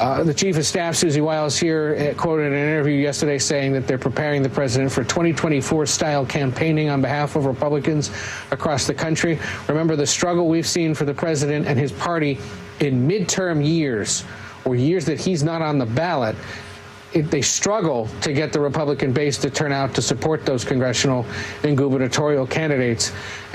The Chief of Staff, Susie Wiles, here quoted in an interview yesterday saying that they're preparing the president for 2024-style campaigning on behalf of Republicans across the country. Remember the struggle we've seen for the president and his party in midterm years, or years that he's not on the ballot. They struggle to get the Republican base to turn out to support those congressional and gubernatorial candidates.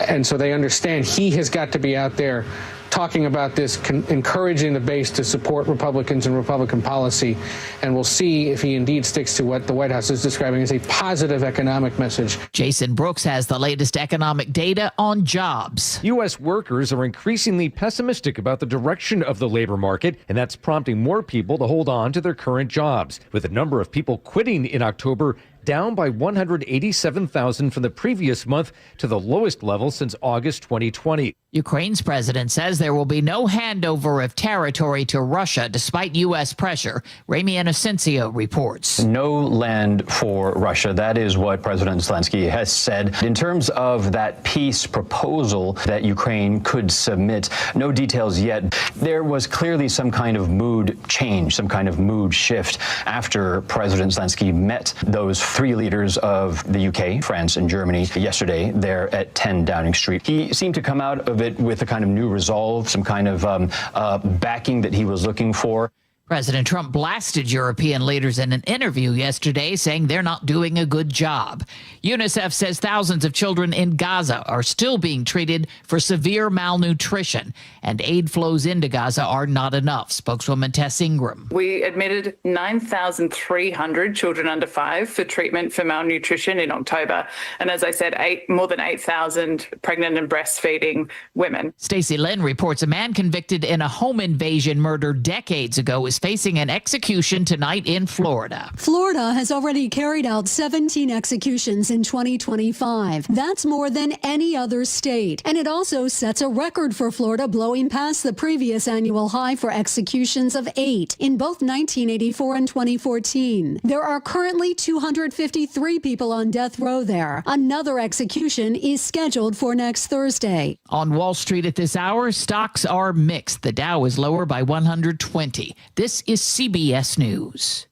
And so they understand he has got to be out there talking about this, encouraging the base to support Republicans and Republican policy. And we'll see if he indeed sticks to what the White House is describing as a positive economic message. Jason Brooks has the latest economic data on jobs. U.S. workers are increasingly pessimistic about the direction of the labor market, and that's prompting more people to hold on to their current jobs, with the number of people quitting in October down by 187,000 from the previous month to the lowest level since August 2020. Ukraine's president says there will be no handover of territory to Russia despite U.S. pressure. Ramy Inocencio reports. No land for Russia. That is what President Zelensky has said. In terms of that peace proposal that Ukraine could submit, no details yet. There was clearly some kind of mood change, some kind of mood shift after President Zelensky met those three leaders of the UK, France, and Germany yesterday there at 10 Downing Street. He seemed to come out of it with a kind of new resolve, some kind of backing that he was looking for. President Trump blasted European leaders in an interview yesterday, saying they're not doing a good job. UNICEF says thousands of children in Gaza are still being treated for severe malnutrition, and aid flows into Gaza are not enough. Spokeswoman Tess Ingram. We admitted 9,300 children under 5 for treatment for malnutrition in October. And as I said, more than 8,000 pregnant and breastfeeding women. Stacey Lynn reports a man convicted in a home invasion murder decades ago is facing an execution tonight in Florida. Florida has already carried out 17 executions in 2025. That's more than any other state. And it also sets a record for Florida, blowing past the previous annual high for executions of 8 in both 1984 and 2014. There are currently 253 people on death row there. Another execution is scheduled for next Thursday. On Wall Street at this hour, stocks are mixed. The Dow is lower by 120. This is CBS News.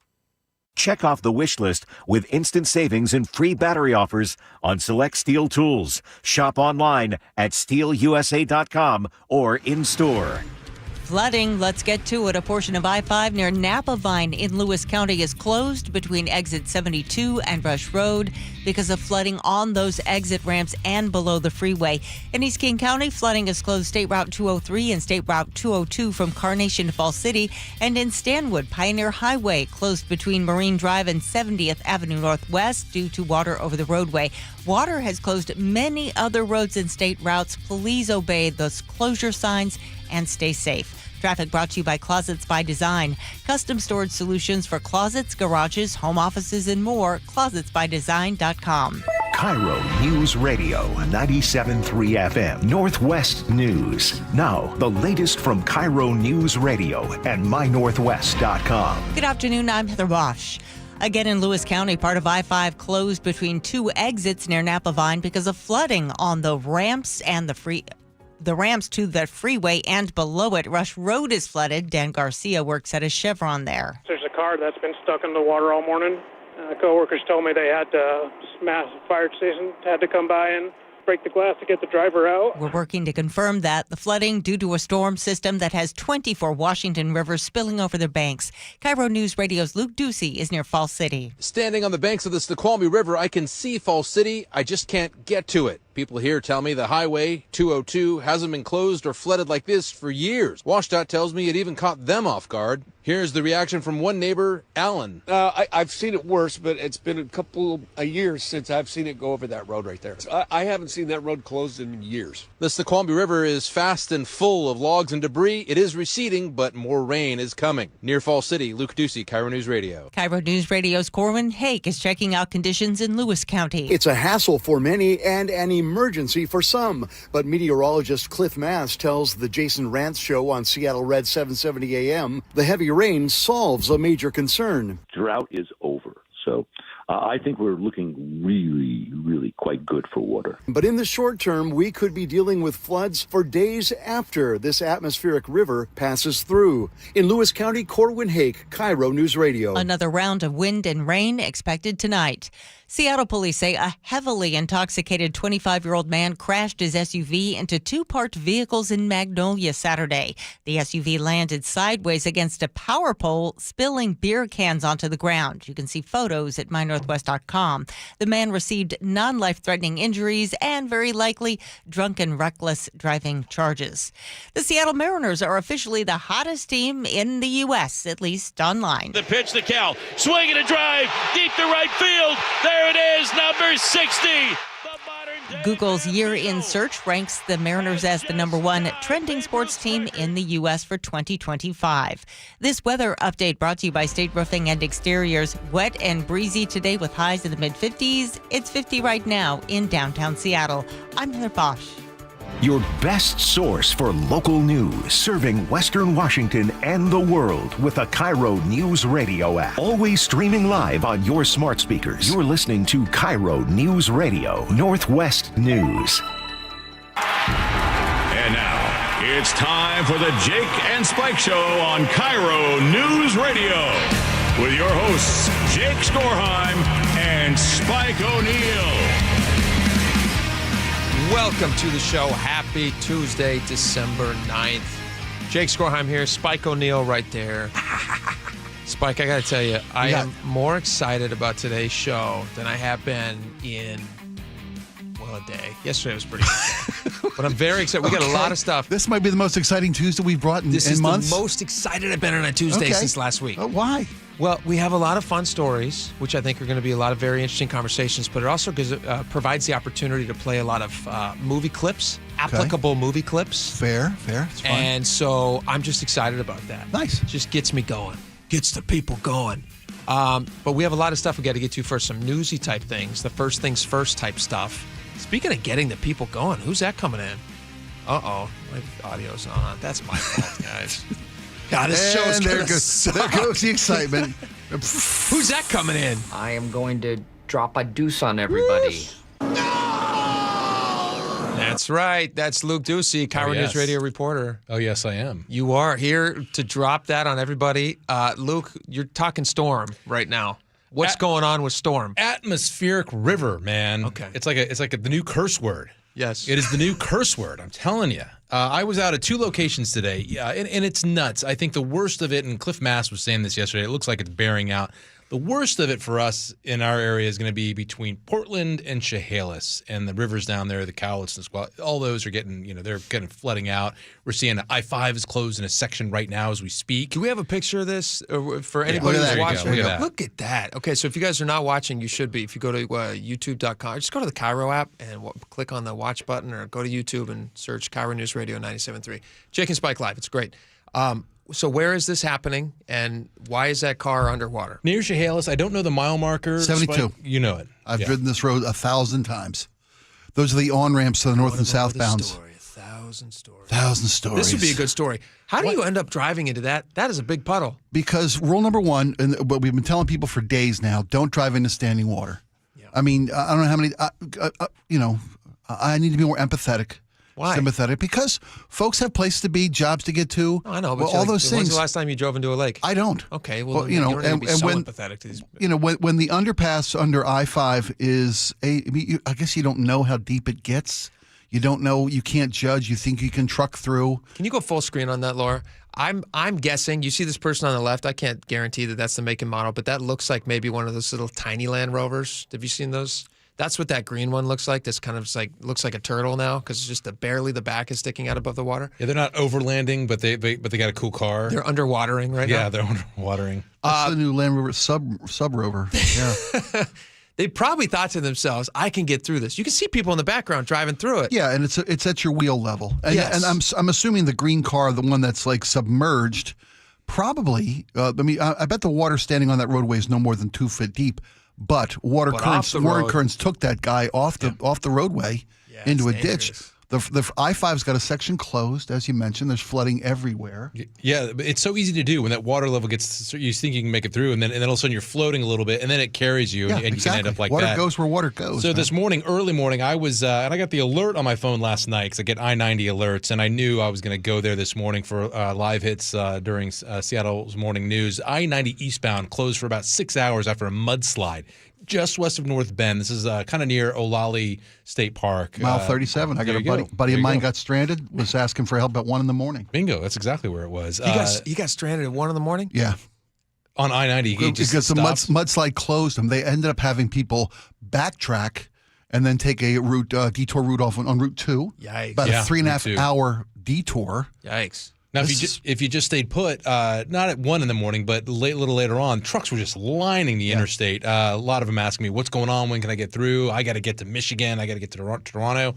Check off the wish list with instant savings and free battery offers on select Steel tools. Shop online at steelusa.com or in-store. Flooding, let's get to it. A portion of I-5 near Napa Vine in Lewis County is closed between exit 72 and Rush Road because of flooding on those exit ramps and below the freeway. In East King County, flooding has closed State Route 203 and State Route 202 from Carnation to Fall City. And in Stanwood, Pioneer Highway closed between Marine Drive and 70th Avenue Northwest due to water over the roadway. Water has closed many other roads and state routes. Please obey those closure signs and stay safe. Traffic brought to you by Closets by Design. Custom storage solutions for closets, garages, home offices, and more. ClosetsByDesign.com. KIRO Newsradio 97.3 FM. Northwest News. Now, the latest from KIRO Newsradio and MyNorthwest.com. Good afternoon. I'm Heather Bosch. Again in Lewis County, part of I-5 closed between 2 exits near Napa Vine because of flooding on the ramps and the ramps to the freeway and below it. Rush Road is flooded. Dan Garcia works at a Chevron there. There's a car that's been stuck in the water all morning. Co-workers told me they had massive fire station had to come by and break the glass to get the driver out. We're working to confirm that. The flooding due to a storm system that has 24 Washington rivers spilling over their banks. KIRO News Radio's Luke Ducey is near Fall City. Standing on the banks of the Snoqualmie River, I can see Fall City. I just can't get to it. People here tell me the Highway 202 hasn't been closed or flooded like this for years. WashDOT tells me it even caught them off guard. Here's the reaction from one neighbor, Alan. I've seen it worse, but it's been a couple of years since I've seen it go over that road right there. I haven't seen that road closed in years. The Snoqualmie River is fast and full of logs and debris. It is receding, but more rain is coming. Near Fall City, Luke Ducey, KIRO News Radio. KIRO News Radio's Corwin Hake is checking out conditions in Lewis County. It's a hassle for many and an emergency for some, but meteorologist Cliff Mass tells the Jason Rantz Show on Seattle Red 770 AM the heavy rain solves a major concern. Drought is over, so I think we're looking really, really quite good for water. But in the short term, we could be dealing with floods for days after this atmospheric river passes through. In Lewis County, Corwin Hake, KIRO News Radio. Another round of wind and rain expected tonight. Seattle police say a heavily intoxicated 25-year-old man crashed his SUV into two parked vehicles in Magnolia Saturday. The SUV landed sideways against a power pole, spilling beer cans onto the ground. You can see photos at mynorthwest.com. The man received non-life-threatening injuries and very likely drunken reckless driving charges. The Seattle Mariners are officially the hottest team in the U.S., at least online. The pitch to Cal, swinging a drive deep to right field. There it is, number 60. Google's year-in search ranks the Mariners as the #1 trending sports team in the U.S. for 2025. This weather update brought to you by State Roofing and Exteriors. Wet and breezy today with highs in the mid-50s. It's 50 right now in downtown Seattle. I'm Heather Bosch. Your best source for local news, serving Western Washington and the world with the KIRO Newsradio App. Always streaming live on your smart speakers. You're listening to KIRO Newsradio, Northwest News. And now, it's time for the Jake and Spike Show on KIRO News Radio with your hosts, Jake Skorheim and Spike O'Neill. Welcome to the show. Happy Tuesday, December 9th. Jake Skorheim here, Spike O'Neill right there. Spike, I got to tell you, I am more excited about today's show than I have been in, a day. Yesterday was pretty good. But I'm very excited. We got a lot of stuff. This might be the most exciting Tuesday we've brought in months. This is the most excited I've been on a Tuesday since last week. Why? Well, we have a lot of fun stories, which I think are going to be a lot of very interesting conversations, but it also provides the opportunity to play a lot of movie clips, applicable movie clips. Fair. It's fine. And so I'm just excited about that. Nice. It just gets me going. Gets the people going. But we have a lot of stuff we got to get to first, some newsy type things, the first things first type stuff. Speaking of getting the people going, who's that coming in? Uh-oh, my audio's on. That's my fault, guys. God, this show's there gonna suck. There goes the excitement. Who's that coming in? I am going to drop a deuce on everybody. That's right. That's Luke Ducey, KIRO News Radio reporter. Oh, yes, I am. You are here to drop that on everybody. Luke, you're talking storm right now. What's going on with storm? Atmospheric river, man. Okay. It's like the new curse word. Yes. It is the new curse word, I'm telling you. I was out at two locations today, and it's nuts. I think the worst of it, and Cliff Mass was saying this yesterday, it looks like it's bearing out. The worst of it for us in our area is going to be between Portland and Chehalis, and the rivers down there, the Cowlitz as well. All those are getting, they're getting flooding out. We're seeing I-5 is closed in a section right now as we speak. Do we have a picture of this for anybody who's watching? Look at that. Okay, so if you guys are not watching, you should be. If you go to youtube.com, just go to the KIRO app and click on the watch button, or go to YouTube and search KIRO News Radio 97.3. Jake and Spike Live. It's great. So where is this happening, and why is that car underwater? Near Chehalis. I don't know the mile marker. 72. Spike, you know it. I've driven this road 1,000 times. Those are the on-ramps to the north and southbounds. 1,000 stories. 1,000 stories. This would be a good story. How do you end up driving into that? That is a big puddle. Because rule number one, and what we've been telling people for days now, don't drive into standing water. Yeah. I mean, I don't know how many, I need to be more empathetic. Why? Sympathetic, because folks have places to be, jobs to get to. I know, but all those things. When's the last time you drove into a lake? I don't. Okay, well you're going to be so empathetic to these. When the underpass under I-5 is I guess you don't know how deep it gets. You don't know. You can't judge. You think you can truck through. Can you go full screen on that, Laura? I'm guessing. You see this person on the left. I can't guarantee that that's the make and model, but that looks like maybe one of those little tiny Land Rovers. Have you seen those? That's what that green one looks like. That's kind of looks like a turtle now, because it's just barely the back is sticking out above the water. Yeah, they're not overlanding, but they got a cool car. They're underwatering right now. Yeah, they're underwatering. That's the new Land Rover sub Rover. Yeah. They probably thought to themselves, "I can get through this." You can see people in the background driving through it. Yeah, and it's at your wheel level. And, yes. And I'm assuming the green car, the one that's like submerged, probably. I bet the water standing on that roadway is no more than 2 feet deep. But water currents took that guy off the roadway into a ditch. The I-5's got a section closed, as you mentioned. There's flooding everywhere. Yeah, but it's so easy to do when that water level gets. You think you can make it through, and then all of a sudden you're floating a little bit, and then it carries you, and you can end up like water that. Water goes where water goes. So this morning, early morning, I was, and I got the alert on my phone last night because I get I-90 alerts, and I knew I was going to go there this morning for live hits during Seattle's morning news. I-90 eastbound closed for about 6 hours after a mudslide just west of North Bend. This is kind of near Olali State Park. Mile 37. I got a buddy of mine got stranded, was asking for help at 1 a.m. Bingo. That's exactly where it was. He got stranded at 1 a.m? Yeah. On I-90. Because the mudslide closed them. They ended up having people backtrack and then take a detour route off on Route 2. Yikes. About a 3.5 hour detour. Yikes. Now, if you just stayed put, not at 1 a.m, but a little later on, trucks were just lining the interstate. A lot of them asking me, what's going on? When can I get through? I got to get to Michigan. I got to get to Toronto.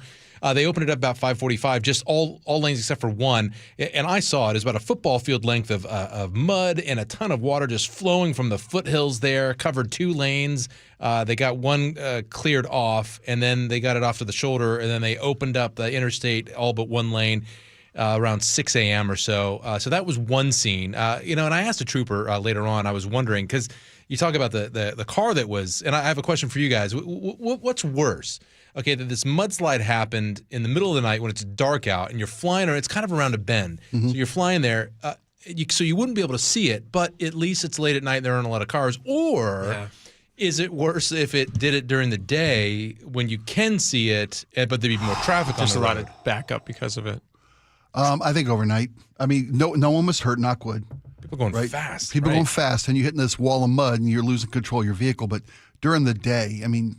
They opened it up about 5:45, just all lanes except for one. And I saw it as about a football field length of mud and a ton of water just flowing from the foothills there, covered 2 lanes. They got one cleared off, and then they got it off to the shoulder, and then they opened up the interstate all but 1 lane. Around 6 a.m. or so. So that was one scene. And I asked a trooper later on, I was wondering, because you talk about the car that was, and I have a question for you guys. What's worse? Okay, that this mudslide happened in the middle of the night when it's dark out and you're flying, or it's kind of around a bend. Mm-hmm. So you're flying there, so you wouldn't be able to see it, but at least it's late at night and there aren't a lot of cars. Or is it worse if it did it during the day when you can see it, but there'd be more traffic on the road? There's a lot of backup because of it. I think overnight. I mean, no one was hurt, knock wood. People going fast. People going fast, and you're hitting this wall of mud, and you're losing control of your vehicle. But during the day, I mean,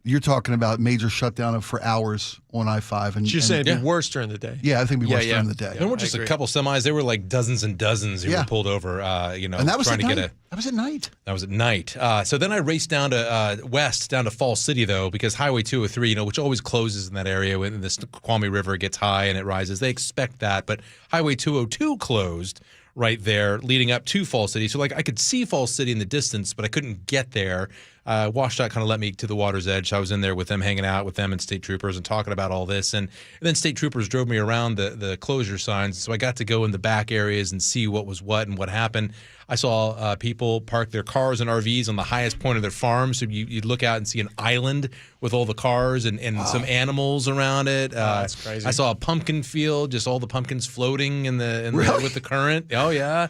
you're talking about major shutdown for hours on I-5. And you're saying it'd be worse during the day? Yeah, I think it'd be worse during the day. There weren't just a couple semis. There were like dozens and dozens who were pulled over, and that was trying at to night. get That was at night. That was at night. So then I raced down to west, down to Falls City, though, because Highway 203, which always closes in that area when the Snoqualmie River gets high and it rises. They expect that. But Highway 202 closed right there leading up to Falls City. So, I could see Falls City in the distance, but I couldn't get there. WashDOT kind of let me to the water's edge. So I was in there with them, hanging out with them and state troopers and talking about all this. And then state troopers drove me around the closure signs. So I got to go in the back areas and see what was what and what happened. I saw people park their cars and RVs on the highest point of their farm. So you'd look out and see an island with all the cars and some animals around it. That's crazy. I saw a pumpkin field, just all the pumpkins floating Really? with the current. Oh, yeah.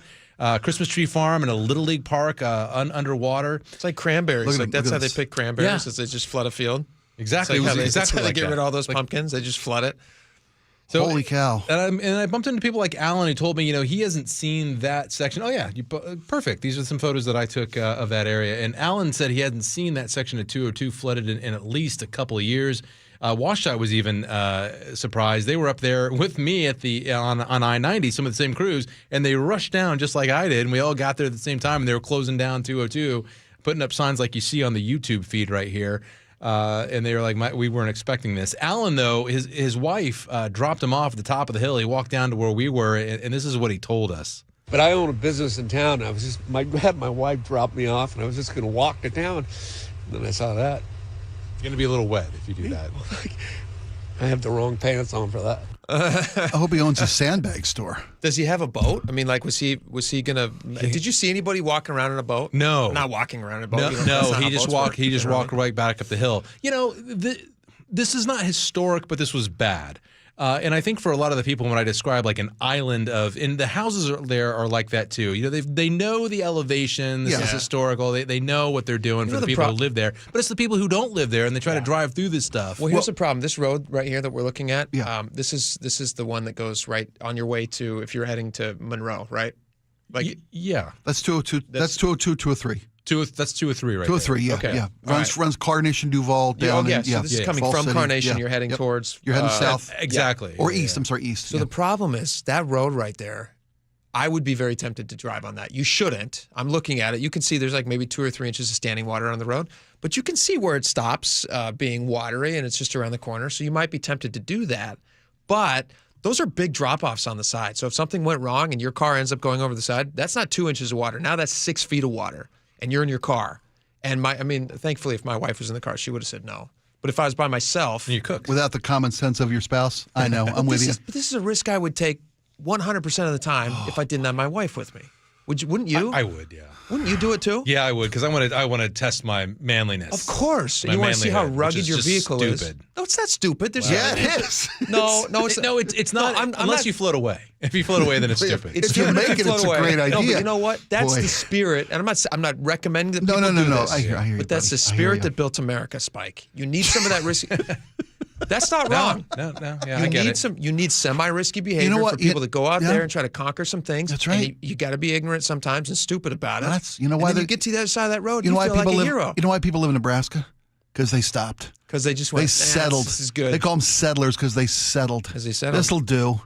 Christmas tree farm and a Little League park underwater. It's like cranberries. That's how they pick cranberries, Yeah. is they just flood a field. Exactly. That's how they get that. rid of all those pumpkins. They just flood it. So, holy cow. And I bumped into people like Alan who told me, he hasn't seen that section. Oh, yeah, perfect. These are some photos that I took of that area. And Alan said he hadn't seen that section of 202 flooded in at least a couple of years. WashDOT was even surprised. They were up there with me at on I-90, some of the same crews, and they rushed down just like I did, and we all got there at the same time, and they were closing down 202, putting up signs like you see on the YouTube feed right here. And they were like, we weren't expecting this. Alan, though, his wife dropped him off at the top of the hill. He walked down to where we were, and this is what he told us. But I own a business in town. I was had my wife drop me off, and I was just going to walk to town. And then I saw that. It's going to be a little wet if you do that. I have the wrong pants on for that. I hope he owns a sandbag store. Does he have a boat? I mean, was he gonna? Did you see anybody walking around in a boat? No, not walking around in a boat. No, he just walked. He just walked right back up the hill. This is not historic, but this was bad. And I think for a lot of the people, when I describe like an island and the houses there are like that too. They know the elevation. This is historical. They know what they're doing for the people who live there. But it's the people who don't live there and they try to drive through this stuff. Well, here's the problem. This road right here that we're looking at. This is the one that goes right on your way to if you're heading to Monroe, right? Yeah. That's 202. That's 202, 203. That's 203 right 203, there. yeah. Runs Carnation, Duval, down. So this is coming from Carnation. You're heading towards. You're heading south. Exactly. Or east. I'm sorry, east. So the problem is that road right there, I would be very tempted to drive on that. You shouldn't. I'm looking at it. You can see there's like maybe 2 or 3 inches of standing water on the road, but you can see where it stops being watery and it's just around the corner. So you might be tempted to do that. But those are big drop-offs on the side. So if something went wrong and your car ends up going over the side, that's not 2 inches of water. Now that's 6 feet of water. And you're in your car. And thankfully, if my wife was in the car, she would have said no. But if I was by myself, you cook without the common sense of your spouse. I know. I'm with you. But this is a risk I would take 100% of the time if I didn't have my wife with me. Wouldn't you? I would, yeah. Wouldn't you do it too? Yeah, I would, because I want to test my manliness. Of course. And you want to see how rugged your vehicle is. No, it's not stupid. It is. No, it's not. Unless you float away. If you float away, then it's stupid. If you make it, it's a great idea. No, but you know what? That's the spirit. And I'm not recommending that people do this. I hear you. But that's the spirit that built America, Spike. You need some of that risk. That's not wrong. No. Yeah, I get it. You need semi-risky behavior for people to go out there and try to conquer some things. That's right. And you got to be ignorant sometimes and stupid about it. That's why you get to the other side of that road. You know why feel people like a live? hero. You know why people live in Nebraska? Because they stopped. Because they just went. They settled. This is good. They call them settlers because they settled. Because they settled. This'll do.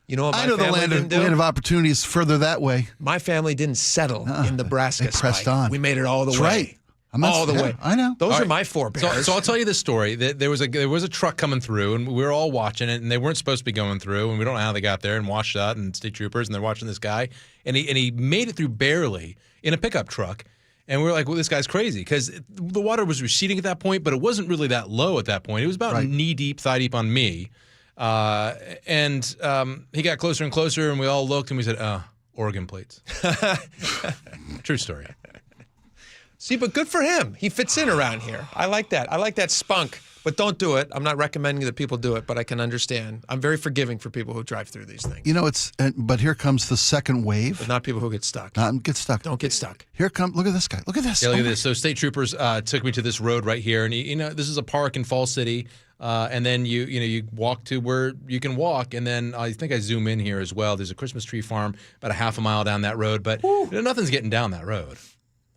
You know what I know the land of opportunity is further that way. My family didn't settle in Nebraska. They pressed on. We made it all the way. Right. All the way. I know. Those are my forebears. So I'll tell you the story. There was a truck coming through, and we were all watching it, and they weren't supposed to be going through, and we don't know how they got there, and washed out, and state troopers, and they're watching this guy, and he made it through barely in a pickup truck, and we were like, well, this guy's crazy, because the water was receding at that point, but it wasn't really that low at that point. It was about knee deep, thigh deep on me, and he got closer and closer, and we all looked, and we said, Oregon plates. True story. See, but good for him. He fits in around here. I like that. I like that spunk. But don't do it. I'm not recommending that people do it, but I can understand. I'm very forgiving for people who drive through these things. You know, but here comes the second wave. But not people who get stuck. Not get stuck. Don't get stuck. Look at this guy. Look at this. Yeah, look at this. So state troopers took me to this road right here, and this is a park in Fall City. And then you walk to where you can walk, and then I think I zoom in here as well. There's a Christmas tree farm about a half a mile down that road, but nothing's getting down that road.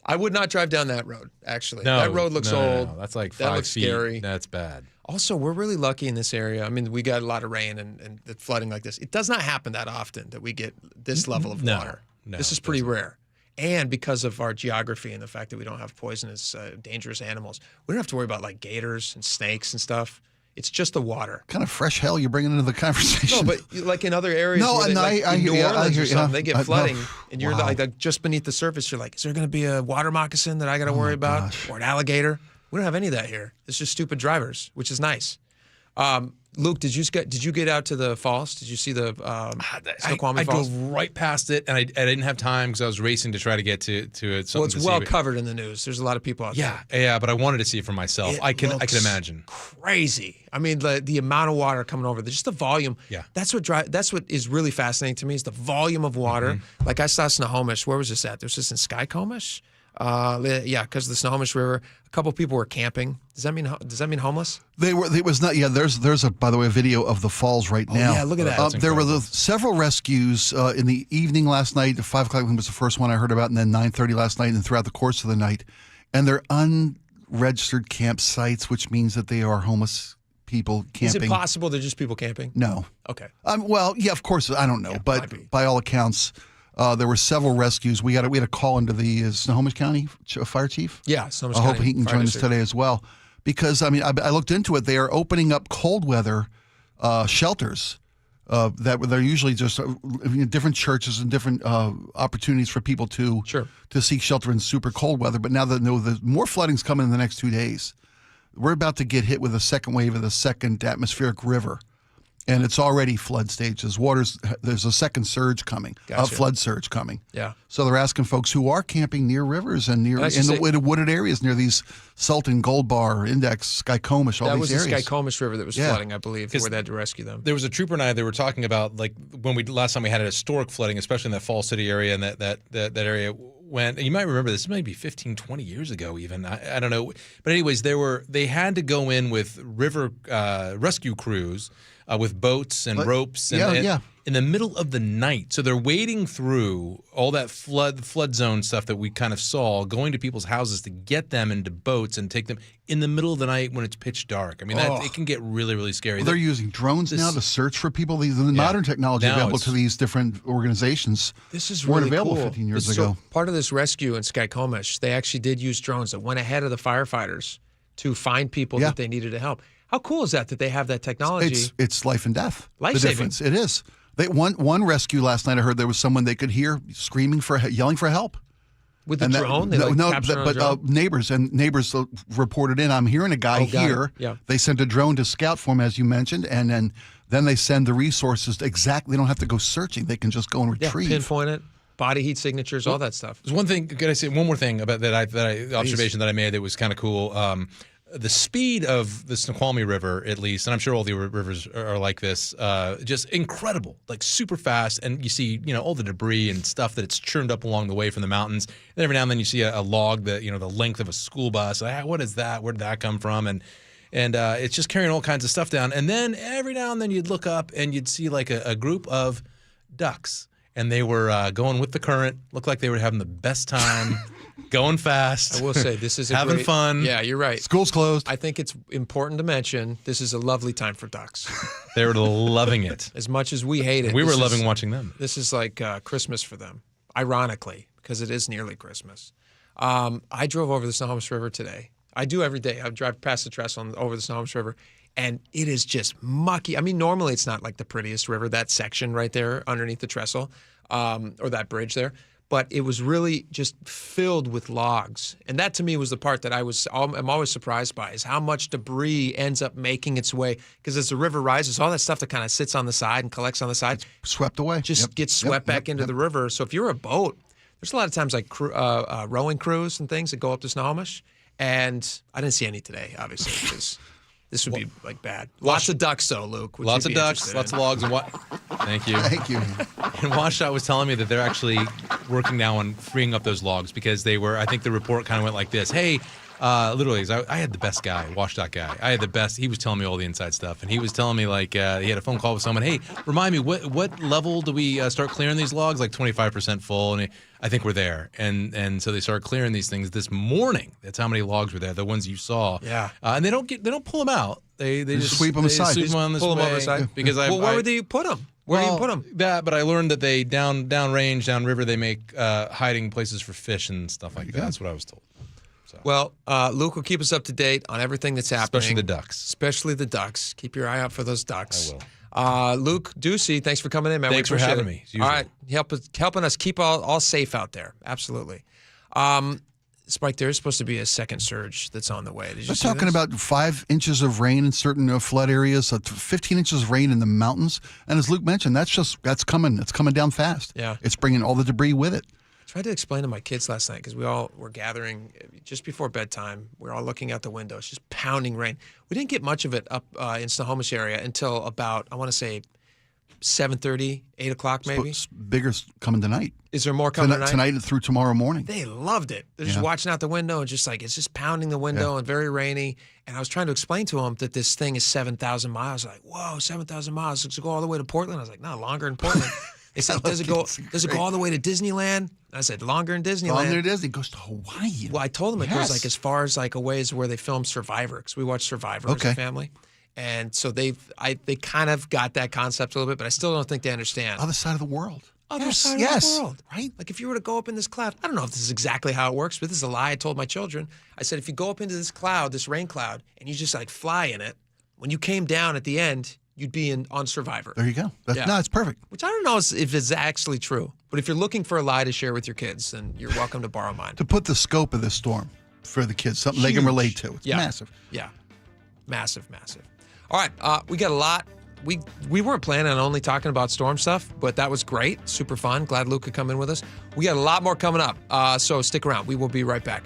I would not drive down that road, actually. No, that road looks old. No, that's like 5 feet. That looks scary. That's bad. Also, we're really lucky in this area. I mean, we got a lot of rain and flooding like this. It does not happen that often that we get this level of water. No, this is pretty rare. And because of our geography and the fact that we don't have poisonous, dangerous animals, we don't have to worry about like gators and snakes and stuff. It's just the water. What kind of fresh hell you're bringing into the conversation? No, but like in other areas, in New Orleans or something, they get flooding, and you're like just beneath the surface. You're like, is there going to be a water moccasin that I got to worry about, or an alligator? We don't have any of that here. It's just stupid drivers, which is nice. Luke, did you get out to the falls? Did you see the Snoqualmie Falls? I drove right past it, and I didn't have time because I was racing to try to get to it. Well, it's well covered in the news. There's a lot of people out there. Yeah, but I wanted to see it for myself. I can imagine. Crazy. I mean, the amount of water coming over, just the volume. Yeah. That's what is really fascinating to me is the volume of water. Mm-hmm. Like I saw Snohomish. Where was this at? There's this in Skycomish. Because of the Snohomish River, a couple people were camping. Does that mean homeless? They were. It was not. Yeah. There's by the way a video of the falls right now. Yeah, look at that. There were several rescues in the evening last night. 5 o'clock was the first one I heard about, and then 9:30 last night, and throughout the course of the night. And they're unregistered campsites, which means that they are homeless people camping. Is it possible they're just people camping? No. Okay. Well, yeah, of course. I don't know, but by all accounts. There were several rescues. We had a call into the Snohomish County Fire Chief. Yeah, Snohomish County. I hope he can join us today as well. Because, I mean, I looked into it. They are opening up cold weather shelters that they're usually just different churches and different opportunities for people to seek shelter in super cold weather. But now that there's more flooding's coming in the next 2 days, we're about to get hit with a second wave of the second atmospheric river. And it's already flood stages. There's a second surge coming, a flood surge coming. Yeah. So they're asking folks who are camping near rivers and in the wooded areas near these Sultan, Gold Bar, Index, Skycomish, all these areas. That was the Skycomish River that was flooding, I believe, where they had to rescue them. There was a trooper and I, they were talking about, like, when last time we had a historic flooding, especially in that Fall City area and that area when, you might remember this maybe 15, 20 years ago even, I don't know. But anyways, they had to go in with river rescue crews with boats and ropes and in the middle of the night. So they're wading through all that flood zone stuff that we kind of saw, going to people's houses to get them into boats and take them in the middle of the night when it's pitch dark. I mean, it can get really, really scary. Well, they're using drones now to search for people. The modern technology available to these different organizations weren't available 15 years ago. Part of this rescue in Skycomish, they actually did use drones that went ahead of the firefighters to find people that they needed to help. How cool is that they have that technology? It's life and death. Life-saving. It is. One rescue last night, I heard there was someone they could hear screaming yelling for help. With the And drone? They, like, capture it on a drone? Neighbors reported in. I'm hearing a guy here. Yeah. They sent a drone to scout for him, as you mentioned, and then they send the resources exactly. They don't have to go searching. They can just go and retrieve. Pinpoint it, body heat signatures, all that stuff. There's one thing. Could I say one more thing about the observation that I made that was kind of cool? The speed of the Snoqualmie River, at least, and I'm sure all the rivers are like this, just incredible, like super fast. And you see, all the debris and stuff that it's churned up along the way from the mountains. And every now and then you see a log that, the length of a school bus. Like, what is that? Where did that come from? And it's just carrying all kinds of stuff down. And then every now and then you'd look up and you'd see like a group of ducks. And they were going with the current. Looked like they were having the best time, going fast. I will say, this is having fun. Yeah, you're right. School's closed. I think it's important to mention this is a lovely time for ducks. They were loving it. As much as we hate it. We were loving watching them. This is like Christmas for them, ironically, because it is nearly Christmas. I drove over the Snohomish River today. I do every day. I drive past the trestle over the Snohomish River, and it is just mucky. I mean, normally it's not like the prettiest river, that section right there underneath the trestle, or that bridge there. But it was really just filled with logs. And that to me was the part that I'm always surprised by, is how much debris ends up making its way. Because as the river rises, all that stuff that kind of sits on the side and collects on the side. It's swept away. Just gets swept back into the river. So if you're a boat, there's a lot of times like rowing crews and things that go up to Snohomish. And I didn't see any today, obviously, because this would be like bad. Lots of ducks, though, Luke. Lots of ducks, lots of logs, and what? Thank you. Thank you. And Washtenaw was telling me that they're actually working now on freeing up those logs because they were. I think the report kind of went like this: hey. Literally, I had the best guy, Washtenaw guy. I had the best. He was telling me all the inside stuff, and he was telling me like he had a phone call with someone. Hey, remind me, what level do we start clearing these logs? Like 25% full, and I think we're there. And so they started clearing these things this morning. That's how many logs were there. The ones you saw. Yeah. And they don't pull them out. They just sweep them aside. Sweep them on this pull way. them over the side. Because where would you put them? Where do you put them? But I learned that they downrange, downriver, they make hiding places for fish and stuff like that. That's what I was told. Well, Luke will keep us up to date on everything that's happening. Especially the ducks. Keep your eye out for those ducks. I will. Luke Ducey, thanks for coming in, man. Thanks for having me. All right. Helping us keep all safe out there. Absolutely. Spike, there's supposed to be a second surge that's on the way. Did you They're see talking this? about 5 inches of rain in certain flood areas, 15 inches of rain in the mountains. And as Luke mentioned, that's coming. It's coming down fast. Yeah. It's bringing all the debris with it. I tried to explain to my kids last night because we all were gathering just before bedtime. We're all looking out the window. It's just pounding rain. We didn't get much of it up in Snohomish area until about, I want to say, 7:30, 8 o'clock maybe. It's bigger coming tonight. Is there more coming tonight? Tonight through tomorrow morning. They loved it. They're just watching out the window and just like, it's just pounding the window and very rainy. And I was trying to explain to them that this thing is 7,000 miles. Like, whoa, 7,000 miles. Does it go all the way to Portland? I was like, no, longer in Portland. They said, does it go all the way to Disneyland? I said, longer in Disneyland. Longer in Disney. It goes to Hawaii. Well, I told them it goes like as far as like a ways where they filmed Survivor, because we watched Survivor as a family. And so they kind of got that concept a little bit, but I still don't think they understand. Other side of the world. Other side of the world, right? Like if you were to go up in this cloud, I don't know if this is exactly how it works, but this is a lie I told my children. I said, if you go up into this cloud, this rain cloud, and you just like fly in it, when you came down at the end, you'd be on Survivor. There you go. No, it's perfect. Which I don't know if it's actually true. But if you're looking for a lie to share with your kids, then you're welcome to borrow mine. To put the scope of this storm for the kids, something they can relate to. It's massive. Yeah. Massive. All right. We got a lot. We weren't planning on only talking about storm stuff, but that was great. Super fun. Glad Luke could come in with us. We got a lot more coming up. So stick around. We will be right back.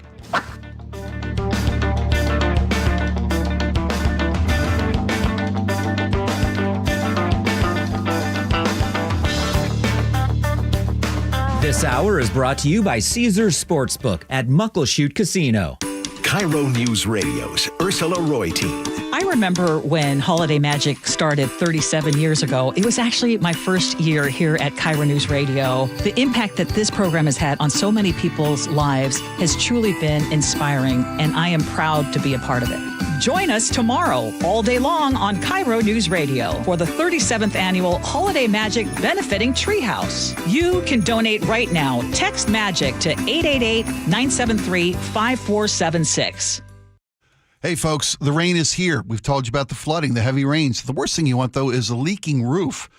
This hour is brought to you by Caesars Sportsbook at Muckleshoot Casino. KIRO News Radio's Ursula Royteen. I remember when Holiday Magic started 37 years ago. It was actually my first year here at KIRO News Radio. The impact that this program has had on so many people's lives has truly been inspiring, and I am proud to be a part of it. Join us tomorrow, all day long on KIRO News Radio for the 37th annual Holiday Magic Benefiting Treehouse. You can donate right now. Text MAGIC to 888-973-5476. Hey, folks, the rain is here. We've told you about the flooding, the heavy rains. The worst thing you want, though, is a leaking roof.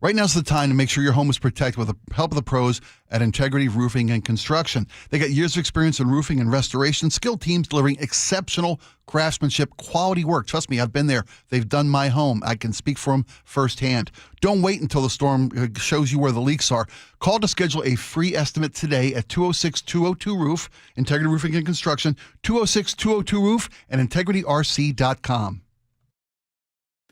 Right now's the time to make sure your home is protected with the help of the pros at Integrity Roofing and Construction. They got years of experience in roofing and restoration, skilled teams delivering exceptional craftsmanship, quality work. Trust me, I've been there. They've done my home. I can speak for them firsthand. Don't wait until the storm shows you where the leaks are. Call to schedule a free estimate today at 206-202-ROOF, Integrity Roofing and Construction, 206-202-ROOF, and integrityrc.com.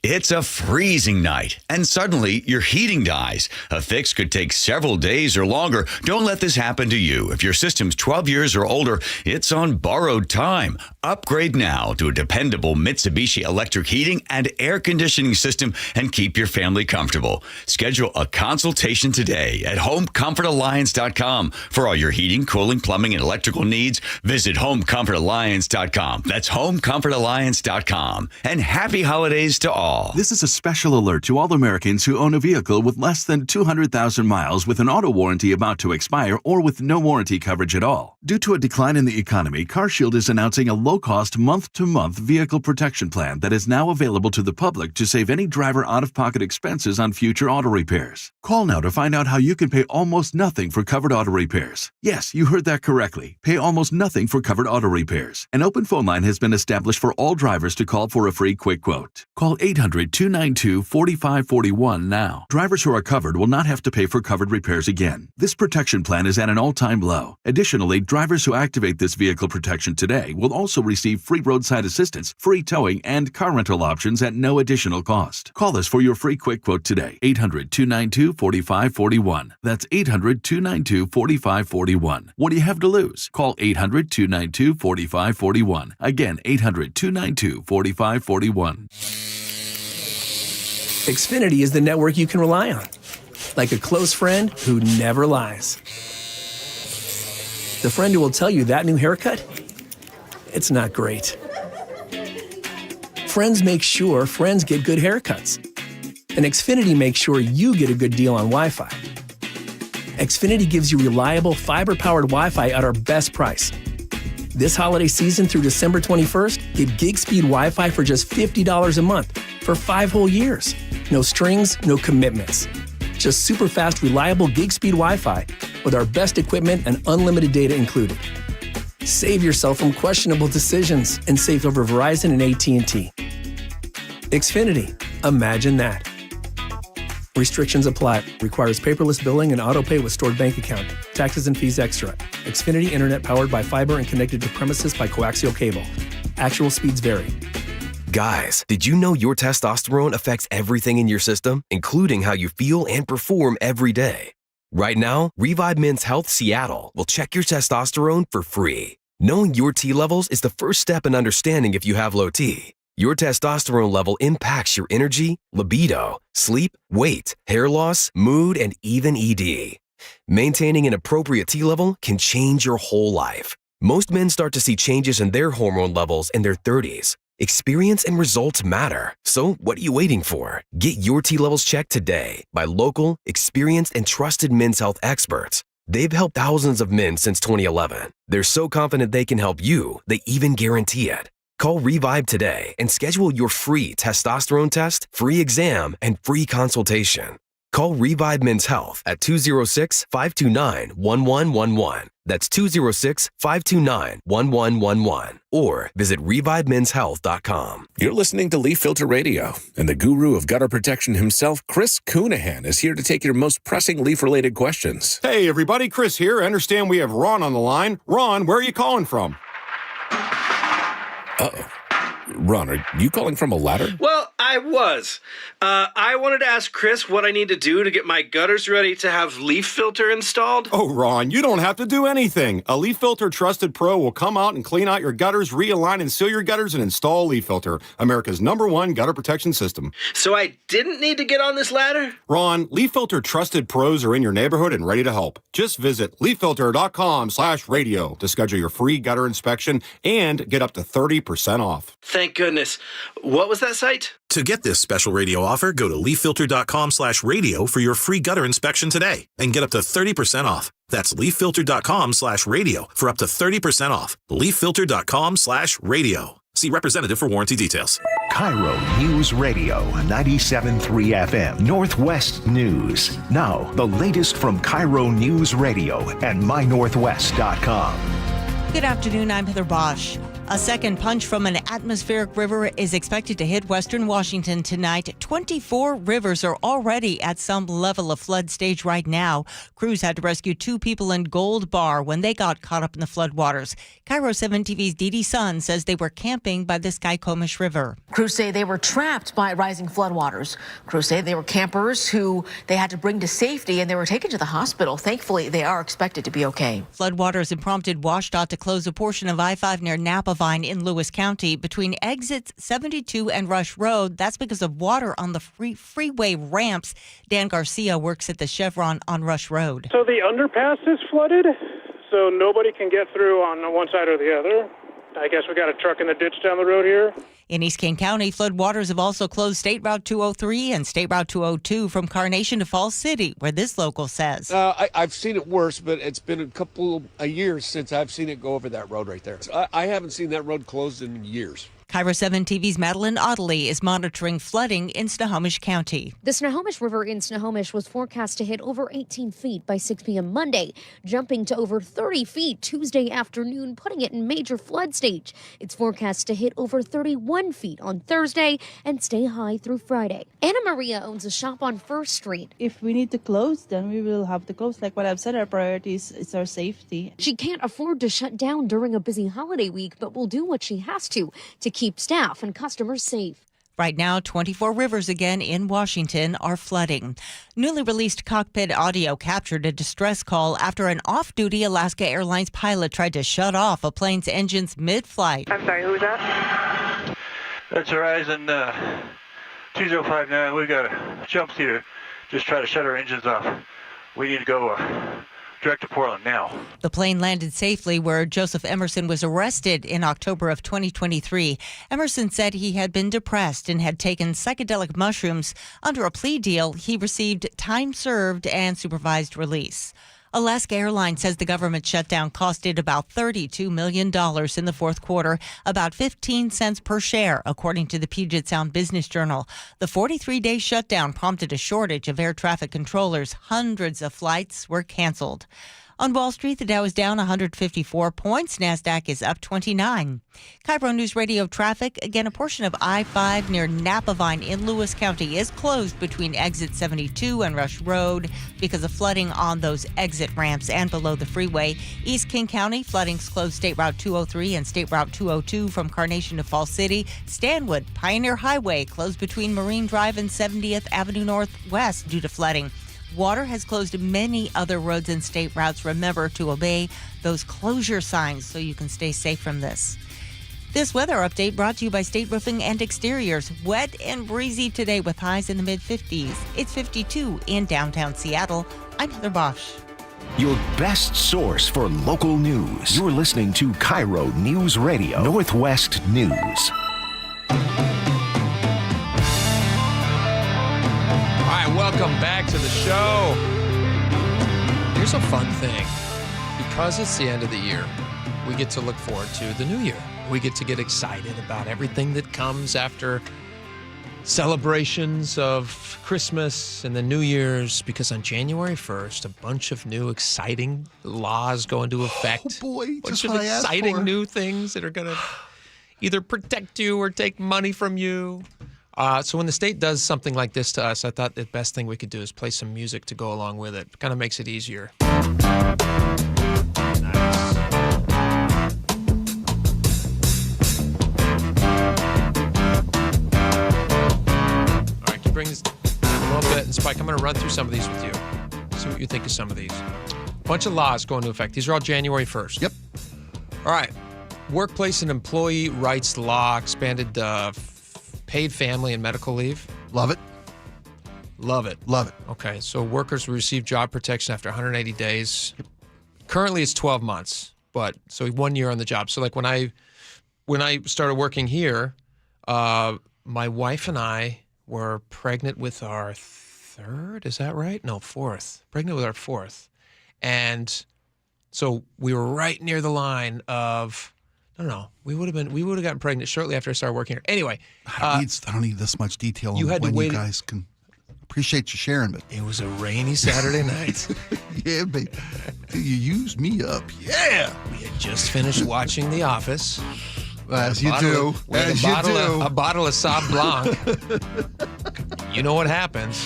It's a freezing night, and suddenly your heating dies. A fix could take several days or longer. Don't let this happen to you. If your system's 12 years or older, it's on borrowed time. Upgrade now to a dependable Mitsubishi electric heating and air conditioning system and keep your family comfortable. Schedule a consultation today at homecomfortalliance.com. For all your heating, cooling, plumbing, and electrical needs, visit homecomfortalliance.com. That's homecomfortalliance.com. And happy holidays to all. This is a special alert to all Americans who own a vehicle with less than 200,000 miles with an auto warranty about to expire or with no warranty coverage at all. Due to a decline in the economy, CarShield is announcing a low-cost month-to-month vehicle protection plan that is now available to the public to save any driver out-of-pocket expenses on future auto repairs. Call now to find out how you can pay almost nothing for covered auto repairs. Yes, you heard that correctly. Pay almost nothing for covered auto repairs. An open phone line has been established for all drivers to call for a free quick quote. Call 800-292-4541 now. Drivers who are covered will not have to pay for covered repairs again. This protection plan is at an all-time low. Additionally, drivers who activate this vehicle protection today will also receive free roadside assistance, free towing, and car rental options at no additional cost. Call us for your free quick quote today. 800-292-4541. That's 800-292-4541. What do you have to lose? Call 800-292-4541. Again, 800-292-4541. Xfinity is the network you can rely on, like a close friend who never lies. The friend who will tell you that new haircut, it's not great. Friends make sure friends get good haircuts. And Xfinity makes sure you get a good deal on Wi-Fi. Xfinity gives you reliable fiber-powered Wi-Fi at our best price. This holiday season through December 21st, get gig speed Wi-Fi for just $50 a month for 5 whole years. No strings, no commitments. Just super fast, reliable gig speed Wi-Fi with our best equipment and unlimited data included. Save yourself from questionable decisions and save over Verizon and AT&T. Xfinity. Imagine that. Restrictions apply. Requires paperless billing and auto pay with stored bank account. Taxes and fees extra. Xfinity Internet powered by fiber and connected to premises by coaxial cable. Actual speeds vary. Guys, did you know your testosterone affects everything in your system, including how you feel and perform every day? Right now, Revive Men's Health Seattle will check your testosterone for free. Knowing your T levels is the first step in understanding if you have low T. Your testosterone level impacts your energy, libido, sleep, weight, hair loss, mood, and even ED. Maintaining an appropriate T level can change your whole life. Most men start to see changes in their hormone levels in their 30s. Experience and results matter. So what are you waiting for? Get your T levels checked today by local, experienced, and trusted men's health experts. They've helped thousands of men since 2011. They're so confident they can help you, they even guarantee it. Call Revive today and schedule your free testosterone test, free exam, and free consultation. Call Revive Men's Health at 206-529-1111. That's 206-529-1111. Or visit ReviveMen'sHealth.com. You're listening to Leaf Filter Radio, and the guru of gutter protection himself, Chris Coonahan, is here to take your most pressing leaf-related questions. Hey, everybody, Chris here. I understand we have Ron on the line. Ron, where are you calling from? Uh-oh. Ron, are you calling from a ladder? Well, I was. I wanted to ask Chris what I need to do to get my gutters ready to have leaf filter installed. Oh, Ron, you don't have to do anything. A Leaf Filter Trusted Pro will come out and clean out your gutters, realign and seal your gutters, and install Leaf Filter, America's #1 gutter protection system. So I didn't need to get on this ladder? Ron, Leaf Filter Trusted Pros are in your neighborhood and ready to help. Just visit leaffilter.com/radio to schedule your free gutter inspection and get up to 30% off. Thank goodness. What was that site? To get this special radio offer, go to leaffilter.com/radio for your free gutter inspection today and get up to 30% off. That's leaffilter.com/radio for up to 30% off. leaffilter.com/radio. See representative for warranty details. KIRO News Radio 97.3 FM Northwest News. Now, the latest from KIRO News Radio and mynorthwest.com. Good afternoon, I'm Heather Bosch. A second punch from an atmospheric river is expected to hit western Washington tonight. 24 rivers are already at some level of flood stage right now. Crews had to rescue 2 people in Gold Bar when they got caught up in the floodwaters. KIRO 7 TV's Dee Dee Sun says they were camping by the Skycomish River. Crews say they were trapped by rising floodwaters. Crews say they were campers who they had to bring to safety and they were taken to the hospital. Thankfully, they are expected to be okay. Floodwaters have prompted WashDOT to close a portion of I-5 near Napa Vine in Lewis County between exits 72 and Rush Road. That's because of water on the freeway ramps. Dan Garcia works at the Chevron on Rush Road. So the underpass is flooded, so nobody can get through on one side or the other. I guess we got a truck in the ditch down the road here. In East King County, floodwaters have also closed State Route 203 and State Route 202 from Carnation to Falls City, where this local says. I've seen it worse, but it's been a years since I've seen it go over that road right there. I haven't seen that road closed in years. KIRO 7 TV's Madeline Ottley is monitoring flooding in Snohomish County. The Snohomish River in Snohomish was forecast to hit over 18 feet by 6 p.m. Monday, jumping to over 30 feet Tuesday afternoon, putting it in major flood stage. It's forecast to hit over 31 feet on Thursday and stay high through Friday. Anna Maria owns a shop on First Street. If we need to close, then we will have to close. Like what I've said, our priority is our safety. She can't afford to shut down during a busy holiday week, but will do what she has to keep staff and customers safe. Right now, 24 rivers again in Washington are flooding. Newly released cockpit audio captured a distress call after an off-duty Alaska Airlines pilot tried to shut off a plane's engines mid-flight. I'm sorry, who was that? That's Horizon 2059. We got a jump seater. Just try to shut our engines off. We need to go direct to Portland now. The plane landed safely where Joseph Emerson was arrested in October of 2023. Emerson said he had been depressed and had taken psychedelic mushrooms. Under a plea deal, he received time served and supervised release. Alaska Airlines says the government shutdown costed about $32 million in the fourth quarter, about 15 cents per share, according to the Puget Sound Business Journal. The 43-day shutdown prompted a shortage of air traffic controllers. Hundreds of flights were canceled. On Wall Street, the Dow is down 154 points. NASDAQ is up 29. KIRO News Radio traffic. Again, a portion of I-5 near Napa Vine in Lewis County is closed between exit 72 and Rush Road because of flooding on those exit ramps and below the freeway. East King County, flooding's closed State Route 203 and State Route 202 from Carnation to Falls City. Stanwood, Pioneer Highway, closed between Marine Drive and 70th Avenue Northwest due to flooding. Water has closed many other roads and state routes. Remember to obey those closure signs so you can stay safe from this. This weather update brought to you by State Roofing and Exteriors. Wet and breezy today with highs in the mid-50s. It's 52 in downtown Seattle. I'm Heather Bosch. Your best source for local news. You're listening to KIRO News Radio, Northwest News. Welcome back to the show. Here's a fun thing. Because it's the end of the year, we get to look forward to the new year. We get to get excited about everything that comes after celebrations of Christmas and the New Year's, because on January 1st, a bunch of new exciting laws go into effect. Oh boy, a bunch just of what I asked exciting for. new things that are going to either protect you or take money from you. So when the state does something like this to us, I thought the best thing we could do is play some music to go along with it. Kind of makes it easier. Nice. All right, keep bringing this a little bit. And Spike, I'm going to run through some of these with you. See what you think of some of these. Bunch of laws go into effect. These are all January 1st. Yep. All right. Workplace and employee rights law expanded paid family and medical leave. Love it. Love it. Love it. Okay, so workers will receive job protection after 180 days. Yep. Currently, it's 12 months, but so 1 year on the job. So like when I started working here, my wife and I were pregnant with our third. Is that right? No, fourth. Pregnant with our fourth, and so we were right near the line of I don't know. We would have gotten pregnant shortly after I started working here. Anyway, I don't need this much detail on you had to when wait. you guys can. Appreciate you sharing, but It was a rainy Saturday night. yeah, babe, you used me up. Yeah, We had just finished watching The Office. as you do, as you do. A bottle of Sauv Blanc. You know what happens.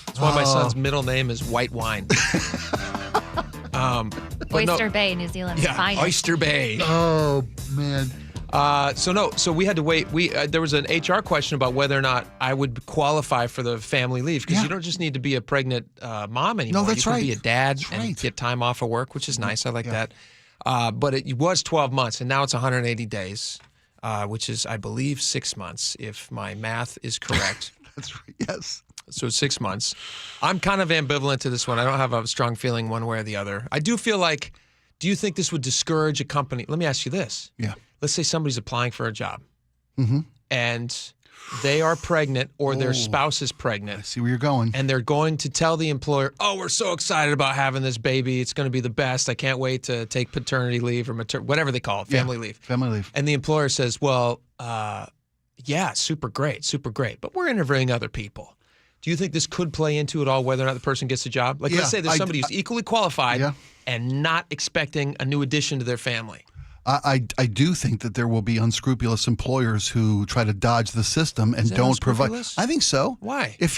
That's why my son's middle name is White Wine. Oyster Bay, New Zealand's finest. Oyster Bay. Oh man. So we had to wait. There was an HR question about whether or not I would qualify for the family leave because you don't just need to be a pregnant mom anymore. No, that's you can right. be a dad That's and right. get time off of work, which is nice. I like that. But it was 12 months, and now it's 180 days, which is, I believe, 6 months, if my math is correct. That's right. Yes. So 6 months. I'm kind of ambivalent to this one. I don't have a strong feeling one way or the other. I do feel like, do you think this would discourage a company? Let me ask you this. Yeah. Let's say somebody's applying for a job Mm-hmm. and they are pregnant or their spouse is pregnant. I see where you're going. And they're going to tell the employer, oh, we're so excited about having this baby. It's going to be the best. I can't wait to take paternity leave or whatever they call it, family leave. Family leave. And the employer says, well, yeah, super great. But we're interviewing other people. Do you think this could play into it all, whether or not the person gets a job? Like, let's say there's somebody who's equally qualified and not expecting a new addition to their family. I do think that there will be unscrupulous employers who try to dodge the system and don't provide. I think so. Why? If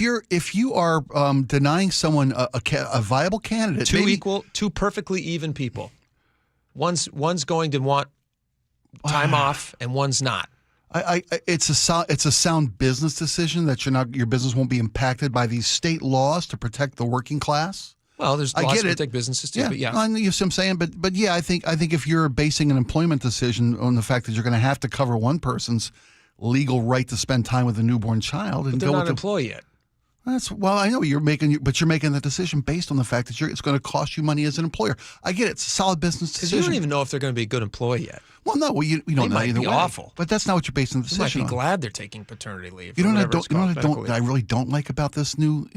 you are denying someone a viable candidate, Two perfectly even people. One's going to want time off and one's not. It's a sound business decision that your business won't be impacted by these state laws to protect the working class. Well, there's laws to protect businesses too, but yeah. I know what I'm saying, but yeah, I think if you're basing an employment decision on the fact that you're going to have to cover one person's legal right to spend time with a newborn child, and But they're not an employee yet. I know you're making the decision based on the fact that it's going to cost you money as an employer. I get it; it's a solid business Because decision. you don't even know if they're going to be a good employee yet. Well, no, you don't know might either be way. awful. But that's not what you're basing the You might decision be on. glad they're taking paternity leave. You know or what I really don't like about this new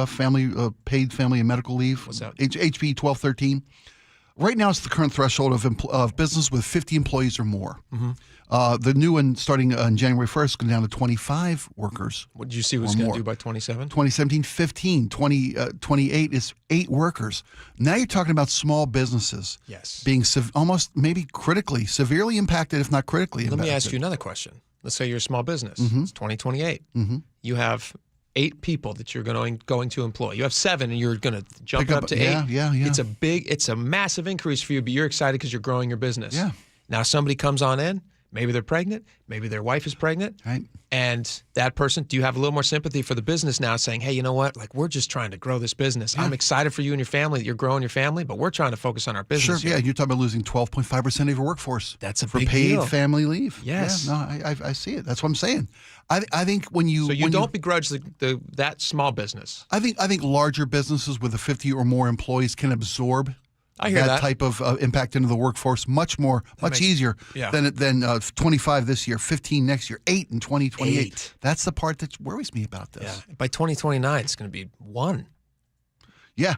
family paid family and medical leave. What's that? HB 1213. Right now, it's the current threshold of business with 50 employees or more. Mm-hmm. The new one starting on January 1st going down to 25 workers. What did you see was going to do by 27? 2017, 15. 28 is 8 workers. Now you're talking about small businesses. Yes. Being almost maybe critically, severely impacted, if not critically Let impacted. me ask you another question. Let's say you're a small business. Mhm. It's 2028. Mm-hmm. You have 8 people that you're going to employ. You have 7 and you're going to jump Pick up to 8. Yeah. It's a massive increase for you, but you're excited because you're growing your business. Yeah. Now somebody comes on in, maybe they're pregnant, maybe their wife is pregnant. Right. And that person, do you have a little more sympathy for the business now saying, hey, you know what? Like, we're just trying to grow this business. I'm excited for you and your family that you're growing your family, but we're trying to focus on our business. Sure, yeah. You're talking about losing 12.5% of your workforce. That's a for big paid deal. family leave. Yes. Yeah, no, I see it. That's what I'm saying. I think when you So you don't begrudge that small business. I think larger businesses with 50 or more employees can absorb I hear that. type of impact into the workforce much easier yeah. than 25 this year, 15 next year, 8 in 2028. 8. That's the part that worries me about this. Yeah. By 2029, it's going to be 1. Yeah.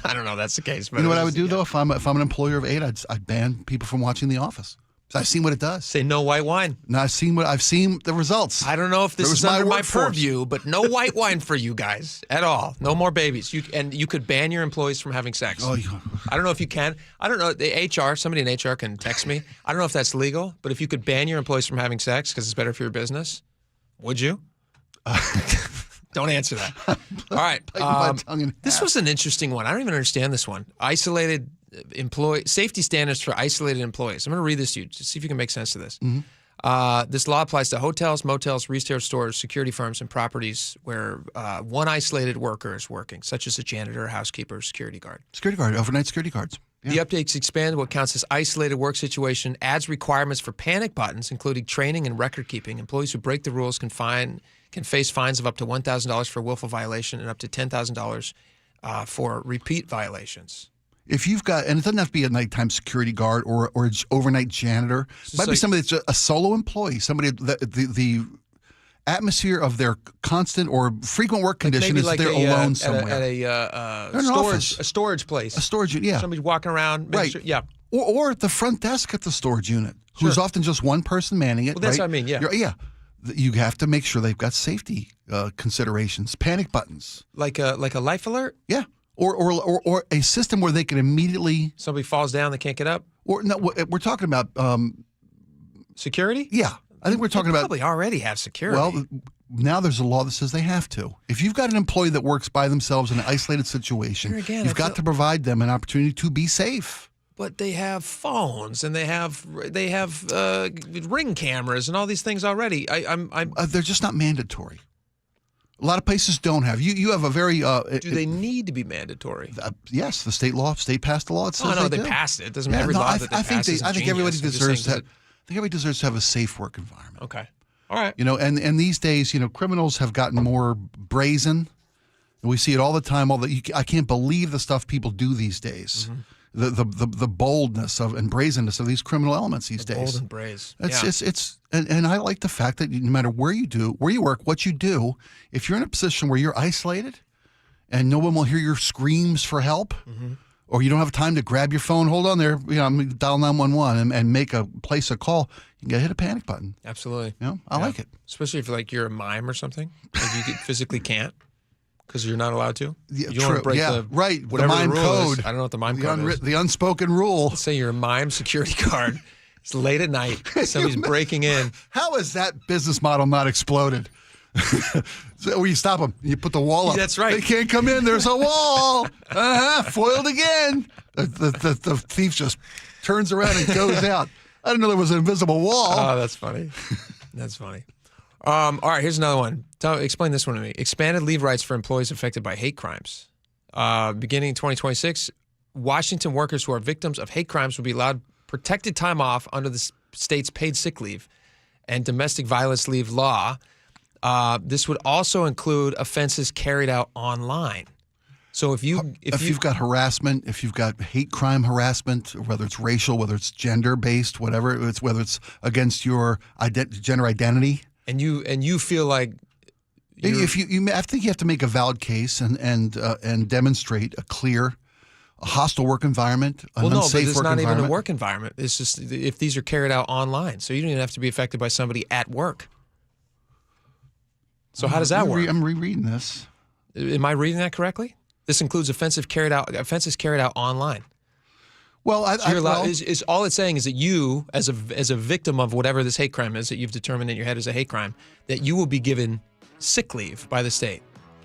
I don't know if that's the case. But You know what I would do though if I'm an employer of 8, I'd ban people from watching The Office. So I've seen what it does. Say no white wine. No, I've seen the results. I don't know if this It is was my under my workforce. purview, but no white wine for you guys at all. No more babies. You could ban your employees from having sex. Oh, I don't know if you can. I don't know. The HR, somebody in HR can text me. I don't know if that's legal, but if you could ban your employees from having sex because it's better for your business, would you? Don't answer that. All right. This was an interesting one. I don't even understand this one. Isolated safety standards for isolated employees. I'm going to read this to you to see if you can make sense of this. Mm-hmm. This law applies to hotels, motels, retail stores, security firms, and properties where one isolated worker is working, such as a janitor, housekeeper, or security guard. Overnight security guards. The updates expand what counts as isolated work situation, adds requirements for panic buttons, including training and record keeping. Employees who break the rules can face fines of up to $1,000 for willful violation and up to $10,000 for repeat violations. If you've got, and it doesn't have to be a nighttime security guard or overnight janitor. It might be somebody that's a solo employee, somebody that the atmosphere of their constant or frequent work condition is they're alone somewhere. At a storage place. A storage, yeah. Somebody's walking around. Right. Yeah. Or the front desk at the storage unit, who's often just one person manning it. Well, that's right? what I mean, yeah. Yeah. You have to make sure they've got safety considerations, panic buttons. Like a life alert? Yeah. Or a system where they can immediately... Somebody falls down, they can't get up? Or no, we're talking about... security? Yeah. I think we're talking about... probably already have security. Well, now there's a law that says they have to. If you've got an employee that works by themselves in an isolated situation, you've got to provide them an opportunity to be safe. But they have phones and they have Ring cameras and all these things already. They're just not mandatory. A lot of places don't have. You have a very... do they need to be mandatory? Yes, the state passed a law. It says I know they passed it. It doesn't mean every law that they pass is I think everybody genius. deserves that. I think everybody deserves to have a safe work environment. Okay. All right. And these days, criminals have gotten more brazen. And we see it all the time. I can't believe the stuff people do these days. Mm-hmm. The boldness and brazenness of these criminal elements these days. Bold and brazen. And I like the fact that no matter where you work, what you do, if you're in a position where you're isolated and no one will hear your screams for help, or you don't have time to grab your phone, hold on there, I'm going to dial 911 and place a call, you can hit a panic button. Absolutely. I like it. Especially if you're a mime or something, if you physically can't. Because you're not allowed to? Yeah, you want to break the mime the rule code. Is. I don't know what the mime code is. The unspoken rule. Let's say you're a mime security guard. It's late at night. Somebody's breaking in. How is that business model not exploded? So you stop them. You put the wall up. That's right. They can't come in. There's a wall. Foiled again. The thief just turns around and goes out. I didn't know there was an invisible wall. Oh, that's funny. That's funny. All right, here's another one. Explain this one to me. Expanded leave rights for employees affected by hate crimes. Beginning in 2026, Washington workers who are victims of hate crimes will be allowed protected time off under the state's paid sick leave and domestic violence leave law. This would also include offenses carried out online. So if you've got harassment, if you've got hate crime harassment, whether it's racial, whether it's gender based, whether it's against your gender identity. And you feel like I think you have to make a valid case and demonstrate a clear, hostile work environment, unsafe work environment. But it's not even a work environment. It's just if these are carried out online, so you don't even have to be affected by somebody at work. So how does that work? I'm rereading this. Am I reading that correctly? This includes offenses carried out online. Well, all it's saying is that you, as a victim of whatever this hate crime is that you've determined in your head is a hate crime, that you will be given sick leave by the state.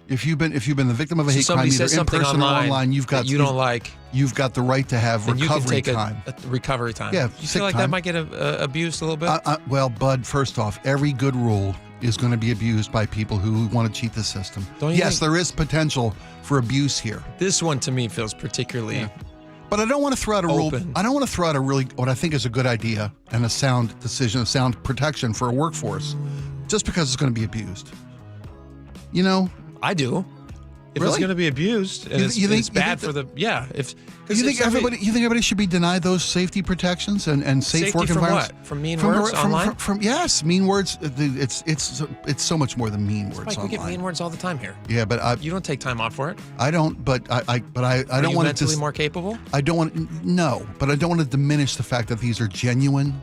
If you've been the victim of a hate crime, either in person or online, you've got the right to have recovery time. A recovery time. Yeah, you feel like that might get abused a little bit. Well, Bud, first off, every good rule is going to be abused by people who want to cheat the system. Yes, there is potential for abuse here. This one to me feels particularly. Yeah. But I don't want to throw out a rule. I don't want to throw out what I think is a good idea and a sound decision, a sound protection for a workforce, just because it's going to be abused. I do. If it's going to be abused, and it's bad for the You think everybody should be denied those safety protections and safe work environments? From what? From mean words online? Yes, mean words. It's so much more than mean words online. We get mean words all the time here. Yeah, but you don't take time off for it. I don't. But I don't want to. Are you mentally more capable? I don't want. No, but I don't want to diminish the fact that these are genuine,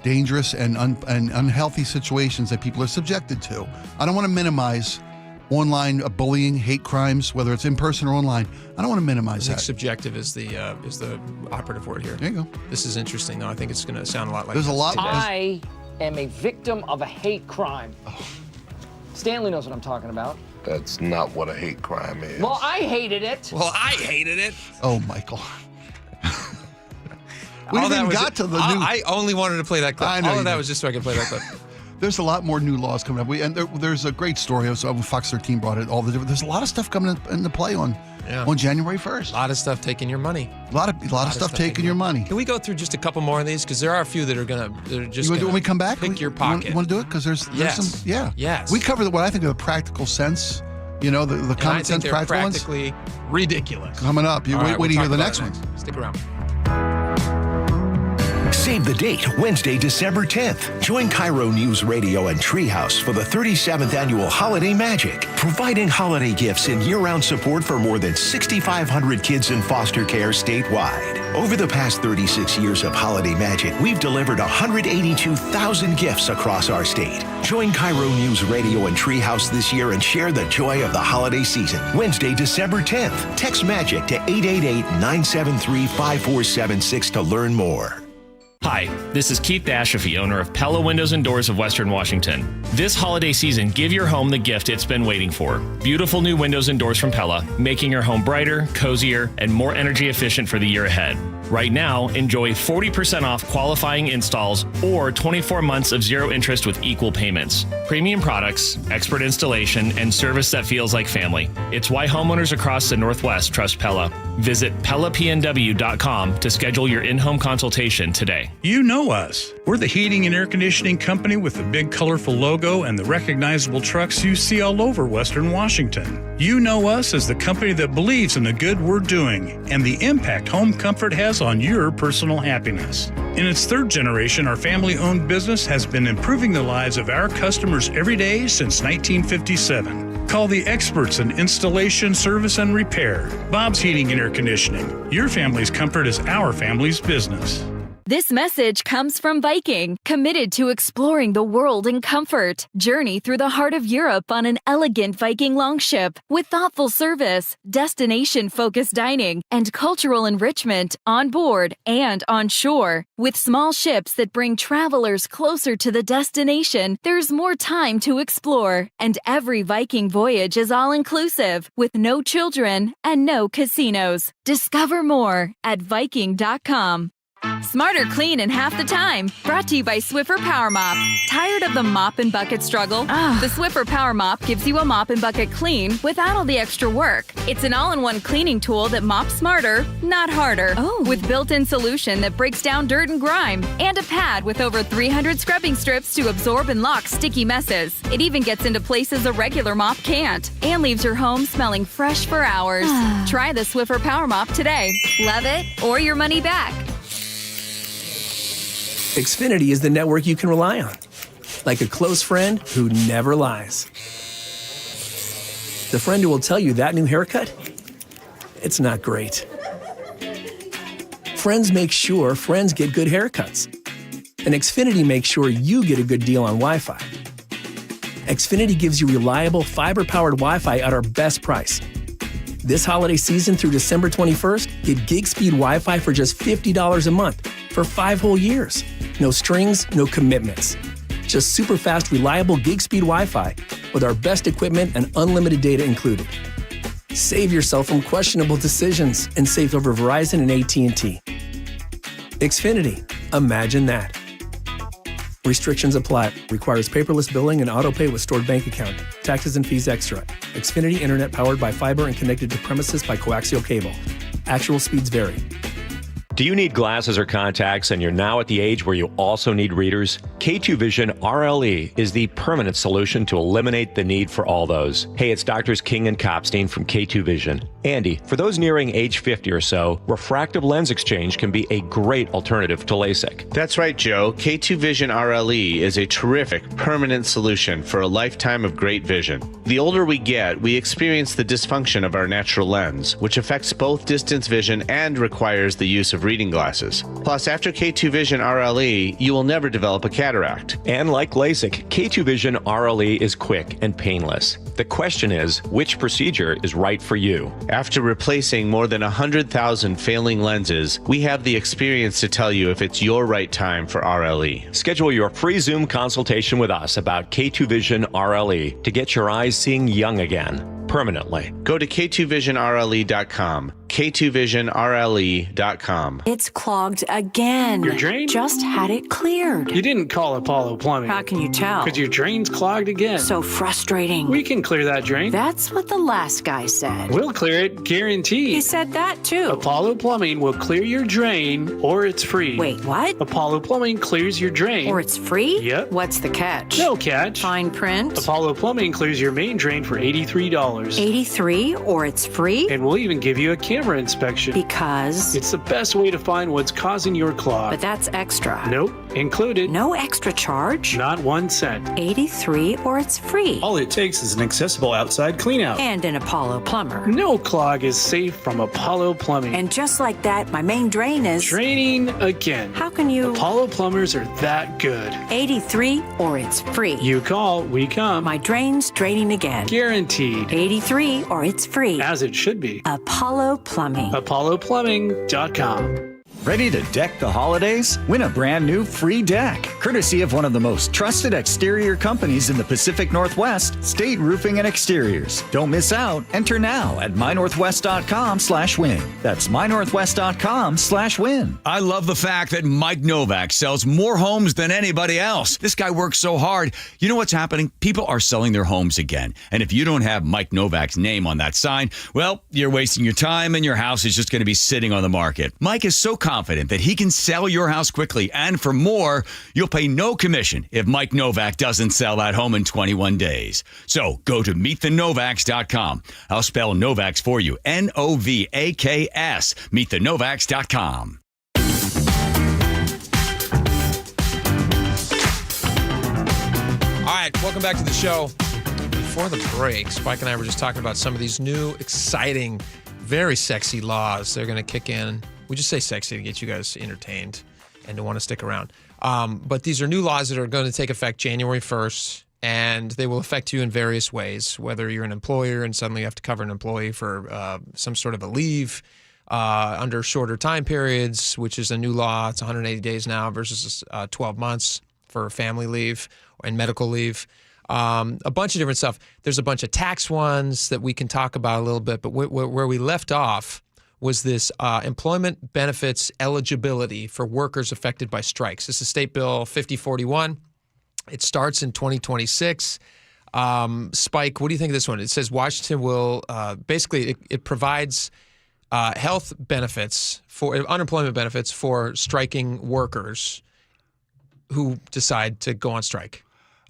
dangerous, and unhealthy situations that people are subjected to. I don't want to minimize online bullying, hate crimes, whether it's in person or online. I don't want to minimize that. Subjective is the operative word here. There you go. This is interesting, though. I think it's going to sound a lot like there's a lot. I am a victim of a hate crime. Oh. Stanley knows what I'm talking about. That's not what a hate crime is. Well, I hated it. Oh, Michael. We even got to the new. I only wanted to play that clip. All of that was just so I could play that clip. There's a lot more new laws coming up. There's a great story. So Fox 13 brought it. There's a lot of stuff coming into play on January 1st. A lot of stuff taking your money. A lot of stuff taking your money. Can we go through just a couple more of these? Because there are a few that are just. You want to do when we come back? Pick your pocket. You want to do it? Because there's some. Yeah. Yes. We cover what I think of the practical sense. The common sense practical ones. Practically ridiculous. Coming up. Wait to hear the next one. Stick around. Save the date, Wednesday, December 10th. Join KIRO Newsradio and Treehouse for the 37th annual Holiday Magic, providing holiday gifts and year-round support for more than 6,500 kids in foster care statewide. Over the past 36 years of Holiday Magic, we've delivered 182,000 gifts across our state. Join KIRO Newsradio and Treehouse this year and share the joy of the holiday season. Wednesday, December 10th. Text MAGIC to 888-973-5476 to learn more. Hi, this is Keith Ashafy, owner of Pella Windows and Doors of Western Washington. This holiday season, give your home the gift it's been waiting for. Beautiful new windows and doors from Pella, making your home brighter, cozier, and more energy efficient for the year ahead. Right now, enjoy 40% off qualifying installs or 24 months of zero interest with equal payments. Premium products, expert installation, and service that feels like family. It's why homeowners across the Northwest trust Pella. Visit PellaPNW.com to schedule your in-home consultation today. You know us. We're the heating and air conditioning company with the big colorful logo and the recognizable trucks you see all over Western Washington. You know us as the company that believes in the good we're doing and the impact home comfort has on your personal happiness. In its third generation, our family-owned business has been improving the lives of our customers every day since 1957. Call the experts in installation, service, and repair. Bob's Heating and Air Conditioning. Your family's comfort is our family's business. This message comes from Viking, committed to exploring the world in comfort. Journey through the heart of Europe on an elegant Viking longship with thoughtful service, destination-focused dining, and cultural enrichment on board and on shore. With small ships that bring travelers closer to the destination, there's more time to explore. And every Viking voyage is all-inclusive, with no children and no casinos. Discover more at Viking.com. Smarter clean in half the time. Brought to you by Swiffer Power Mop. Tired of the mop and bucket struggle? The Swiffer Power Mop gives you a mop and bucket clean without all the extra work. It's an all-in-one cleaning tool that mops smarter, not harder. With built-in solution that breaks down dirt and grime, and a pad with over 300 scrubbing strips to absorb and lock sticky messes. It even gets into places a regular mop can't, and leaves your home smelling fresh for hours. Try the Swiffer Power Mop today. Love it or your money back. Xfinity is the network you can rely on, like a close friend who never lies. The friend who will tell you that new haircut, it's not great. Friends make sure friends get good haircuts. And Xfinity makes sure you get a good deal on Wi-Fi. Xfinity gives you reliable fiber-powered Wi-Fi at our best price. This holiday season through December 21st, get gig speed Wi-Fi for just $50 a month for 5 whole years. No strings, no commitments. Just super fast, reliable gig speed Wi-Fi with our best equipment and unlimited data included. Save yourself from questionable decisions and save over Verizon and AT&T. Xfinity. Imagine that. Restrictions apply. Requires paperless billing and autopay with stored bank account. Taxes and fees extra. Xfinity Internet powered by fiber and connected to premises by coaxial cable. Actual speeds vary. Do you need glasses or contacts and you're now at the age where you also need readers? K2 Vision RLE is the permanent solution to eliminate the need for all those. Hey, it's Doctors King and Kopstein from K2 Vision. Andy, for those nearing age 50 or so, refractive lens exchange can be a great alternative to LASIK. That's right, Joe. K2 Vision RLE is a terrific permanent solution for a lifetime of great vision. The older we get, we experience the dysfunction of our natural lens, which affects both distance vision and requires the use of reading glasses. Plus, after K2 Vision RLE, you will never develop a cataract. And like LASIK, K2 Vision RLE is quick and painless. The question is, which procedure is right for you? After replacing more than 100,000 failing lenses, we have the experience to tell you if it's your right time for RLE. Schedule your free Zoom consultation with us about K2 Vision RLE to get your eyes seeing young again, permanently. Go to K2VisionRLE.com. K2VisionRLE.com. It's clogged again. Your drain? Just had it cleared. You didn't call Apollo Plumbing. How can you tell? Because your drain's clogged again. So frustrating. We can clear that drain. That's what the last guy said. We'll clear it, guaranteed. He said that too. Apollo Plumbing will clear your drain, or it's free. Wait, what? Apollo Plumbing clears your drain. Or it's free? Yep. What's the catch? No catch. Fine print? Apollo Plumbing clears your main drain for $83. $83, or it's free? And we'll even give you a camera camera inspection. Because? It's the best way to find what's causing your clog. But that's extra. Nope. Included. No extra charge? Not 1 cent. 83 or it's free. All it takes is an accessible outside cleanout. And an Apollo plumber. No clog is safe from Apollo Plumbing. And just like that, my main drain is... Draining again. How can you... Apollo plumbers are that good. 83 or it's free. You call, we come. My drain's draining again. Guaranteed. 83 or it's free. As it should be. Apollo Plumbing. ApolloPlumbing.com. Ready to deck the holidays? Win a brand new free deck, courtesy of one of the most trusted exterior companies in the Pacific Northwest, State Roofing and Exteriors. Don't miss out. Enter now at mynorthwest.com/win. That's mynorthwest.com/win. I love the fact that Mike Novak sells more homes than anybody else. This guy works so hard. You know what's happening? People are selling their homes again. And if you don't have Mike Novak's name on that sign, well, you're wasting your time and your house is just going to be sitting on the market. Mike is so confident that he can sell your house quickly, and for more, you'll pay no commission if Mike Novak doesn't sell that home in 21 days. So go to meetthenovaks.com. I'll spell Novaks for you, Novaks, meetthenovaks.com. All right, welcome back to the show. Before the break, Spike and I were just talking about some of these new, exciting, very sexy laws. They're going to kick in. We just say sexy to get you guys entertained and to want to stick around. But these are new laws that are going to take effect January 1st, and they will affect you in various ways, whether you're an employer and suddenly you have to cover an employee for some sort of a leave under shorter time periods, which is a new law. It's 180 days now versus 12 months for family leave and medical leave. A bunch of different stuff. There's a bunch of tax ones that we can talk about a little bit, but where we left off was this employment benefits eligibility for workers affected by strikes. This is State Bill 5041. It starts in 2026. Spike, what do you think of this one? It says Washington will basically it provides health benefits for unemployment benefits for striking workers who decide to go on strike.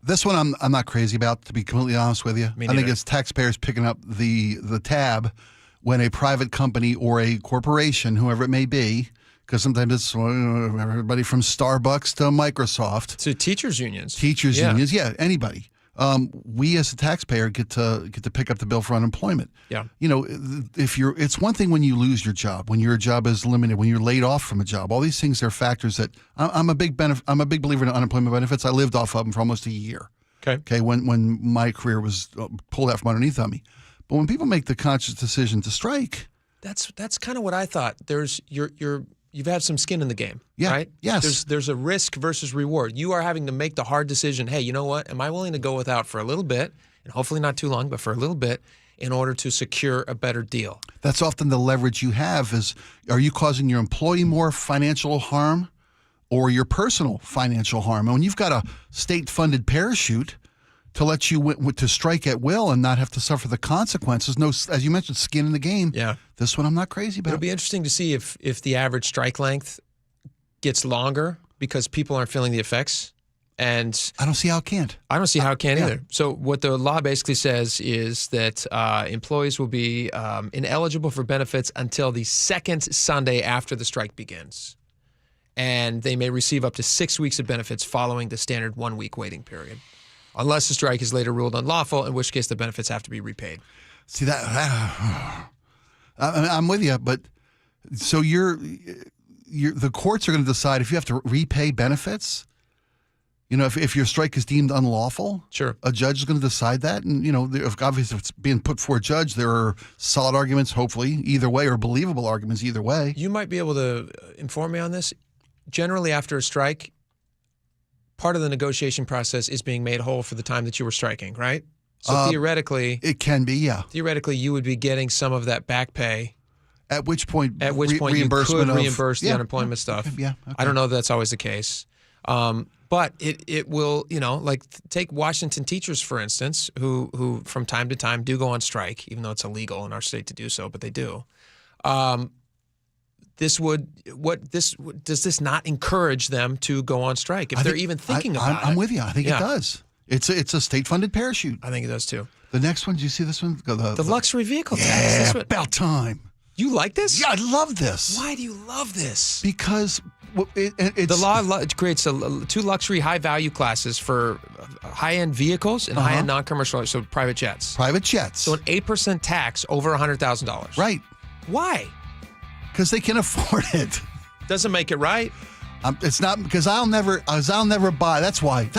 This one I'm not crazy about, to be completely honest with you. I think it's taxpayers picking up the tab when a private company or a corporation, whoever it may be, because sometimes it's everybody from Starbucks to Microsoft. To teachers' unions. Unions, anybody. We as a taxpayer get to pick up the bill for unemployment. Yeah. You know, it's one thing when you lose your job, when your job is limited, when you're laid off from a job. All these things are factors that I'm a big believer in unemployment benefits. I lived off of them for almost a year. Okay. When my career was pulled out from underneath of me. But when people make the conscious decision to strike, that's kind of what I thought. You've had some skin in the game, right? Yes. There's a risk versus reward. You are having to make the hard decision. Hey, you know what? Am I willing to go without for a little bit, and hopefully not too long, but for a little bit, in order to secure a better deal? That's often the leverage you have. Is are you causing your employee more financial harm, or your personal financial harm? And when you've got a state-funded parachute to let you to strike at will and not have to suffer the consequences. No, as you mentioned, skin in the game. Yeah. This one I'm not crazy about. It'll be interesting to see if the average strike length gets longer because people aren't feeling the effects. And I don't see how it can't. I don't see how it can either. So what the law basically says is that employees will be ineligible for benefits until the second Sunday after the strike begins. And they may receive up to 6 weeks of benefits following the standard 1 week waiting period, unless the strike is later ruled unlawful, in which case the benefits have to be repaid. See that? I'm with you, but so the courts are going to decide if you have to repay benefits. You know, if your strike is deemed unlawful, sure, a judge is going to decide that. And, you know, obviously if it's being put before a judge, there are solid arguments, hopefully, either way, or believable arguments either way. You might be able to inform me on this. Generally, after a strike, part of the negotiation process is being made whole for the time that you were striking, right? So theoretically, it can be, yeah. Theoretically, you would be getting some of that back pay. At which point, reimbursement you could reimburse the unemployment stuff. Okay, okay. I don't know if that's always the case. But it will, you know, like take Washington teachers, for instance, who from time to time do go on strike, even though it's illegal in our state to do so, but they do. Does this not encourage them to go on strike if they're even thinking about it? I'm with you. I think it does. It's a state-funded parachute. I think it does too. The next one, do you see this one? The luxury vehicle tax. Yeah, about time. You like this? Yeah, I love this. Why do you love this? Because it's the law creates 2 luxury high-value classes for high-end vehicles and high-end non-commercial, so private jets. Private jets. So an 8% tax over $100,000. Right. Why? Because they can afford it. Doesn't make it right. It's not because I'll never buy. That's why.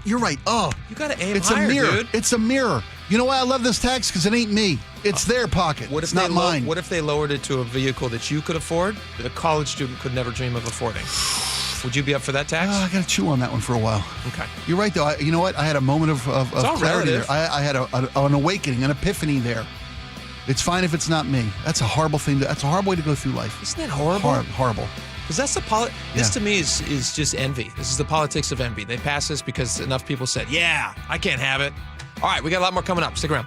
You're right. Oh, you got to aim it's higher, a mirror. dude. It's a mirror. You know why I love this tax? Because it ain't me. It's their pocket. What if it's not mine. What if they lowered it to a vehicle that you could afford that a college student could never dream of affording? Would you be up for that tax? I got to chew on that one for a while. Okay. You're right, though. You know what? I had a moment of clarity there. I had an awakening, an epiphany there. It's fine if it's not me. That's a horrible thing. That's a horrible way to go through life. Isn't that horrible? Horrible. Because that's the This to me is just envy. This is the politics of envy. They passed this because enough people said, "Yeah, I can't have it." All right, we got a lot more coming up. Stick around.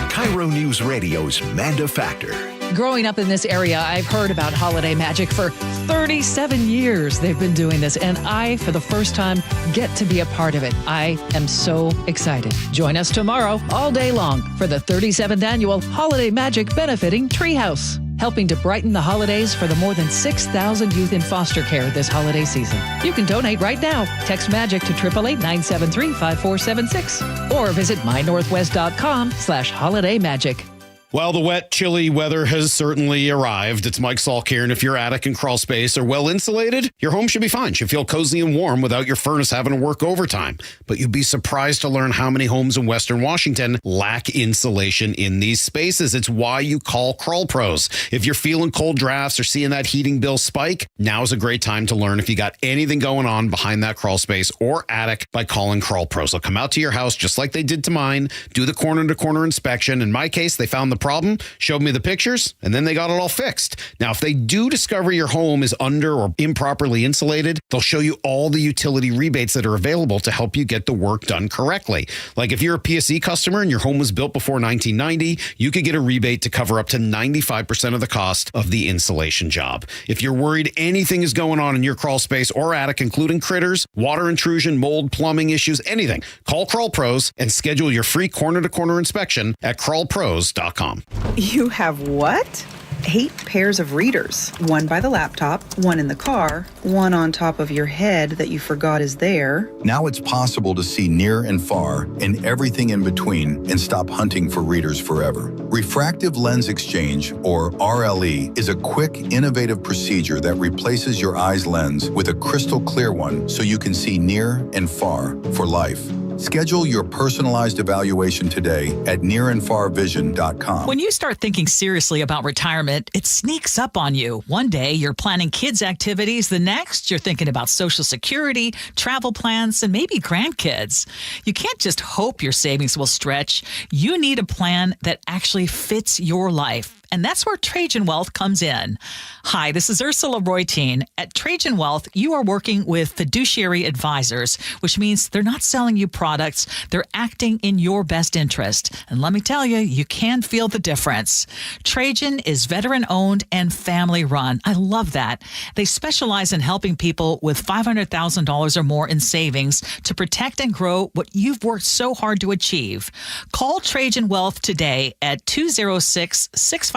KIRO News Radio's Manda Factor. Growing up in this area, I've heard about holiday magic for 37 years. They've been doing this, and I, for the first time, get to be a part of it. I am so excited. Join us tomorrow, all day long, for the 37th annual Holiday Magic benefiting Treehouse, helping to brighten the holidays for the more than 6,000 youth in foster care this holiday season. You can donate right now. Text MAGIC to 888-973-5476 or visit mynorthwest.com/holidaymagic. Well, the wet, chilly weather has certainly arrived. It's Mike Salk here, and if your attic and crawl space are well insulated, your home should be fine. Should feel cozy and warm without your furnace having to work overtime. But you'd be surprised to learn how many homes in Western Washington lack insulation in these spaces. It's why you call Crawl Pros. If you're feeling cold drafts or seeing that heating bill spike, now's a great time to learn if you got anything going on behind that crawl space or attic by calling Crawl Pros. They'll come out to your house just like they did to mine, do the corner-to-corner inspection. In my case, they found the problem, showed me the pictures, and then they got it all fixed. Now, if they do discover your home is under or improperly insulated, they'll show you all the utility rebates that are available to help you get the work done correctly. Like if you're a PSE customer and your home was built before 1990, you could get a rebate to cover up to 95% of the cost of the insulation job. If you're worried anything is going on in your crawl space or attic, including critters, water intrusion, mold, plumbing issues, anything, call Crawl Pros and schedule your free corner-to-corner inspection at crawlpros.com. You have what? 8 pairs of readers. One by the laptop, one in the car, one on top of your head that you forgot is there. Now it's possible to see near and far and everything in between and stop hunting for readers forever. Refractive lens exchange, or RLE, is a quick, innovative procedure that replaces your eye's lens with a crystal clear one so you can see near and far for life. Schedule your personalized evaluation today at nearandfarvision.com. When you start thinking seriously about retirement, it sneaks up on you. One day, you're planning kids' activities. The next, you're thinking about Social Security, travel plans, and maybe grandkids. You can't just hope your savings will stretch. You need a plan that actually fits your life. And that's where Trajan Wealth comes in. Hi, this is Ursula Reutin. At Trajan Wealth, you are working with fiduciary advisors, which means they're not selling you products. They're acting in your best interest. And let me tell you, you can feel the difference. Trajan is veteran-owned and family-run. I love that. They specialize in helping people with $500,000 or more in savings to protect and grow what you've worked so hard to achieve. Call Trajan Wealth today at 206-656-3300.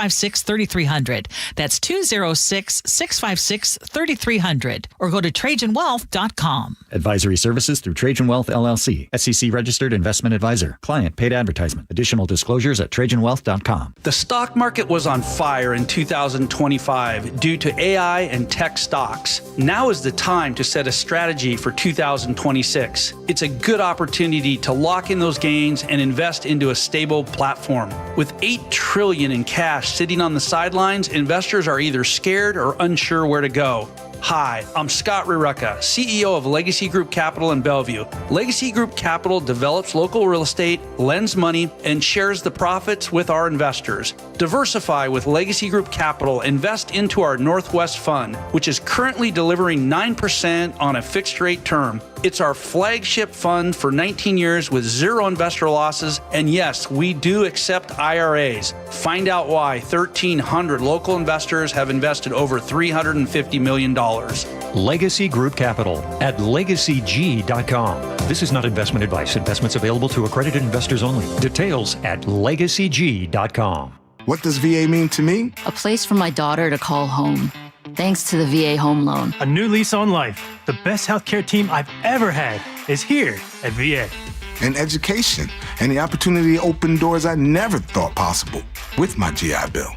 That's 206-656-3300. Or go to TrajanWealth.com. Advisory services through Trajan Wealth LLC. SEC registered investment advisor. Client paid advertisement. Additional disclosures at TrajanWealth.com. The stock market was on fire in 2025 due to AI and tech stocks. Now is the time to set a strategy for 2026. It's a good opportunity to lock in those gains and invest into a stable platform. With $8 trillion in cash sitting on the sidelines, investors are either scared or unsure where to go. Hi, I'm Scott Rurecka, CEO of Legacy Group Capital in Bellevue. Legacy Group Capital develops local real estate, lends money, and shares the profits with our investors. Diversify with Legacy Group Capital. Invest into our Northwest Fund, which is currently delivering 9% on a fixed rate term. It's our flagship fund for 19 years with zero investor losses. And yes, we do accept IRAs. Find out why 1,300 local investors have invested over $350 million. Legacy Group Capital at legacyg.com. This is not investment advice. Investments available to accredited investors only. Details at legacyg.com. What does VA mean to me? A place for my daughter to call home. Thanks to the VA Home Loan. A new lease on life. The best healthcare team I've ever had is here at VA. And education, and the opportunity to open doors I never thought possible with my GI Bill.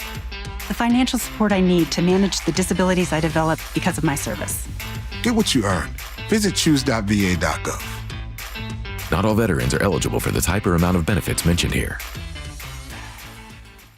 The financial support I need to manage the disabilities I developed because of my service. Get what you earned. Visit choose.va.gov. Not all veterans are eligible for the type or amount of benefits mentioned here.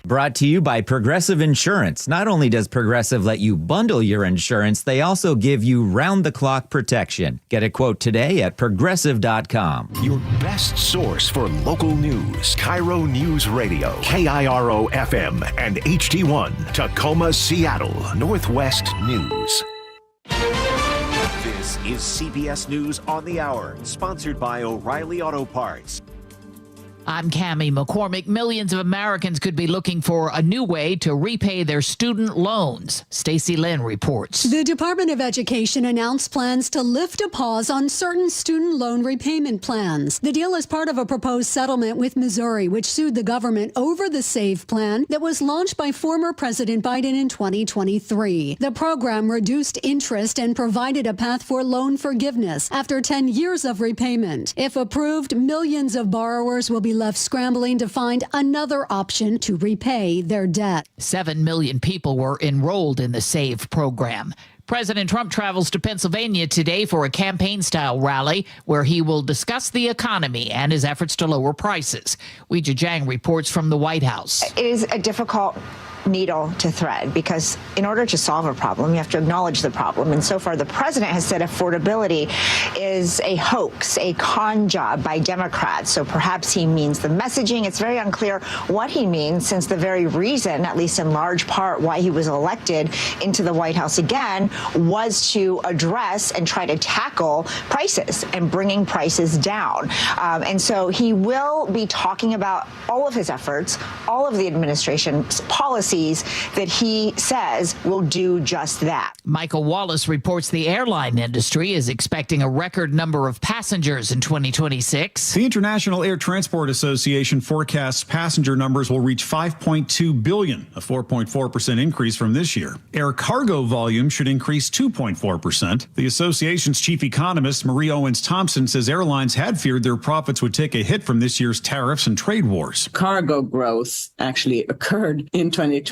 Brought to you by Progressive Insurance. Not only does Progressive let you bundle your insurance, they also give you round-the-clock protection. Get a quote today at Progressive.com. Your best source for local news. KIRO Newsradio, KIRO FM and HD1, Tacoma, Seattle, Northwest News. This is CBS News on the Hour, sponsored by O'Reilly Auto Parts. I'm Cammie McCormick. Millions of Americans could be looking for a new way to repay their student loans. Stacey Lynn reports. The Department of Education announced plans to lift a pause on certain student loan repayment plans. The deal is part of a proposed settlement with Missouri, which sued the government over the SAVE plan that was launched by former President Biden in 2023. The program reduced interest and provided a path for loan forgiveness after 10 years of repayment. If approved, millions of borrowers will be left scrambling to find another option to repay their debt. 7 million people were enrolled in the SAVE program. President Trump travels to Pennsylvania today for a campaign-style rally where he will discuss the economy and his efforts to lower prices. Weijia Jiang reports from the White House. It is a difficult needle to thread because in order to solve a problem, you have to acknowledge the problem. And so far, the president has said affordability is a hoax, a con job by Democrats. So perhaps he means the messaging. It's very unclear what he means, since the very reason, at least in large part, why he was elected into the White House again was to address and try to tackle prices and bringing prices down. And so he will be talking about all of his efforts, all of the administration's policies that he says will do just that. Michael Wallace reports the airline industry is expecting a record number of passengers in 2026. The International Air Transport Association forecasts passenger numbers will reach 5.2 billion, a 4.4% increase from this year. Air cargo volume should increase 2.4%. The association's chief economist, Marie Owens-Thompson, says airlines had feared their profits would take a hit from this year's tariffs and trade wars. Cargo growth actually occurred in 2025,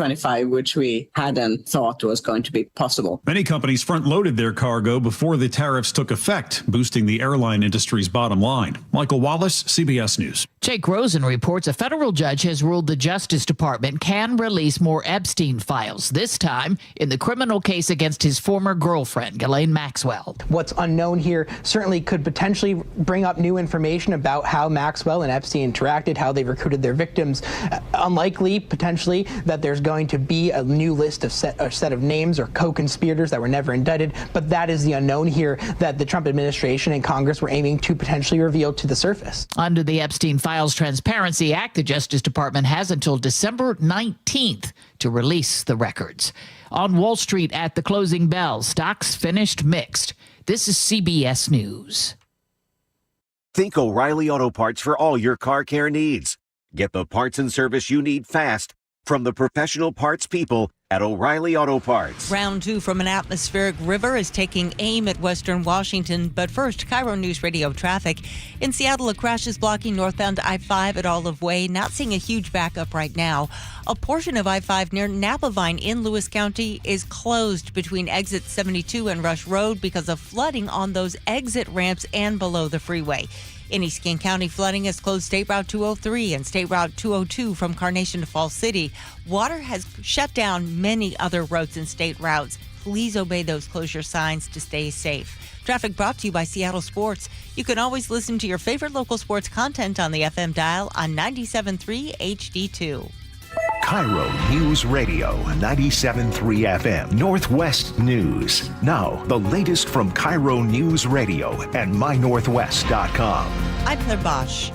which we hadn't thought was going to be possible. Many companies front-loaded their cargo before the tariffs took effect, boosting the airline industry's bottom line. Michael Wallace, CBS News. Jake Rosen reports a federal judge has ruled the Justice Department can release more Epstein files, this time in the criminal case against his former girlfriend, Ghislaine Maxwell. What's unknown here certainly could potentially bring up new information about how Maxwell and Epstein interacted, how they recruited their victims. Unlikely, potentially, that there's going to be a new list of set of names or co-conspirators that were never indicted, but that is the unknown here that the Trump administration and Congress were aiming to potentially reveal to the surface. Under the Epstein Files Transparency Act, the Justice Department has until December 19th to release the records. On Wall Street at the closing bell, stocks finished mixed. This is CBS News. Think O'Reilly Auto Parts for all your car care needs. Get the parts and service you need fast from the professional parts people at O'Reilly Auto Parts. Round 2 from an atmospheric river is taking aim at western Washington. But first, KIRO News Radio traffic. In Seattle, a crash is blocking northbound I-5 at Olive Way. Not seeing a huge backup right now. A portion of I-5 near Napavine in Lewis County is closed between exit 72 and Rush Road because of flooding on those exit ramps and below the freeway. In East King County, flooding has closed State Route 203 and State Route 202 from Carnation to Falls City. Water has shut down many other roads and state routes. Please obey those closure signs to stay safe. Traffic brought to you by Seattle Sports. You can always listen to your favorite local sports content on the FM dial on 97.3 HD2. KIRO News Radio, 97.3 FM, Northwest News. Now, the latest from KIRO News Radio and mynorthwest.com. I'm Claire Bosch.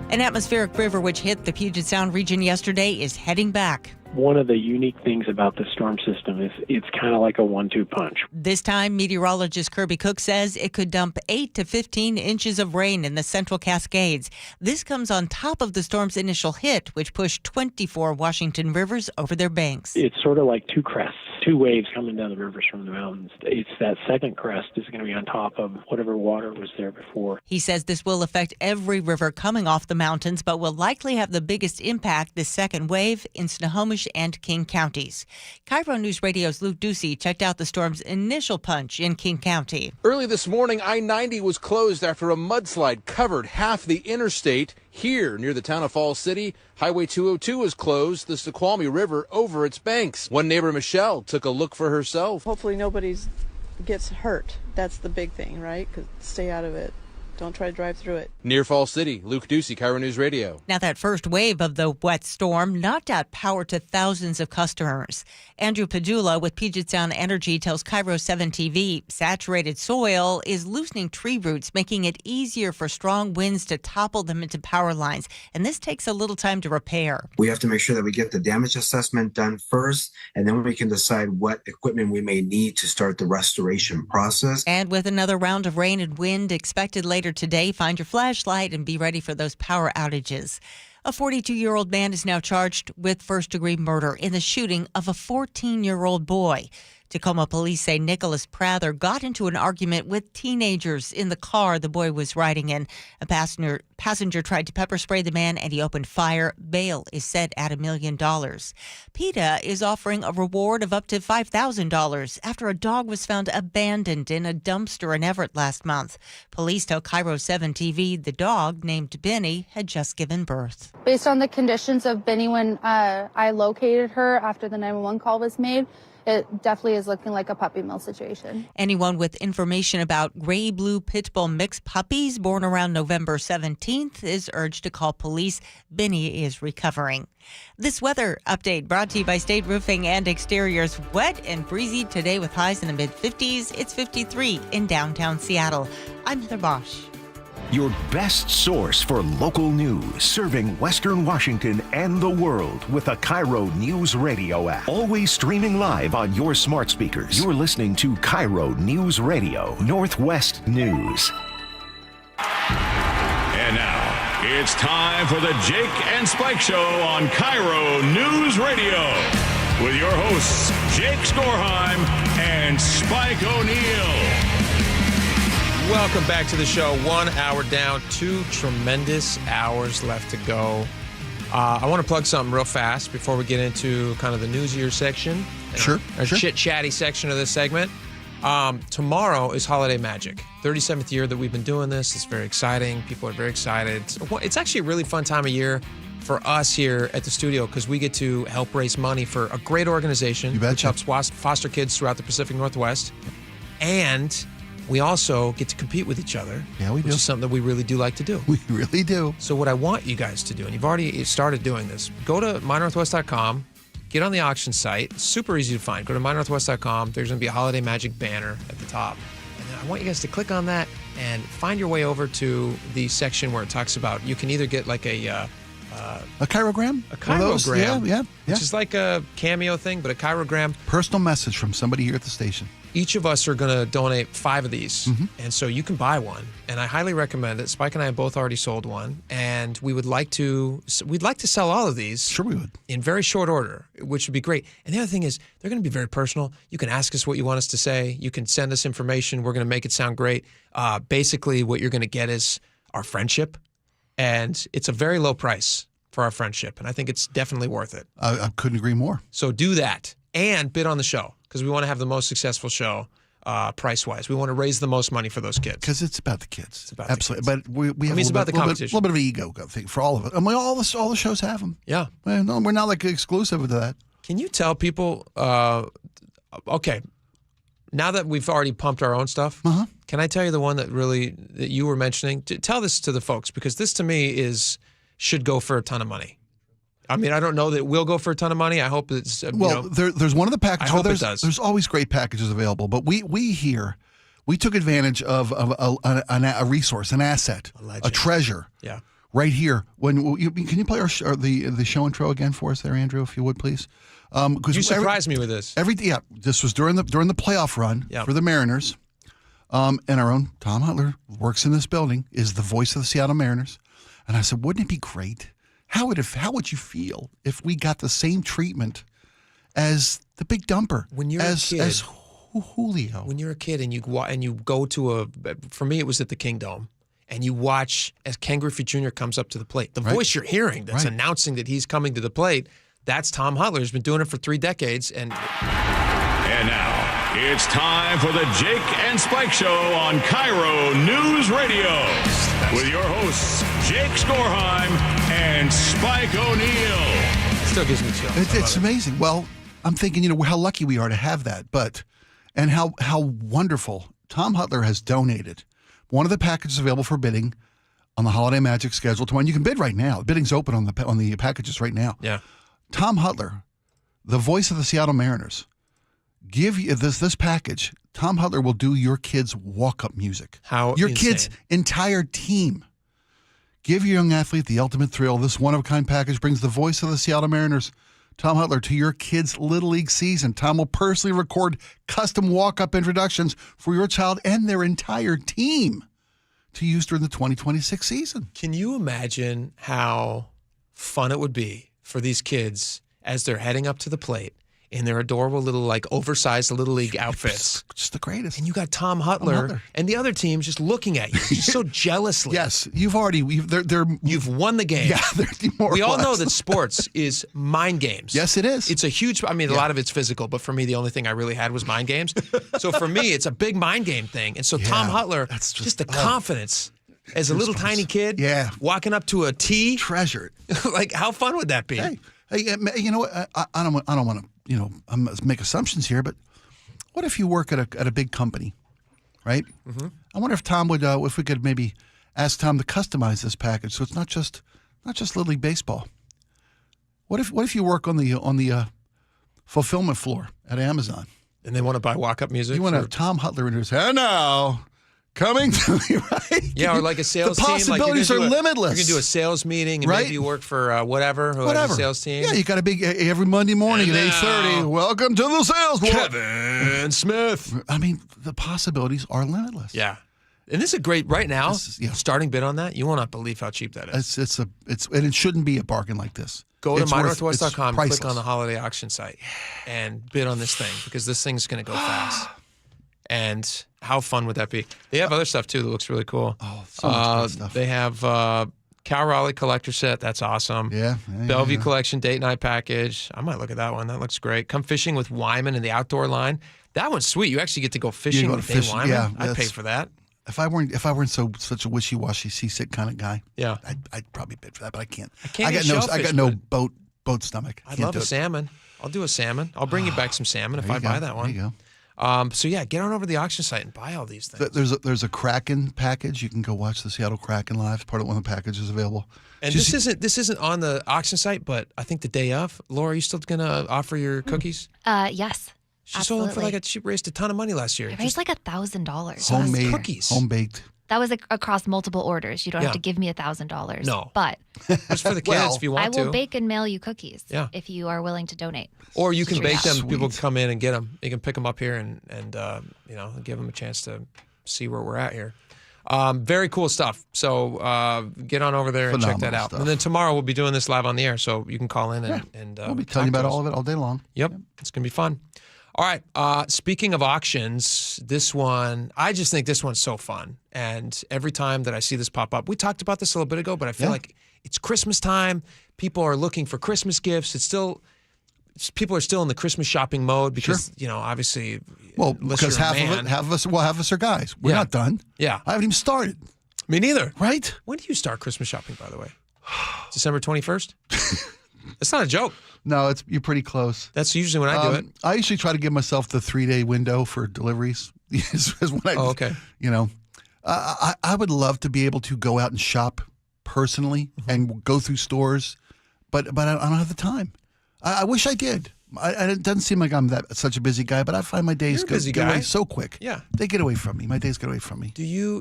An atmospheric river which hit the Puget Sound region yesterday is heading back. One of the unique things about the storm system is it's kind of like a 1-2 punch. This time, meteorologist Kirby Cook says it could dump 8 to 15 inches of rain in the Central Cascades. This comes on top of the storm's initial hit, which pushed 24 Washington rivers over their banks. It's sort of like two crests, two waves coming down the rivers from the mountains. It's that second crest is going to be on top of whatever water was there before. He says this will affect every river coming off the mountains, but will likely have the biggest impact this second wave in Snohomish and King counties. KIRO News Radio's Luke Ducey checked out the storm's initial punch in King County. Early this morning, I-90 was closed after a mudslide covered half the interstate. Here, near the town of Falls City, Highway 202 was closed, the Snoqualmie River over its banks. One neighbor, Michelle, took a look for herself. Hopefully nobody gets hurt. That's the big thing, right? 'Cause stay out of it. Don't try to drive through it. Near Falls City, Luke Ducey, KIRO News Radio. Now, that first wave of the wet storm knocked out power to thousands of customers. Andrew Padula with Puget Sound Energy tells KIRO 7 TV saturated soil is loosening tree roots, making it easier for strong winds to topple them into power lines. And this takes a little time to repair. We have to make sure that we get the damage assessment done first, and then we can decide what equipment we may need to start the restoration process. And with another round of rain and wind expected later today, find your flashlight and be ready for those power outages. A 42-year-old man is now charged with first-degree murder in the shooting of a 14-year-old boy. Tacoma police say Nicholas Prather got into an argument with teenagers in the car the boy was riding in. A passenger tried to pepper spray the man and he opened fire. Bail is set at $1 million. PETA is offering a reward of up to $5,000 after a dog was found abandoned in a dumpster in Everett last month. Police tell KIRO 7 TV the dog, named Benny, had just given birth. Based on the conditions of Benny when I located her after the 911 call was made, it definitely is looking like a puppy mill situation. Anyone with information about gray-blue pit bull mixed puppies born around November 17th is urged to call police. Benny is recovering. This weather update brought to you by State Roofing and Exteriors. Wet and breezy today with highs in the mid-50s. It's 53 in downtown Seattle. I'm Heather Bosch. Your best source for local news, serving Western Washington and the world with the KIRO News Radio App. Always streaming live on your smart speakers. You're listening to KIRO News Radio, Northwest News. And now, it's time for the Jake and Spike Show on KIRO News Radio. With your hosts, Jake Skorheim and Spike O'Neill. Welcome back to the show. 1 hour down, 2 tremendous hours left to go. I want to plug something real fast before we get into kind of the newsier section. Sure. Our chit-chatty section of this segment. Tomorrow is Holiday Magic. 37th year that we've been doing this. It's very exciting. People are very excited. It's actually a really fun time of year for us here at the studio because we get to help raise money for a great organization which helps foster kids throughout the Pacific Northwest. And we also get to compete with each other. Yeah, we do. Which is something that we really do like to do. We really do. So what I want you guys to do, and you've already started doing this, go to mynorthwest.com, get on the auction site. It's super easy to find. Go to mynorthwest.com. There's going to be a Holiday Magic banner at the top. And then I want you guys to click on that and find your way over to the section where it talks about you can either get like a chirogram? A chirogram. Yeah. Which is like a cameo thing, but a chirogram. Personal message from somebody here at the station. Each of us are going to donate 5 of these, and so you can buy one. And I highly recommend it. Spike and I have both already sold one, and we'd like to sell all of these. Sure, we would. In very short order, which would be great. And the other thing is, they're going to be very personal. You can ask us what you want us to say. You can send us information. We're going to make it sound great. Basically, what you're going to get is our friendship, and it's a very low price for our friendship, and I think it's definitely worth it. I couldn't agree more. So do that and bid on the show. Because we want to have the most successful show price-wise. We want to raise the most money for those kids. Because it's about the kids. It's about absolutely. The kids. But we have it's about the competition. A little bit of an ego thing for all of it. I mean, all the shows have them. Yeah. No, we're not like exclusive to that. Can you tell people, okay, now that we've already pumped our own stuff, can I tell you the one that you were mentioning? Tell this to the folks, because this to me should go for a ton of money. I mean, I don't know that it will go for a ton of money. I hope it's there's one of the packages. I hope it does. There's always great packages available, but we took advantage of a resource, an asset, a treasure. Yeah. right here. Can you play the show intro again for us there, Andrew, if you would, please? You surprised me with this. This was during the playoff run for the Mariners. And our own Tom Hutler works in this building, is the voice of the Seattle Mariners. And I said, wouldn't it be great? How would you feel if we got the same treatment as the Big Dumper? When you're a kid, as Julio. When you're a kid and you go to for me it was at the Kingdom, and you watch as Ken Griffey Jr. comes up to the plate. The voice you're hearing that's announcing that he's coming to the plate, that's Tom Hutler. He's been doing it for 3 decades. And now it's time for the Jake and Spike Show on KIRO News Radio with your hosts Jake Skorheim and Spike O'Neill. Still gives me chills. It's amazing. Well, I'm thinking, how lucky we are to have that, and how wonderful Tom Hutler has donated one of the packages available for bidding on the Holiday Magic schedule to one. You can bid right now. Bidding's open on the packages right now. Yeah. Tom Hutler, the voice of the Seattle Mariners, give you this package. Tom Hutler will do your kids' walk-up music. Your kids' entire team. Give your young athlete the ultimate thrill. This one-of-a-kind package brings the voice of the Seattle Mariners, Tom Hutler, to your kids' Little League season. Tom will personally record custom walk-up introductions for your child and their entire team to use during the 2026 season. Can you imagine how fun it would be for these kids as they're heading up to the plate in their adorable little, oversized Little League outfits? Just the greatest. And you got Tom Hutler and the other team just looking at you, just so jealously. Yes, you've won the game. Yeah, they're demoralized. We all know that sports is mind games. Yes, it is. It's a huge. A lot of it's physical, but for me, the only thing I really had was mind games. So for me, it's a big mind game thing. And so Tom Hutler, that's just the confidence. As a little tiny kid, walking up to a tee, treasured. How fun would that be? Hey, you know what? I don't want to, make assumptions here, but what if you work at a big company, right? Mm-hmm. I wonder if Tom would, if we could maybe ask Tom to customize this package so it's not just Little League baseball. What if you work on the fulfillment floor at Amazon, and they want to buy walk-up music? You want to have Tom Hutler in his hand now. Coming to me, right? Yeah, or like a sales team. The possibilities are limitless. You can do a sales meeting, and maybe you work for whatever sales team. Yeah, you got a big every Monday morning at 8:30. Welcome to the sales floor, Kevin Smith. I mean, the possibilities are limitless. Yeah, and this is a great right now. Starting bid on that, you will not believe how cheap that is. And it shouldn't be a bargain like this. Go to mynorthwest.com, click on the holiday auction site, and bid on this thing because this thing's going to go fast. And how fun would that be? They have other stuff, too, that looks really cool. Oh, so much good stuff. They have Cal Raleigh collector set. That's awesome. Yeah. Bellevue collection date night package. I might look at that one. That looks great. Come fishing with Wyman in the outdoor line. That one's sweet. You actually get to go fishing with Dave Wyman. Yeah, I'd pay for that. If I weren't such a wishy-washy, seasick kind of guy, yeah, I'd probably bid for that, but I can't. I got no boat stomach. I'd love a salmon. I'll do a salmon. I'll bring you back some salmon if I buy that one. There you go. So yeah, get on over to the auction site and buy all these things. There's a Kraken package. You can go watch the Seattle Kraken live. Part of one of the packages available. And this isn't on the auction site, but I think the day of. Laura, are you still gonna offer your cookies? Yes. She sold them for she raised a ton of money last year. I raised like $1,000. Homemade cookies, home baked. That was across multiple orders. You don't have to give me $1,000. No, but it's for the kids if you want to. I will bake and mail you cookies. If you are willing to donate. Or you can bake them. Sweet. People can come in and get them. You can pick them up here and give them a chance to see where we're at here. Very cool stuff. So get on over there and check that out. Stuff. And then tomorrow we'll be doing this live on the air, so you can call in and we'll be telling you about all of it all day long. Yep. It's gonna be fun. All right. Speaking of auctions, I just think this one's so fun. And every time that I see this pop up, we talked about this a little bit ago, but I feel like it's Christmas time. People are looking for Christmas gifts. People are still in the Christmas shopping mode because, obviously. Well, because half of us are guys. We're not done. Yeah. I haven't even started. Me neither. Right? When do you start Christmas shopping, by the way? December 21st? It's not a joke. No, you're pretty close. That's usually when I do it. I usually try to give myself the 3-day window for deliveries. Okay. I would love to be able to go out and shop personally and go through stores, but I don't have the time. I wish I did. It doesn't seem like I'm such a busy guy, but I find my days get away so quick. Yeah. They get away from me. My days get away from me.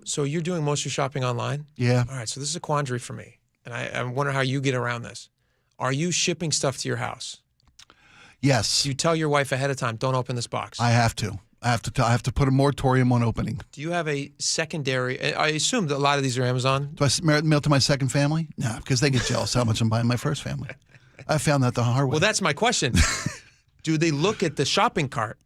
So you're doing most of your shopping online? Yeah. All right, so this is a quandary for me. and I wonder how you get around this. Are you shipping stuff to your house? Yes. Do you tell your wife ahead of time, don't open this box? I have to. I have to put a moratorium on opening. Do you have a secondary? I assume that a lot of these are Amazon. Do I mail to my second family? No, because they get jealous how much I'm buying my first family. I found that the hard way. Well, that's my question. Do they look at the shopping cart?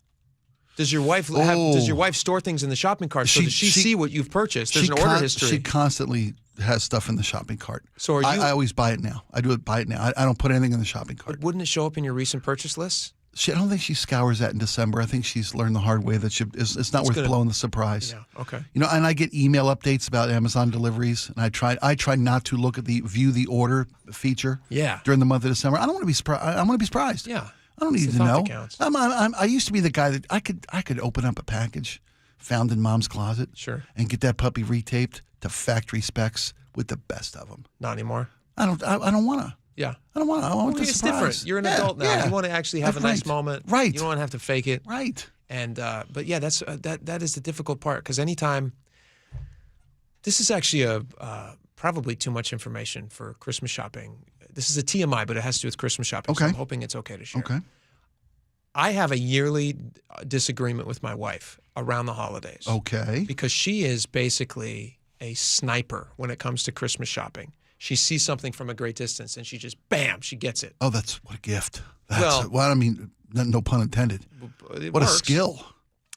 Does your wife Does your wife store things in the shopping cart so does she see what you've purchased? There's an order history. She constantly has stuff in the shopping cart. So are you? I always buy it now. I do buy it now. I don't put anything in the shopping cart. But wouldn't it show up in your recent purchase list? I don't think she scours that in December. I think she's learned the hard way that it's not worth blowing the surprise. Yeah. Okay. And I get email updates about Amazon deliveries, and I try not to look at view the order feature. Yeah. During the month of December, I don't want to be surprised. I want to be surprised. Yeah. I don't need to know. I used to be the guy that I could open up a package found in mom's closet. Sure. And get that puppy retaped to factory specs with the best of them. Not anymore. I don't want to. Yeah. I don't want to. I want to It's surprise. different. You're an adult now. Yeah. You want to actually have a nice moment. Right. You don't want to have to fake it. Right. And but yeah, that's that is the difficult part because anytime. This is actually probably too much information for Christmas shopping. This is a TMI, but it has to do with Christmas shopping. Okay. So I'm hoping it's okay to share. Okay. I have a yearly disagreement with my wife around the holidays. Okay. Because she is basically a sniper when it comes to Christmas shopping. She sees something from a great distance and she just, bam, she gets it. Oh, what a gift. Well, I mean, no pun intended. It what works. a skill.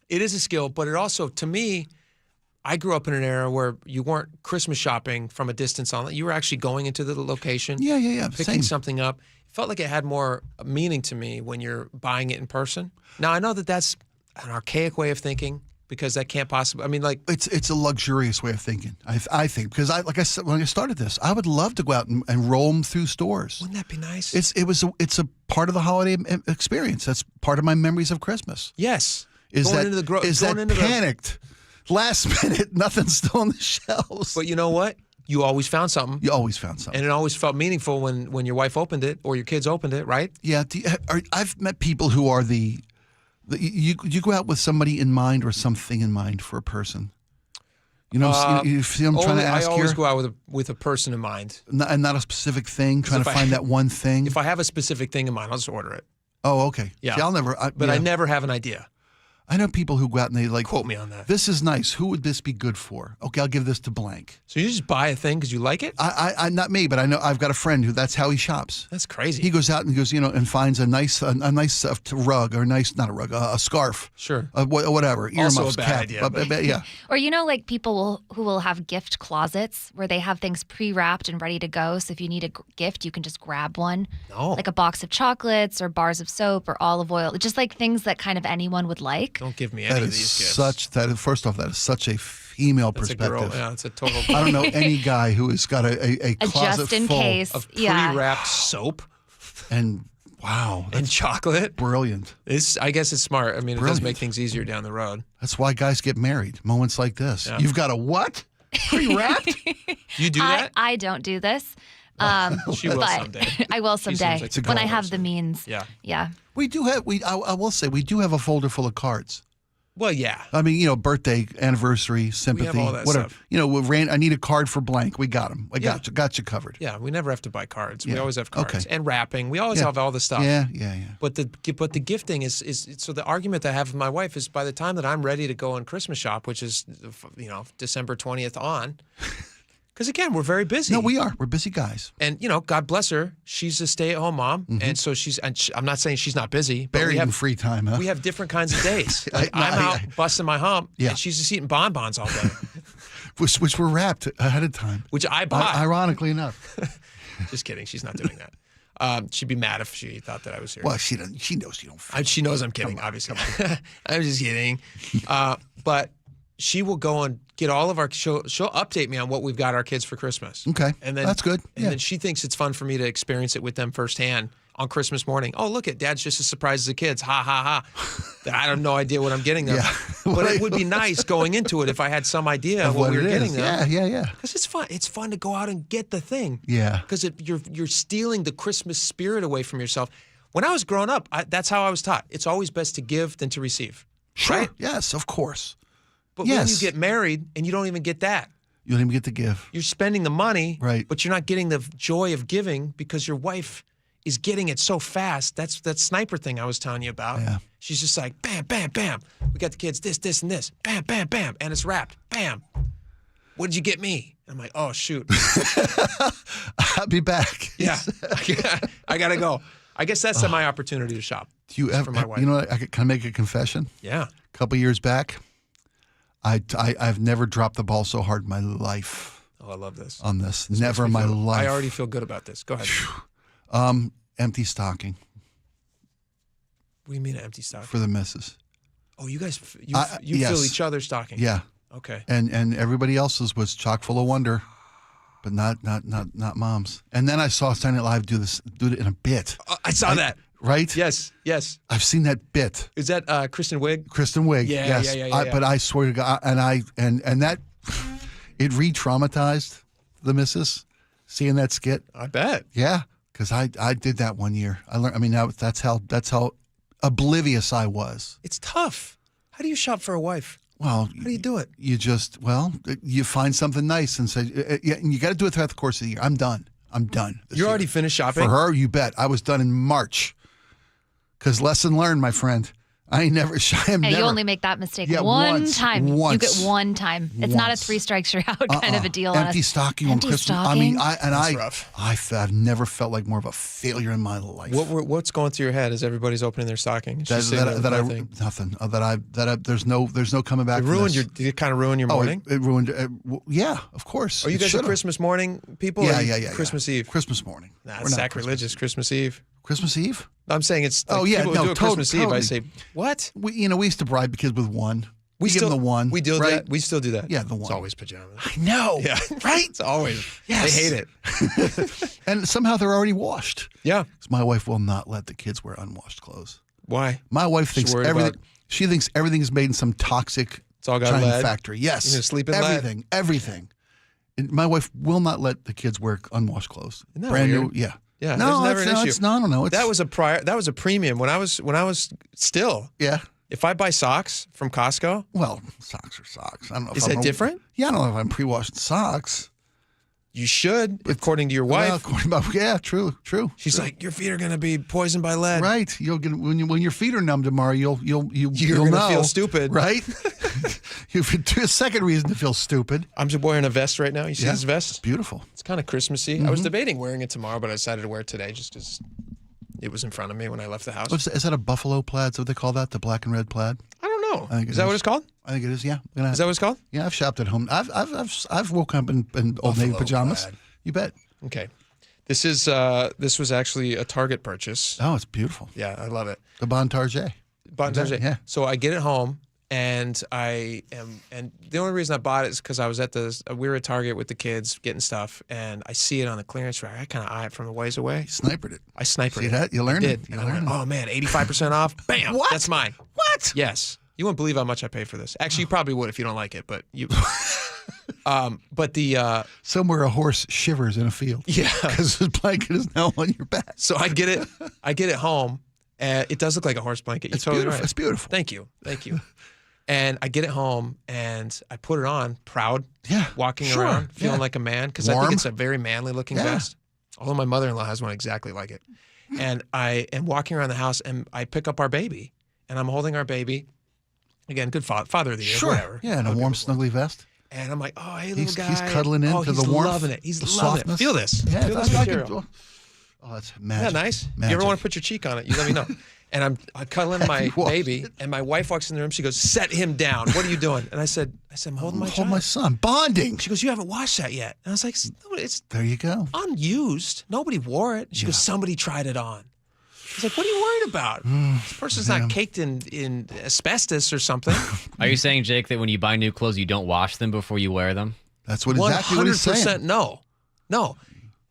It is a skill, but it also, to me, I grew up in an era where you weren't Christmas shopping from a distance on. You were actually going into the location. Yeah. Picking Same. something up. It felt like it had more meaning to me when you're buying it in person. Now, I know that that's an archaic way of thinking because that can't possibly, I mean, like. It's a luxurious way of thinking, I think. Because like I said, when I started this, I would love to go out and roam through stores. Wouldn't that be nice? It's a part of the holiday experience. That's part of my memories of Christmas. Yes. Is that panicked? Last minute, nothing's still on the shelves. But you know what? You always found something. You always found something. And it always felt meaningful when your wife opened it or your kids opened it, right? Yeah. I've met people who are you go out with somebody in mind or something in mind for a person. You see what I'm trying to ask here? I always go out with a person in mind. And not a specific thing, trying to find that one thing? If I have a specific thing in mind, I'll just order it. Oh, okay. Yeah. See, I never have an idea. I know people who go out and they quote me on that. This is nice. Who would this be good for? Okay, I'll give this to blank. So you just buy a thing because you like it? I not me, but I know I've got a friend who that's how he shops. That's crazy. He goes out and and finds a nice rug or a scarf. Sure. Whatever. Earmuffs, also a bad cap. idea. Yeah. Or like people who will have gift closets where they have things pre-wrapped and ready to go. So if you need a gift, you can just grab one. No. Like a box of chocolates or bars of soap or olive oil. Just like things that kind of anyone would like. Don't give me any of these gifts. First off, that is such a female perspective. It's a total. I don't know any guy who has got a closet just in full case of pre-wrapped soap and wow, and chocolate. Brilliant. I guess it's smart. I mean, Brilliant. It does make things easier down the road. That's why guys get married. Moments like this. Yeah. You've got a what? Pre-wrapped? You do that? I don't do this. She will but someday. I will someday like when I have the means. Yeah. Yeah. We do have. I will say we do have a folder full of cards. Well, yeah. I mean, birthday, anniversary, sympathy, We have all that whatever. stuff. I need a card for blank. We got them. Got you covered. Yeah, we never have to buy cards. We Yeah. always have cards Okay. and wrapping. We always have all the stuff. Yeah. But the gifting is so the argument that I have with my wife is by the time that I'm ready to go on Christmas shop, which is December 20th on. Because again, we're very busy. No, we are. We're busy guys. And God bless her, she's a stay-at-home mom, and so I'm not saying she's not busy, but Buried in free time, huh? we have different kinds of days. Like I'm out busting my hump, and she's just eating bonbons all day, which were wrapped ahead of time. which I buy. Ironically enough. Just kidding, she's not doing that. She'd be mad if she thought that I was here. Well, she doesn't. She knows you don't. She knows I'm kidding, obviously. I'm just kidding. But she will go and get all of she'll update me on what we've got our kids for Christmas. Okay. And then that's good. And then she thinks it's fun for me to experience it with them firsthand on Christmas morning. Oh, look at Dad's just as surprised as the kids. Ha, ha, ha. I have no idea what I'm getting them. Yeah. But it would be nice going into it if I had some idea of what we were getting them. Yeah. Because it's fun. It's fun to go out and get the thing. Yeah. Because you're stealing the Christmas spirit away from yourself. When I was growing up, that's how I was taught. It's always best to give than to receive. Sure. Right? Yes, of course. But when you get married and you don't even get that. You don't even get to give. You're spending the money, right? But you're not getting the joy of giving because your wife is getting it so fast. That's that sniper thing I was telling you about. Yeah. She's just like, bam, bam, bam. We got the kids this, and this. Bam, bam, bam. And it's wrapped. Bam. What did you get me? And I'm like, oh, shoot. I'll be back. Yeah. I got to go. I guess that's my opportunity to shop. Do you ever, for my wife. you know what, can I make a confession? Yeah. A couple years back, I've never dropped the ball so hard in my life. Oh, I love this. On this. Never in my life. I already feel good about this. Go ahead. Empty stocking. What do you mean empty stocking? For the missus. Oh, you guys, you yes. fill each other's stocking. Yeah. Okay. And everybody else's was chock full of wonder, but not mom's. And then I saw Saturday Night Live do it in a bit. I saw that. Right? Yes. I've seen that bit. Is that Kristen Wiig? Kristen Wiig. Yeah, yes. yeah. But I swear to God, and that it re-traumatized the missus seeing that skit. I bet. Yeah, because I did that one year. I learned. I mean, that's how oblivious I was. It's tough. How do you shop for a wife? Well, how do you do it? You just you find something nice and say, yeah, and you got to do it throughout the course of the year. I'm done. You already finished shopping? For her, you bet. I was done in March. Because lesson learned, my friend. I never. You only make that mistake one time. You get one time. It's not a 3 strikes you're out kind of a deal. Empty stocking on Christmas. Stocking? I mean, rough. I've never felt like more of a failure in my life. What's going through your head as everybody's opening their stocking? There's no coming back. Did it kind of ruin your morning? It ruined. Yeah, of course. Are you guys a Christmas morning people? Yeah. Christmas Eve. Christmas morning. Nah, it's sacrilegious. Christmas Eve. Christmas Eve? I'm saying it's. People who do it Christmas Eve. I say what? We used to bribe the kids with one. We give them the one. We do that. We still do that. Yeah, the one. It's always pajamas. I know. Yeah, right. It's always. Yes. They hate it. And somehow they're already washed. Yeah. Because my wife will not let the kids wear unwashed clothes. Why? My wife thinks everything. She thinks everything is made in some toxic China factory. Yes. You're gonna sleep in everything. lead. Everything. And my wife will not let the kids wear unwashed clothes. Isn't that brand weird? new. Yeah. Yeah, no, there's never an issue. No. That was a premium when I was still. Yeah. If I buy socks from Costco, well, socks are socks. I don't know. Is that different? Yeah, I don't know if I'm pre-washed socks. You should, according to your wife. Yeah, true. She's like, your feet are going to be poisoned by lead. Right. You'll get when your feet are numb tomorrow. You're going to feel stupid, right? A second reason to feel stupid. I'm just wearing a vest right now. You see this vest? Beautiful. It's kind of Christmassy. I was debating wearing it tomorrow, but I decided to wear it today just because it was in front of me when I left the house. Is that a buffalo plaid? Is that what they call that? The black and red plaid? I don't know. Is that what it's called? I think it is. Yeah. Is that what it's called? Yeah, I've shopped at home. I've woken up in Old Navy pajamas. Plaid. You bet. Okay. This was actually a Target purchase. Oh, it's beautiful. Yeah, I love it. The Bon Target. Yeah. So I get it home, and the only reason I bought it is because I was we were at Target with the kids getting stuff, and I see it on the clearance rack. I kind of eye it from a ways away. You sniped it. I sniped it. See that? You learned it. And I went, oh man, 85% off. Bam. What? That's mine. What? Yes. You wouldn't believe how much I paid for this. Actually, you probably would if you don't like it, but you. Somewhere a horse shivers in a field. Yeah, because his blanket is now on your back. So I get it home, and it does look like a horse blanket. You're totally beautiful. right. It's beautiful. Thank you. And I get it home, and I put it on, proud, walking around, feeling like a man, because I think it's a very manly looking vest. Although my mother-in-law has one exactly like it. And I am walking around the house, and I pick up our baby, and I'm holding our baby. Again, good father of the year, whatever. Yeah, in a warm, snuggly vest. And I'm like, oh, hey, little guy. He's cuddling into the warmth. Loving it. He's loving softness. it. Feel this. Yeah, Feel this material. Oh, that's magic. Isn't that nice? Magic. You ever want to put your cheek on it, you let me know. And I'm cuddling my baby, and my wife walks in the room. She goes, set him down. What are you doing? And I said, I'm holding my child. my son. Bonding. She goes, you haven't washed that yet. And I was like, no, it's there you go. Unused. Nobody wore it. She goes, somebody tried it on. I was like, what are you worried about? This person's not caked in asbestos or something. Are you saying, Jake, that when you buy new clothes, you don't wash them before you wear them? That's exactly what he's saying. 100% no.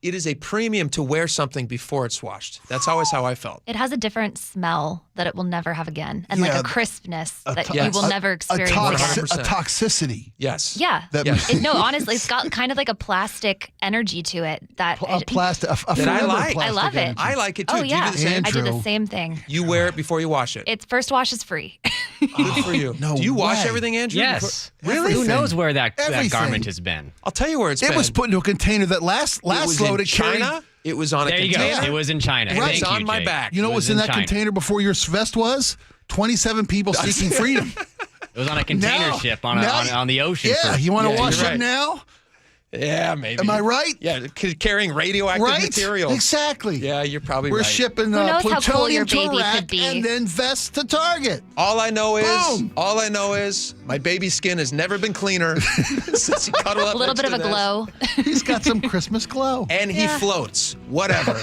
It is a premium to wear something before it's washed. That's always how I felt. It has a different smell that it will never have again, and like a crispness that you will never experience again. A toxicity. Yes. Yeah. That- No, honestly, it's got kind of like a plastic energy to it that plastic. That I like. I love it. I like it too. Oh Do you yeah, do the same? I do the same thing. You wear it before you wash it. It's first wash is free. Good for you. No Do you wash way. everything, Andrew? Yes. Really? Who knows where that Everything. garment has been? I'll tell you where it's been. It was put into a container that last was load in it carried. China. It was on a There you container. go. It was in China. And Thank it's on you, my Jake. back. You know what was in that China. container before your vest was? 27 people seeking freedom. It was on a container Now- ship on the ocean. Yeah, you want to Yeah, wash you're it right. now? Yeah, maybe. Am I right? Yeah, carrying radioactive Right? materials. Exactly. Yeah, you're probably We're right. shipping Who knows how cool your plutonium to baby Iraq could be. and then vests to Target. All I know Boom. is my baby's skin has never been cleaner since he cuddled up A little next bit of to a this. glow. He's got some Christmas glow. And he floats. Whatever.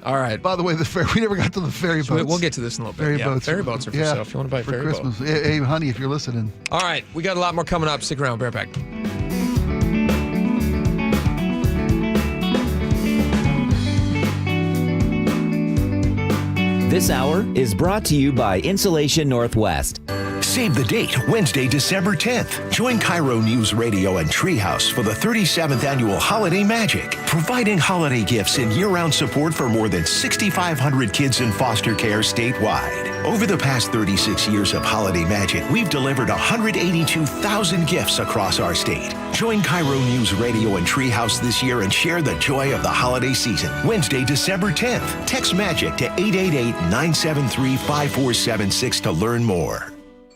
All right. By the way, we never got to the ferry boats. We'll get to this in a little bit. Ferry Yeah, boats. ferry boats are for sale if you want to buy a for ferry Christmas. boat. Hey, honey, if you're listening. All right. We got a lot more coming up. Stick around. Bear back. This hour is brought to you by Insulation Northwest. Save the date, Wednesday, December 10th. Join KIRO News Radio and Treehouse for the 37th annual Holiday Magic, providing holiday gifts and year-round support for more than 6,500 kids in foster care statewide. Over the past 36 years of Holiday Magic, we've delivered 182,000 gifts across our state. Join KIRO News Radio and Treehouse this year and share the joy of the holiday season. Wednesday, December 10th. Text MAGIC to 888-973-5476 to learn more.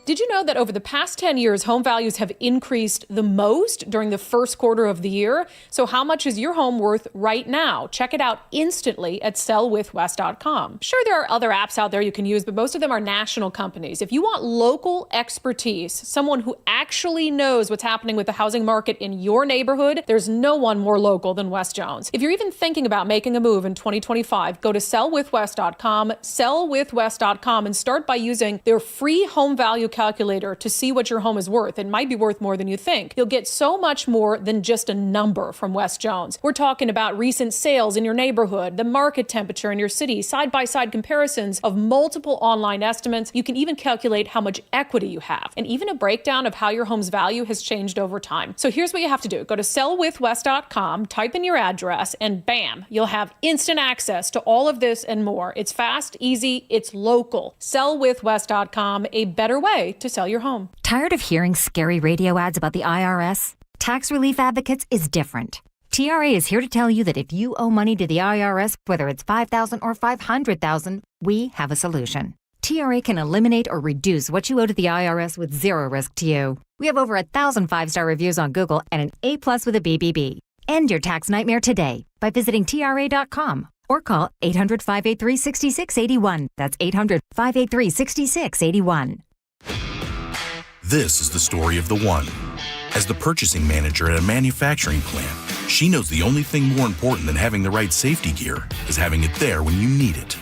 Did you know that over the past 10 years, home values have increased the most during the first quarter of the year? So how much is your home worth right now? Check it out instantly at sellwithwest.com. Sure, there are other apps out there you can use, but most of them are national companies. If you want local expertise, someone who actually knows what's happening with the housing market in your neighborhood, there's no one more local than Wes Jones. If you're even thinking about making a move in 2025, go to sellwithwest.com, sellwithwest.com, and start by using their free home value calculator to see what your home is worth. It might be worth more than you think. You'll get so much more than just a number from Wes Jones. We're talking about recent sales in your neighborhood, the market temperature in your city, side-by-side comparisons of multiple online estimates. You can even calculate how much equity you have, and even a breakdown of how your home's value has changed over time. So here's what you have to do. Go to sellwithwest.com, type in your address, and bam, you'll have instant access to all of this and more. It's fast, easy, it's local. Sellwithwest.com, a better way to sell your home. Tired of hearing scary radio ads about the IRS? Tax Relief Advocates is different. TRA is here to tell you that if you owe money to the IRS, whether it's $5,000 or $500,000, we have a solution. TRA can eliminate or reduce what you owe to the IRS with zero risk to you. We have over 1,000 5-star reviews on Google and an A+ with a BBB. End your tax nightmare today by visiting TRA.com or call 800-583-6681. That's 800-583-6681. This is the story of the one. As the purchasing manager at a manufacturing plant, she knows the only thing more important than having the right safety gear is having it there when you need it.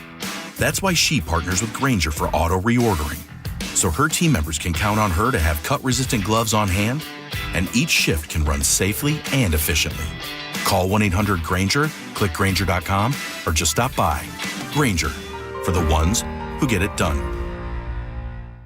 That's why she partners with Grainger for auto reordering, so her team members can count on her to have cut-resistant gloves on hand, and each shift can run safely and efficiently. Call 1-800-GRAINGER, click Grainger.com, or just stop by. Grainger, for the ones who get it done.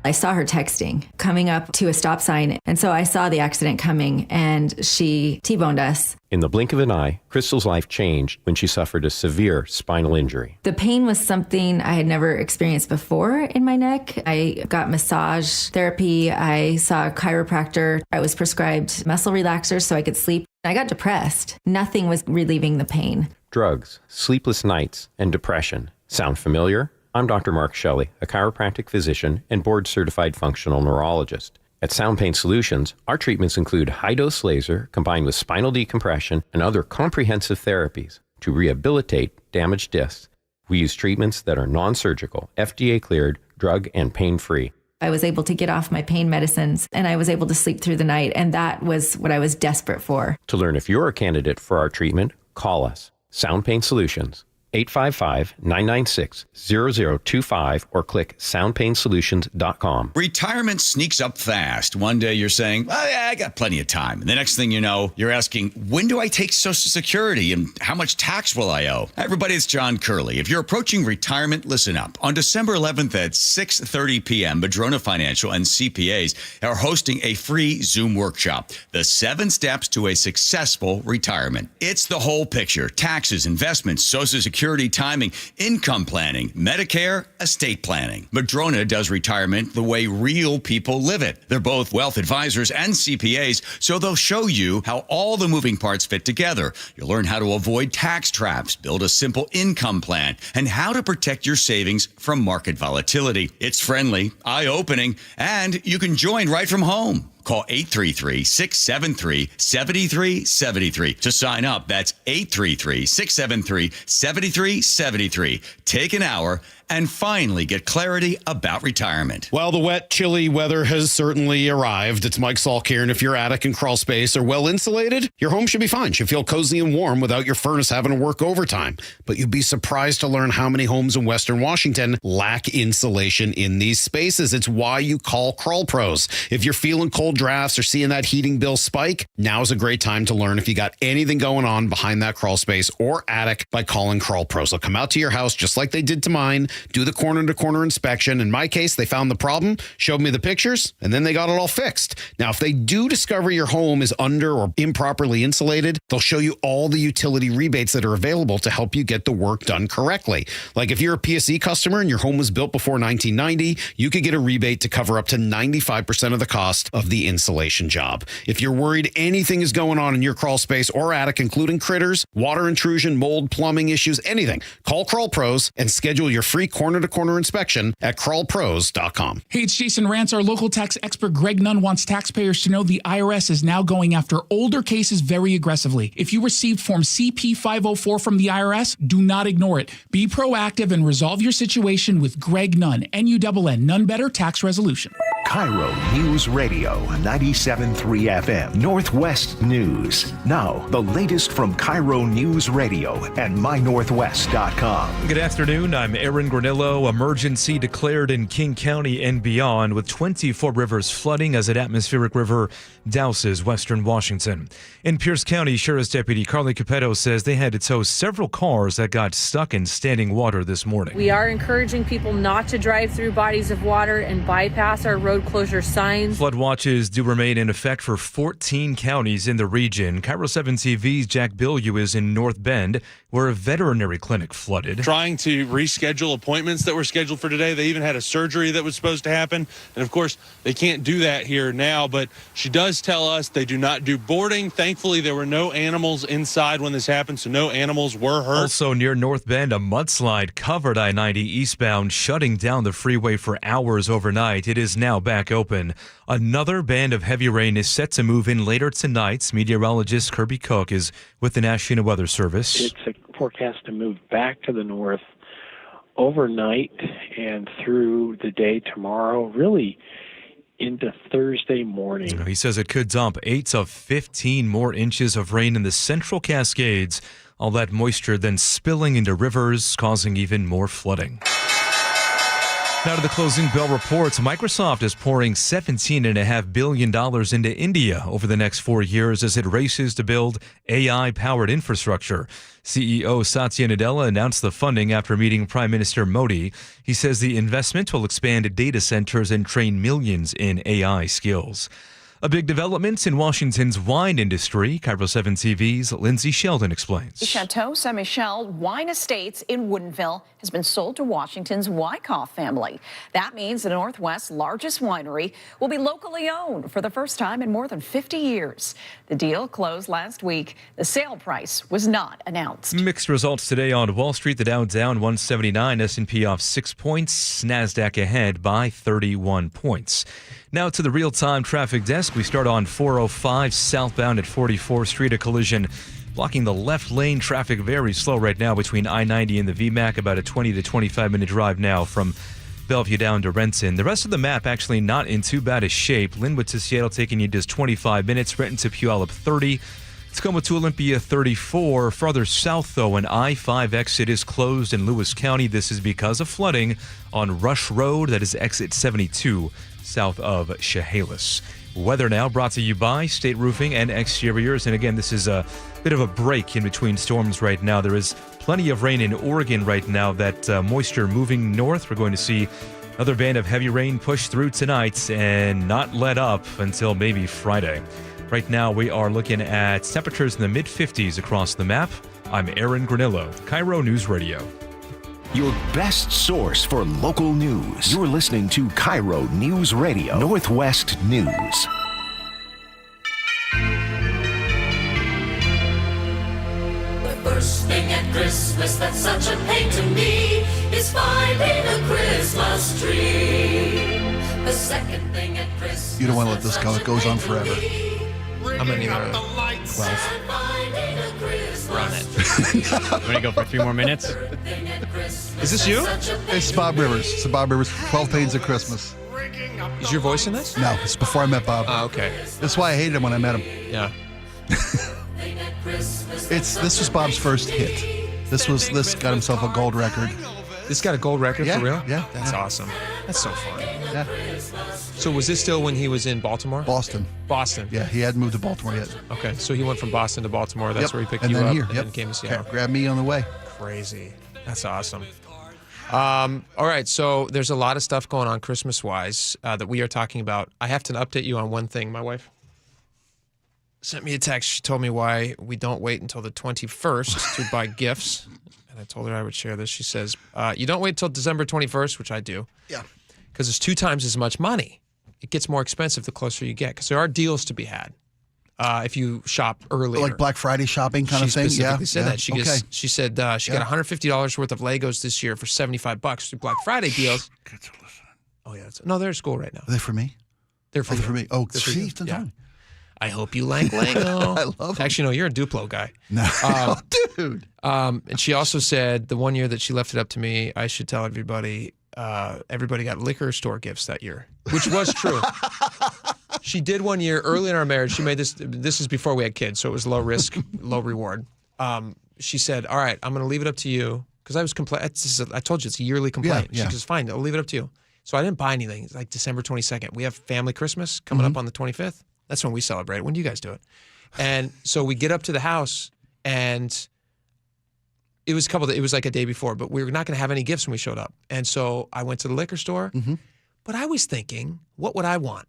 I saw her texting coming up to a stop sign, and so I saw the accident coming, and she T-boned us. In the blink of an eye, Crystal's life changed when she suffered a severe spinal injury. The pain was something I had never experienced before in my neck. I got massage therapy. I saw a chiropractor. I was prescribed muscle relaxers so I could sleep. I got depressed. Nothing was relieving the pain. Drugs, sleepless nights, and depression. Sound familiar? I'm Dr. Mark Shelley, a chiropractic physician and board-certified functional neurologist. At Sound Pain Solutions, our treatments include high-dose laser combined with spinal decompression and other comprehensive therapies to rehabilitate damaged discs. We use treatments that are non-surgical, FDA-cleared, drug and pain-free. I was able to get off my pain medicines, and I was able to sleep through the night, and that was what I was desperate for. To learn if you're a candidate for our treatment, call us. Sound Pain Solutions, 855-996-0025 or click soundpainsolutions.com. Retirement sneaks up fast. One day you're saying, well, yeah, I got plenty of time. And the next thing you know, you're asking, when do I take Social Security and how much tax will I owe? Hi, everybody, it's John Curley. If you're approaching retirement, listen up. On December 11th at 6:30 p.m., Madrona Financial and CPAs are hosting a free Zoom workshop, The 7 Steps to a Successful Retirement. It's the whole picture: taxes, investments, Social Security timing, income planning, Medicare, estate planning. Madrona does retirement the way real people live it. They're both wealth advisors and CPAs, so they'll show you how all the moving parts fit together. You'll learn how to avoid tax traps, build a simple income plan, and how to protect your savings from market volatility. It's friendly, eye-opening, and you can join right from home. Call 833-673-7373 to sign up. That's 833-673-7373. Take an hour and finally get clarity about retirement. Well, the wet, chilly weather has certainly arrived. It's Mike Salk here, and if your attic and crawl space are well insulated, your home should be fine. Should feel cozy and warm without your furnace having to work overtime. But you'd be surprised to learn how many homes in Western Washington lack insulation in these spaces. It's why you call Crawl Pros. If you're feeling cold drafts or seeing that heating bill spike, now's a great time to learn if you got anything going on behind that crawl space or attic by calling Crawl Pros. They'll come out to your house just like they did to mine, do the corner-to-corner inspection. In my case, they found the problem, showed me the pictures, and then they got it all fixed. Now, if they do discover your home is under or improperly insulated, they'll show you all the utility rebates that are available to help you get the work done correctly. Like if you're a PSE customer and your home was built before 1990, you could get a rebate to cover up to 95% of the cost of the insulation job. If you're worried anything is going on in your crawl space or attic, including critters, water intrusion, mold, plumbing issues, anything, call Crawl Pros and schedule your free corner-to-corner inspection at crawlpros.com. Hey, it's Jason Rantz. Our local tax expert Greg Nunn wants taxpayers to know the IRS is now going after older cases very aggressively. If you received Form CP-504 from the IRS, do not ignore it. Be proactive and resolve your situation with Greg Nunn, N-U-N-N, None Better Tax Resolution. KIRO News Radio 97.3 FM, Northwest News. Now, the latest from KIRO News Radio and mynorthwest.com. Good afternoon. I'm Aaron Granillo. Emergency declared in King County and beyond, with 24 rivers flooding as an atmospheric river douses western Washington. In Pierce County, Sheriff's Deputy Carly Capetto says they had to tow several cars that got stuck in standing water this morning. We are encouraging people not to drive through bodies of water and bypass our road closure signs. Flood watches do remain in effect for 14 counties in the region. KIRO 7 TV's Jack Bilyeu is in North Bend, where a veterinary clinic flooded. Trying to reschedule appointments that were scheduled for today. They even had a surgery that was supposed to happen. And of course, they can't do that here now, but she does tell us they do not do boarding. Thankfully, there were no animals inside when this happened, so no animals were hurt. Also near North Bend, a mudslide covered I-90 eastbound, shutting down the freeway for hours overnight. It is now back open. Another band of heavy rain is set to move in later tonight. Meteorologist Kirby Cook is with the National Weather Service. It's forecast to move back to the north overnight and through the day tomorrow, really into Thursday morning. He says it could dump 8 to 15 more inches of rain in the Central Cascades. All that moisture then spilling into rivers, causing even more flooding. Now to the closing bell reports. Microsoft is pouring $17.5 billion into India over the next 4 years as it races to build AI-powered infrastructure. CEO Satya Nadella announced the funding after meeting Prime Minister Modi. He says the investment will expand data centers and train millions in AI skills. A big development in Washington's wine industry. KIRO 7 TV's Lindsay Sheldon explains. The Chateau Saint Michel Wine Estates in Woodinville has been sold to Washington's Wyckoff family. That means the Northwest's largest winery will be locally owned for the first time in more than 50 years. The deal closed last week. The sale price was not announced. Mixed results today on Wall Street. The Dow down 179, S&P off 6 points, NASDAQ ahead by 31 points. Now to the real-time traffic desk. We start on 405 southbound at 44th Street. A collision blocking the left lane. Traffic very slow right now between I-90 and the VMAC. About a 20 to 25-minute drive now from Bellevue down to Renton. The rest of the map actually not in too bad a shape. Linwood to Seattle taking you just 25 minutes. Renton to Puyallup 30. Tacoma to Olympia 34. Farther south, though, an I-5 exit is closed in Lewis County. This is because of flooding on Rush Road. That is exit 72 south of Chehalis. Weather now brought to you by State Roofing and Exteriors. And again, this is a bit of a break in between storms right now. There is plenty of rain in Oregon right now. That moisture moving north. We're going to see another band of heavy rain push through tonight and not let up until maybe Friday. Right now, we are looking at temperatures in the mid-50s across the map. I'm Aaron Granillo, KIRO News Radio. Your best source for local news. You're listening to KIRO News Radio, Northwest News. The first thing at Christmas that's such a pain to me is finding a Christmas tree. The second thing at Christmas. You don't want to let this go. It goes on forever. How many are there? 12. Run it. Want to go for 3 more minutes? Is this you? It's Bob Rivers. It's the Bob Rivers 12 Pains of Christmas. Is your voice in this? No, it's before I met Bob. Oh, okay. That's why I hated him when I met him. Yeah. This was Bob's first hit. This got himself a gold record. This got a gold record Yeah, for real? yeah. That's awesome. That's so fun. Yeah. So was this still when he was in Baltimore? Boston. Boston. Yeah, he hadn't moved to Baltimore yet. Okay, so he went from Boston to Baltimore. That's Yep. where he picked and you then up here. and Yep. then came to Seattle. Grabbed me on the way. Crazy. That's awesome. All right, so there's a lot of stuff going on Christmas-wise that we are talking about. I have to update you on one thing. My wife sent me a text. She told me why we don't wait until the 21st to buy gifts. And I told her I would share this. She says, you don't wait until December 21st, which I do. Yeah. Because it's 2 times as much money. It gets more expensive the closer you get because there are deals to be had if you shop earlier. Like Black Friday shopping kind of thing? She specifically said that. She said she Yeah. got $150 worth of Legos this year for $75 through Black Friday deals. Kids are listening. Oh, yeah. No, they're at school right now. Are they for me? They're for, They're for me. Oh, They're for you. geez, don't Yeah. tell me. I hope you like Lego. I love them. Actually, no, you're a Duplo guy. No, dude. And she also said the one year that she left it up to me, I should tell everybody, everybody got liquor store gifts that year, which was true. She did one year early in our marriage. She made this is before we had kids, so it was low risk, low reward. She said, all right, I'm going to leave it up to you. Because I was I told you it's a yearly complaint. Yeah, yeah. She goes, fine, I'll leave it up to you. So I didn't buy anything. It's like December 22nd. We have family Christmas coming up on the 25th. That's when we celebrate. When do you guys do it? And so we get up to the house, and it was it was like a day before, but we were not going to have any gifts when we showed up. And so I went to the liquor store, but I was thinking, what would I want?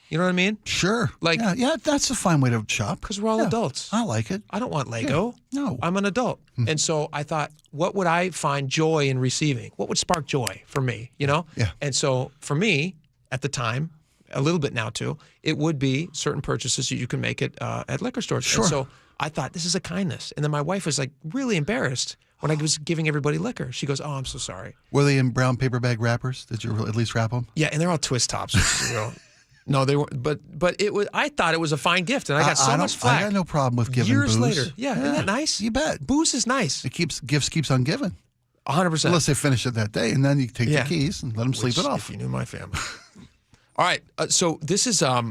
You know what I mean? Sure. Like, yeah, that's a fine way to shop. Because we're all adults. I like it. I don't want Lego. Yeah. No. I'm an adult. And so I thought, what would I find joy in receiving? What would spark joy for me, you know? Yeah. And so for me, at the time, a little bit now too, it would be certain purchases that you can make at liquor stores. Sure. And so I thought, this is a kindness. And then my wife was like really embarrassed when I was giving everybody liquor. She goes, oh, I'm so sorry. Were they in brown paper bag wrappers? Did you at least wrap them? Yeah, and they're all twist tops, which is real. No, they weren't. But it was. I thought it was a fine gift, and I got so much flack. I got no problem with giving years booze. later. Yeah, isn't that nice? You bet. Booze is nice. Gifts keeps on giving. 100%. Unless they finish it that day, and then you take the keys and let them sleep it off. If you knew my family. All right, so this is. Are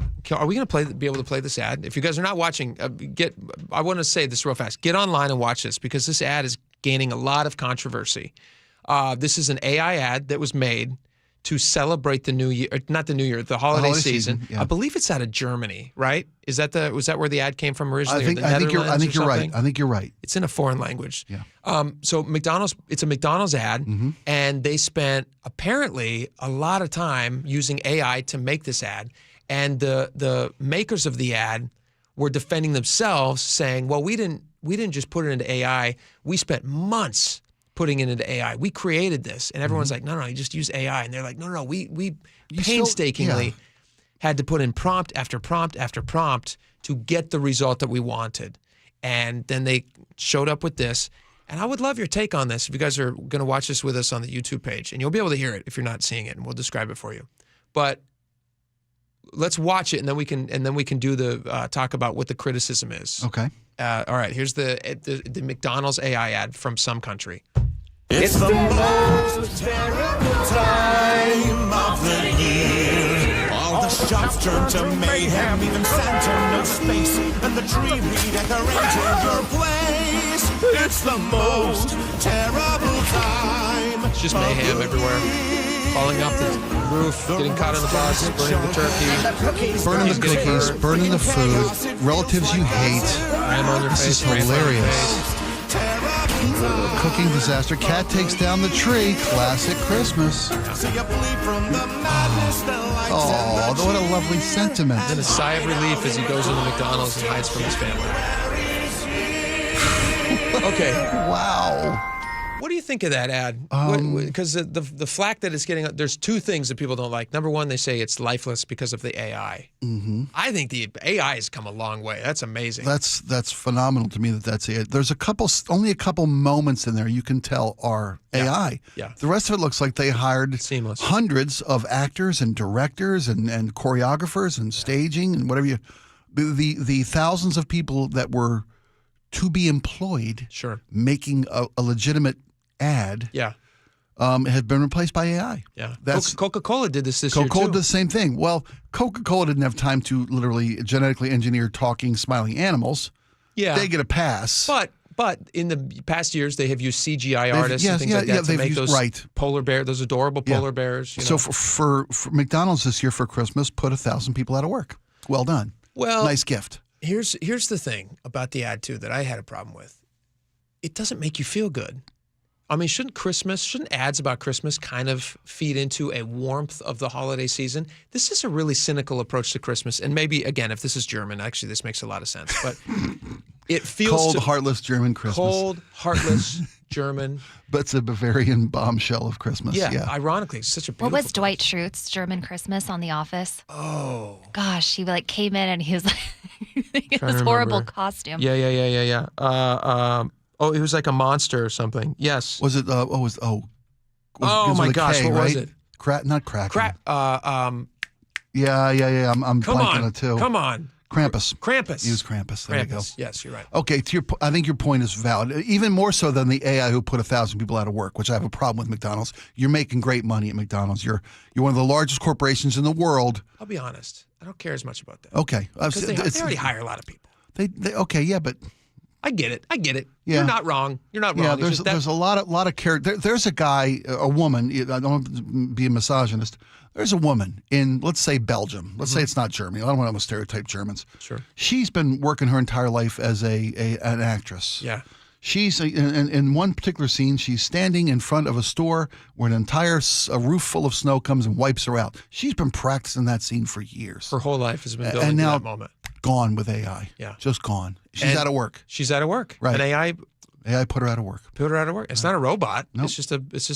we going to be able to play this ad? If you guys are not watching, I want to say this real fast. Get online and watch this because this ad is gaining a lot of controversy. This is an AI ad that was made to celebrate the new year, not the new year, the holiday season. Yeah. I believe it's out of Germany, right? Was that where the ad came from originally? I think you're right. I think you're right. It's in a foreign language. Yeah. So it's a McDonald's ad, and they spent apparently a lot of time using AI to make this ad. And the makers of the ad were defending themselves, saying, "Well, we didn't just put it into AI. We spent months putting it into AI. We created this." And everyone's like, no, you just use AI. And they're like, no, we painstakingly had to put in prompt after prompt after prompt to get the result that we wanted. And then they showed up with this. And I would love your take on this if you guys are going to watch this with us on the YouTube page. And you'll be able to hear it if you're not seeing it, and we'll describe it for you. But let's watch it, and then we can do the talk about what the criticism is. Okay. All right, here's the McDonald's AI ad from some country. It's the most terrible time of the year. All the shops turn to mayhem. Even Santa knows space, and the tree redecorated your place. It's the most terrible time. It's just mayhem everywhere. Falling off the roof, getting caught on the bus, burning the turkey. Burning the cookies, burning the food, relatives you hate. Grandma on your face. This is hilarious. Cooking disaster. Cat takes down the tree. Classic Christmas. Oh, what a lovely sentiment. And a sigh of relief as he goes into McDonald's and hides from his family. Okay. Wow. What do you think of that ad? Because the flack that it's getting, there's two things that people don't like. Number one, they say it's lifeless because of the AI. Mm-hmm. I think the AI has come a long way. That's amazing. That's phenomenal to me that's it. There's only a couple moments in there you can tell are AI. Yeah. The rest of it looks like they hired hundreds of actors and directors and choreographers and staging and whatever the thousands of people that were to be employed making a legitimate ad had been replaced by AI. Yeah. Coca-Cola did this year, too. Coca-Cola did the same thing. Well, Coca-Cola didn't have time to literally genetically engineer talking, smiling animals. Yeah. They get a pass. But in the past years, they have used CGI artists and things like that to make those polar bear, those adorable polar bears. You know? So for McDonald's this year for Christmas, put 1,000 people out of work. Well done. Well, nice gift. Here's the thing about the ad, too, that I had a problem with. It doesn't make you feel good. I mean, shouldn't ads about Christmas kind of feed into a warmth of the holiday season? This is a really cynical approach to Christmas. And maybe, again, if this is German, actually, this makes a lot of sense. But it feels heartless German Christmas. Cold, heartless German. But it's a Bavarian bombshell of Christmas. Yeah. Ironically, it's such a beautiful. What was Dwight Schrute's German Christmas on The Office? Oh. Gosh, he came in and he was like in this horrible costume. Yeah. It was like a monster or something. Yes. Was it? Oh my gosh! K, what right? was it? Not Kraken. Yeah. I'm blanking on it too. Come on. Krampus. Use Krampus. There you go. Yes, you're right. Okay. I think your point is valid. Even more so than the AI who put 1,000 people out of work, which I have a problem with McDonald's. You're making great money at McDonald's. You're one of the largest corporations in the world. I'll be honest. I don't care as much about that. Okay. Because they already hire a lot of people. But. I get it. Yeah. You're not wrong. Yeah, there's a lot of character. There's a guy, a woman. I don't want to be a misogynist. There's a woman in, let's say, Belgium. Let's say it's not Germany. I don't want to stereotype Germans. Sure. She's been working her entire life as an actress. Yeah. She's in one particular scene. She's standing in front of a store where an entire roof full of snow comes and wipes her out. She's been practicing that scene for years. Her whole life has been building to that moment. Gone with AI. Yeah. Just gone. She's out of work. She's out of work. Right. And AI put her out of work. It's not a robot. Nope. It's just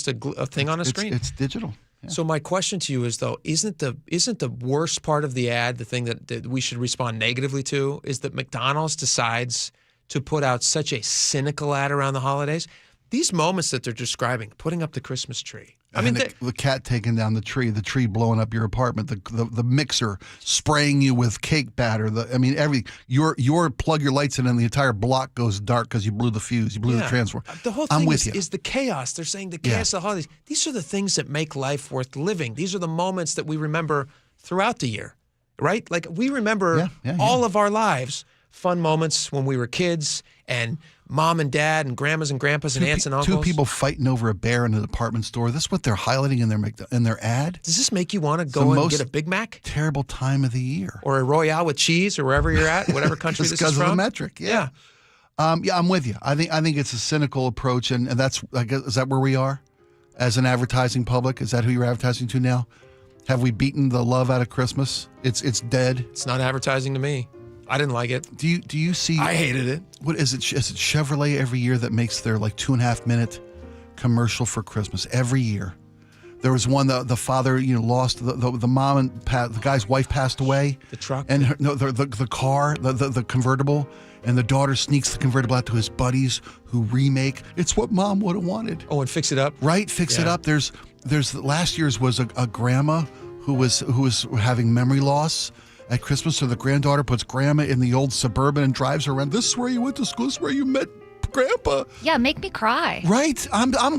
a thing on a screen. It's digital. Yeah. So my question to you is, though, isn't the worst part of the ad, the thing that we should respond negatively to, is that McDonald's decides to put out such a cynical ad around the holidays? These moments that they're describing, putting up the Christmas tree. I mean, the cat taking down the tree blowing up your apartment, the mixer spraying you with cake batter. Your plug your lights in and the entire block goes dark because you blew the fuse, you blew the transformer. The whole thing is the chaos. They're saying the chaos of the holidays. These are the things that make life worth living. These are the moments that we remember throughout the year, right? Like we remember all of our lives, fun moments when we were kids and mom and dad and grandmas and grandpas and aunts and uncles. 2 people fighting over a bear in a department store. This is what they're highlighting in their ad. Does this make you want to go and get a Big Mac? Terrible time of the year. Or a Royale with cheese or wherever you're at, whatever country this is from? Because of the metric, yeah. I'm with you. I think it's a cynical approach, and that's, I guess, is that where we are as an advertising public? Is that who you're advertising to now? Have we beaten the love out of Christmas? It's dead. It's not advertising to me. I didn't like it. Do you see? I hated it. What is it? Is it Chevrolet every year that makes their 2.5 minute commercial for Christmas every year? There was one the father lost the mom and the guy's wife passed away. The truck and the car the convertible, and the daughter sneaks the convertible out to his buddies who remake. It's what mom would have wanted. Oh, and fix it up. Right, fix it up. There's last year's was a grandma who was having memory loss at Christmas, so the granddaughter puts grandma in the old Suburban and drives her around. This is where you went to school. This is where you met Grandpa. Yeah, make me cry. Right.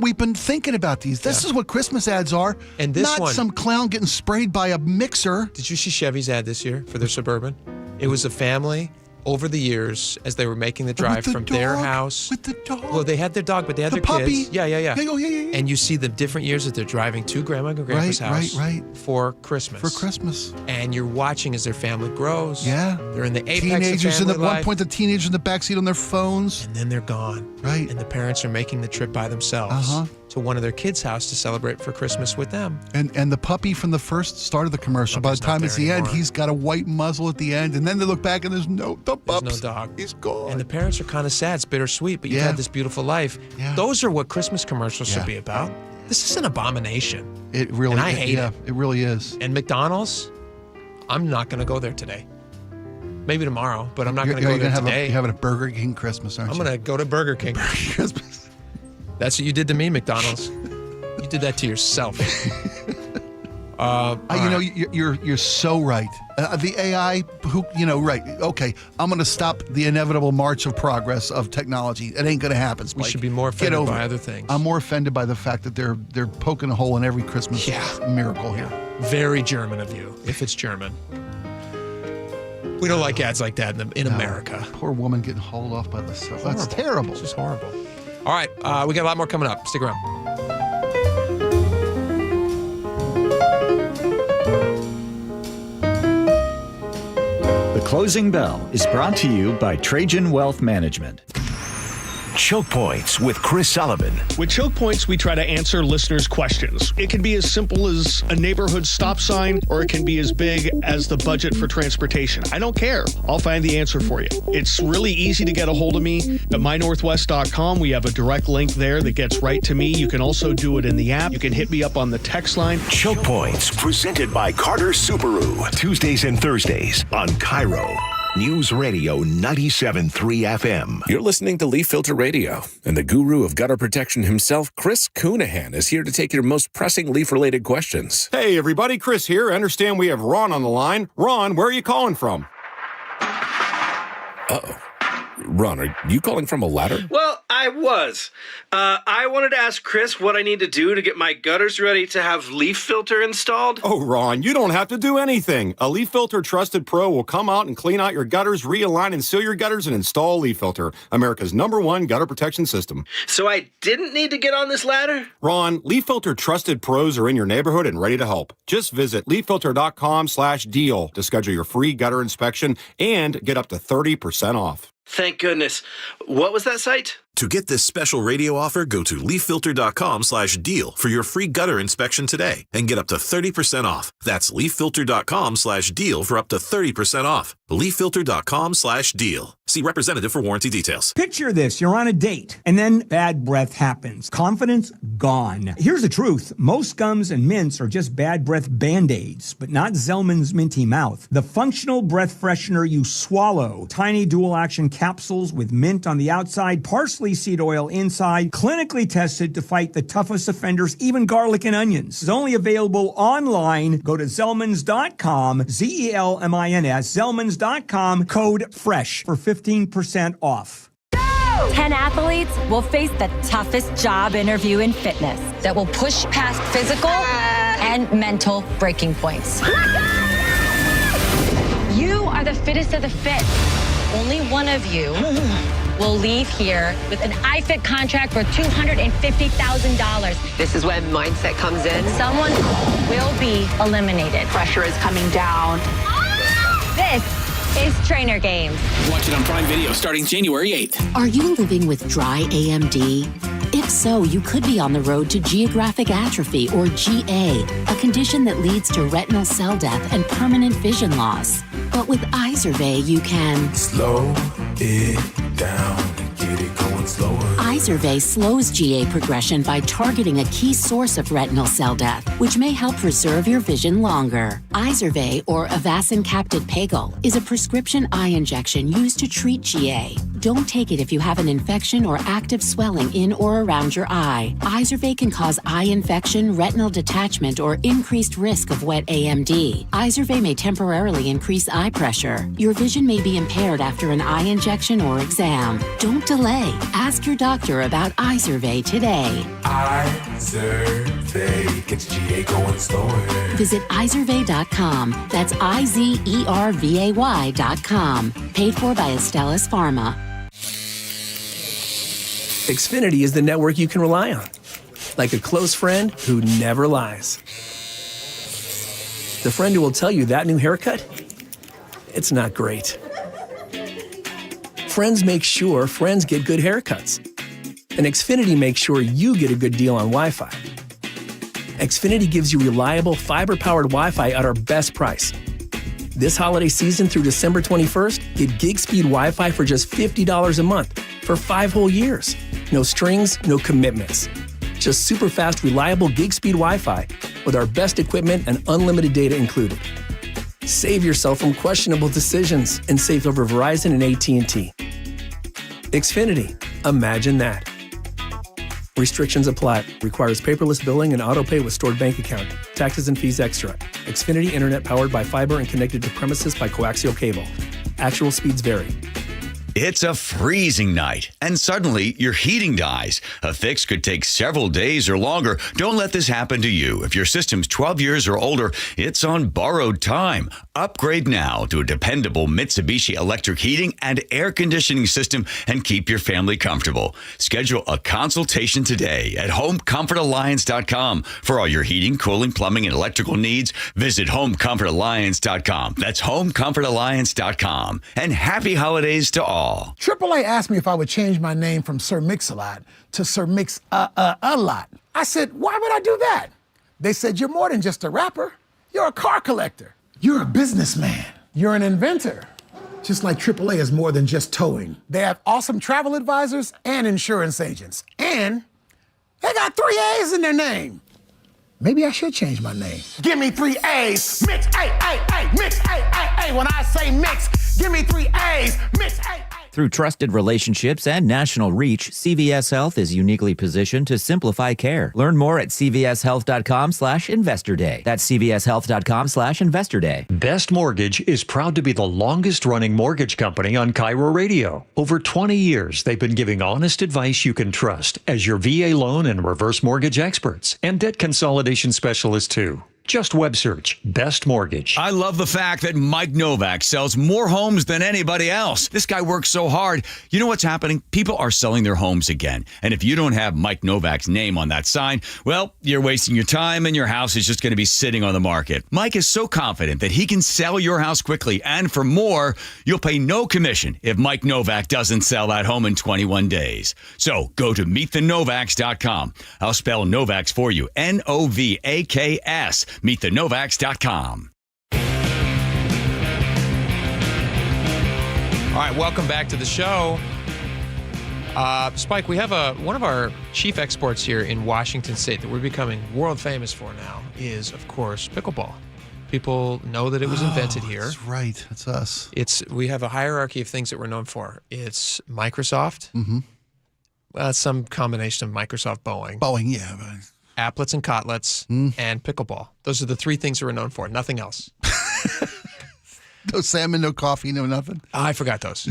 We've been thinking about these. This is what Christmas ads are. And this not one, some clown getting sprayed by a mixer. Did you see Chevy's ad this year for their Suburban? It was a family over the years as they were making the drive from their house. With the dog. Well, they had their dog, but they had their puppy. kids. Yeah. Yeah. And you see the different years that they're driving to Grandma and Grandpa's house right. for Christmas. For Christmas. And you're watching as their family grows. Yeah. They're in the apex teenagers of family at life. one point, the teenagers in the backseat on their phones. And then they're gone. Right. And the parents are making the trip by themselves to one of their kids' house to celebrate for Christmas with them. And the puppy from the first start of the commercial, by the time it's the end, he's got a white muzzle at the end. And then they look back and there's no dog. He's gone. And the parents are kind of sad. It's bittersweet, but you've had this beautiful life. Yeah. Those are what Christmas commercials should be about. This is an abomination. It really is. And I hate it. It really is. And McDonald's, I'm not going to go there today. Maybe tomorrow, but I'm not going to go there today. You're having a Burger King Christmas, aren't you? I'm going to go to Burger King. Christmas. That's what you did to me, McDonald's. You did that to yourself. You're so right. The AI, right. Okay, I'm going to stop the inevitable march of progress of technology. It ain't going to happen, Spike. We should be more offended by other things. I'm more offended by the fact that they're poking a hole in every Christmas miracle here. Very German of you, if it's German. We don't like ads like that in America. Poor woman getting hauled off by the stuff. That's terrible. This is horrible. All right, we got a lot more coming up. Stick around. The Closing Bell is brought to you by Trajan Wealth Management. Choke Points with Chris Sullivan. With Choke Points, we try to answer listeners' questions. It can be as simple as a neighborhood stop sign, or it can be as big as the budget for transportation. I don't care. I'll find the answer for you. It's really easy to get a hold of me at mynorthwest.com. We have a direct link there that gets right to me. You can also do it in the app. You can hit me up on the text line. Choke Points, presented by Carter Subaru. Tuesdays and Thursdays on KIRO Newsradio 97.3 FM. You're listening to Leaf Filter Radio, and the guru of gutter protection himself, Chris Coonahan, is here to take your most pressing leaf-related questions. Hey, everybody, Chris here. I understand we have Ron on the line. Ron, where are you calling from? Uh-oh. Ron, are you calling from a ladder? Well, I was. I wanted to ask Chris what I need to do to get my gutters ready to have leaf filter installed. Oh, Ron, you don't have to do anything. A Leaf Filter Trusted Pro will come out and clean out your gutters, realign and seal your gutters, and install Leaf Filter, America's #1 gutter protection system. So I didn't need to get on this ladder? Ron, Leaf Filter Trusted Pros are in your neighborhood and ready to help. Just visit leaffilter.com/deal to schedule your free gutter inspection and get up to 30% off. Thank goodness. What was that site? To get this special radio offer, go to leaffilter.com/deal for your free gutter inspection today and get up to 30% off. That's leaffilter.com/deal for up to 30% off. leaffilter.com/deal. See representative for warranty details. Picture this. You're on a date and then bad breath happens. Confidence gone. Here's the truth. Most gums and mints are just bad breath Band-Aids, but not Zellman's Minty Mouth. The functional breath freshener you swallow. Tiny dual action capsules with mint on the outside, parsley seed oil inside, clinically tested to fight the toughest offenders, even garlic and onions. It's only available online. Go to Zellmans.com, Zelmins, Zellmans.com, code FRESH for 15% off. 10 athletes will face the toughest job interview in fitness that will push past physical and mental breaking points. You are the fittest of the fit. Only one of you will leave here with an iFit contract for $250,000. This is when mindset comes in. Someone will be eliminated. Pressure is coming down. This is Trainer Games. Watch it on Prime Video starting January 8th. Are you living with dry AMD? If so, you could be on the road to geographic atrophy, or GA, a condition that leads to retinal cell death and permanent vision loss. But with Izervay, you can slow it down, get it going slower. Izervay slows GA progression by targeting a key source of retinal cell death, which may help preserve your vision longer. Izervay, or Avastin Capted Pagel, is a prescription eye injection used to treat GA. Don't take it if you have an infection or active swelling in or around your eye. Izervay can cause eye infection, retinal detachment, or increased risk of wet AMD. Izervay may temporarily increase eye pressure. Your vision may be impaired after an eye injection or exam. Don't delay. Ask your doctor about Izervay today. Izervay gets GA going slower. Visit Izervay.com. That's IZERVAY.com. Paid for by Astellas Pharma. Xfinity is the network you can rely on. Like a close friend who never lies. The friend who will tell you that new haircut, it's not great. Friends make sure friends get good haircuts. And Xfinity makes sure you get a good deal on Wi-Fi. Xfinity gives you reliable fiber-powered Wi-Fi at our best price. This holiday season through December 21st, get gig speed Wi-Fi for just $50 a month for 5 whole years. No strings, no commitments. Just super fast, reliable gig speed Wi-Fi with our best equipment and unlimited data included. Save yourself from questionable decisions and save over Verizon and AT&T. Xfinity. Imagine that. Restrictions apply. Requires paperless billing and auto-pay with stored bank account. Taxes and fees extra. Xfinity Internet powered by fiber and connected to premises by coaxial cable. Actual speeds vary. It's a freezing night, and suddenly your heating dies. A fix could take several days or longer. Don't let this happen to you. If your system's 12 years or older, it's on borrowed time. Upgrade now to a dependable Mitsubishi electric heating and air conditioning system and keep your family comfortable. Schedule a consultation today at homecomfortalliance.com. For all your heating, cooling, plumbing, and electrical needs, visit homecomfortalliance.com. That's homecomfortalliance.com. And happy holidays to all. AAA asked me if I would change my name from Sir Mix-a-Lot to Sir Mix-a-Lot. I said, why would I do that? They said, you're more than just a rapper. You're a car collector. You're a businessman. You're an inventor. Just like AAA is more than just towing. They have awesome travel advisors and insurance agents. And they got 3 A's in their name. Maybe I should change my name. Give me 3 A's. Mix, A, mix, A. When I say mix, give me 3 A's. Mix, A. Through trusted relationships and national reach, CVS Health is uniquely positioned to simplify care. Learn more at cvshealth.com/investor day. That's cvshealth.com/investor day. Best Mortgage is proud to be the longest-running mortgage company on KIRO Radio. Over 20 years, they've been giving honest advice you can trust as your VA loan and reverse mortgage experts and debt consolidation specialists, too. Just web search Best Mortgage. I love the fact that Mike Novak sells more homes than anybody else. This guy works so hard. You know what's happening? People are selling their homes again. And if you don't have Mike Novak's name on that sign, well, you're wasting your time and your house is just going to be sitting on the market. Mike is so confident that he can sell your house quickly. And for more, you'll pay no commission if Mike Novak doesn't sell that home in 21 days. So go to meetthenovaks.com. I'll spell Novaks for you. Novaks. meetthenovaks.com. All right, welcome back to the show. Spike, we have one of our chief exports here in Washington State that we're becoming world famous for now is, of course, pickleball. People know that it was invented here. That's right. It's us. We have a hierarchy of things that we're known for. It's Microsoft. Mm-hmm. Some combination of Microsoft, Boeing. Boeing, yeah. Applets and Kotlets, and pickleball. Those are the 3 things that we're known for. Nothing else. No salmon, no coffee, no nothing. Oh, I forgot those.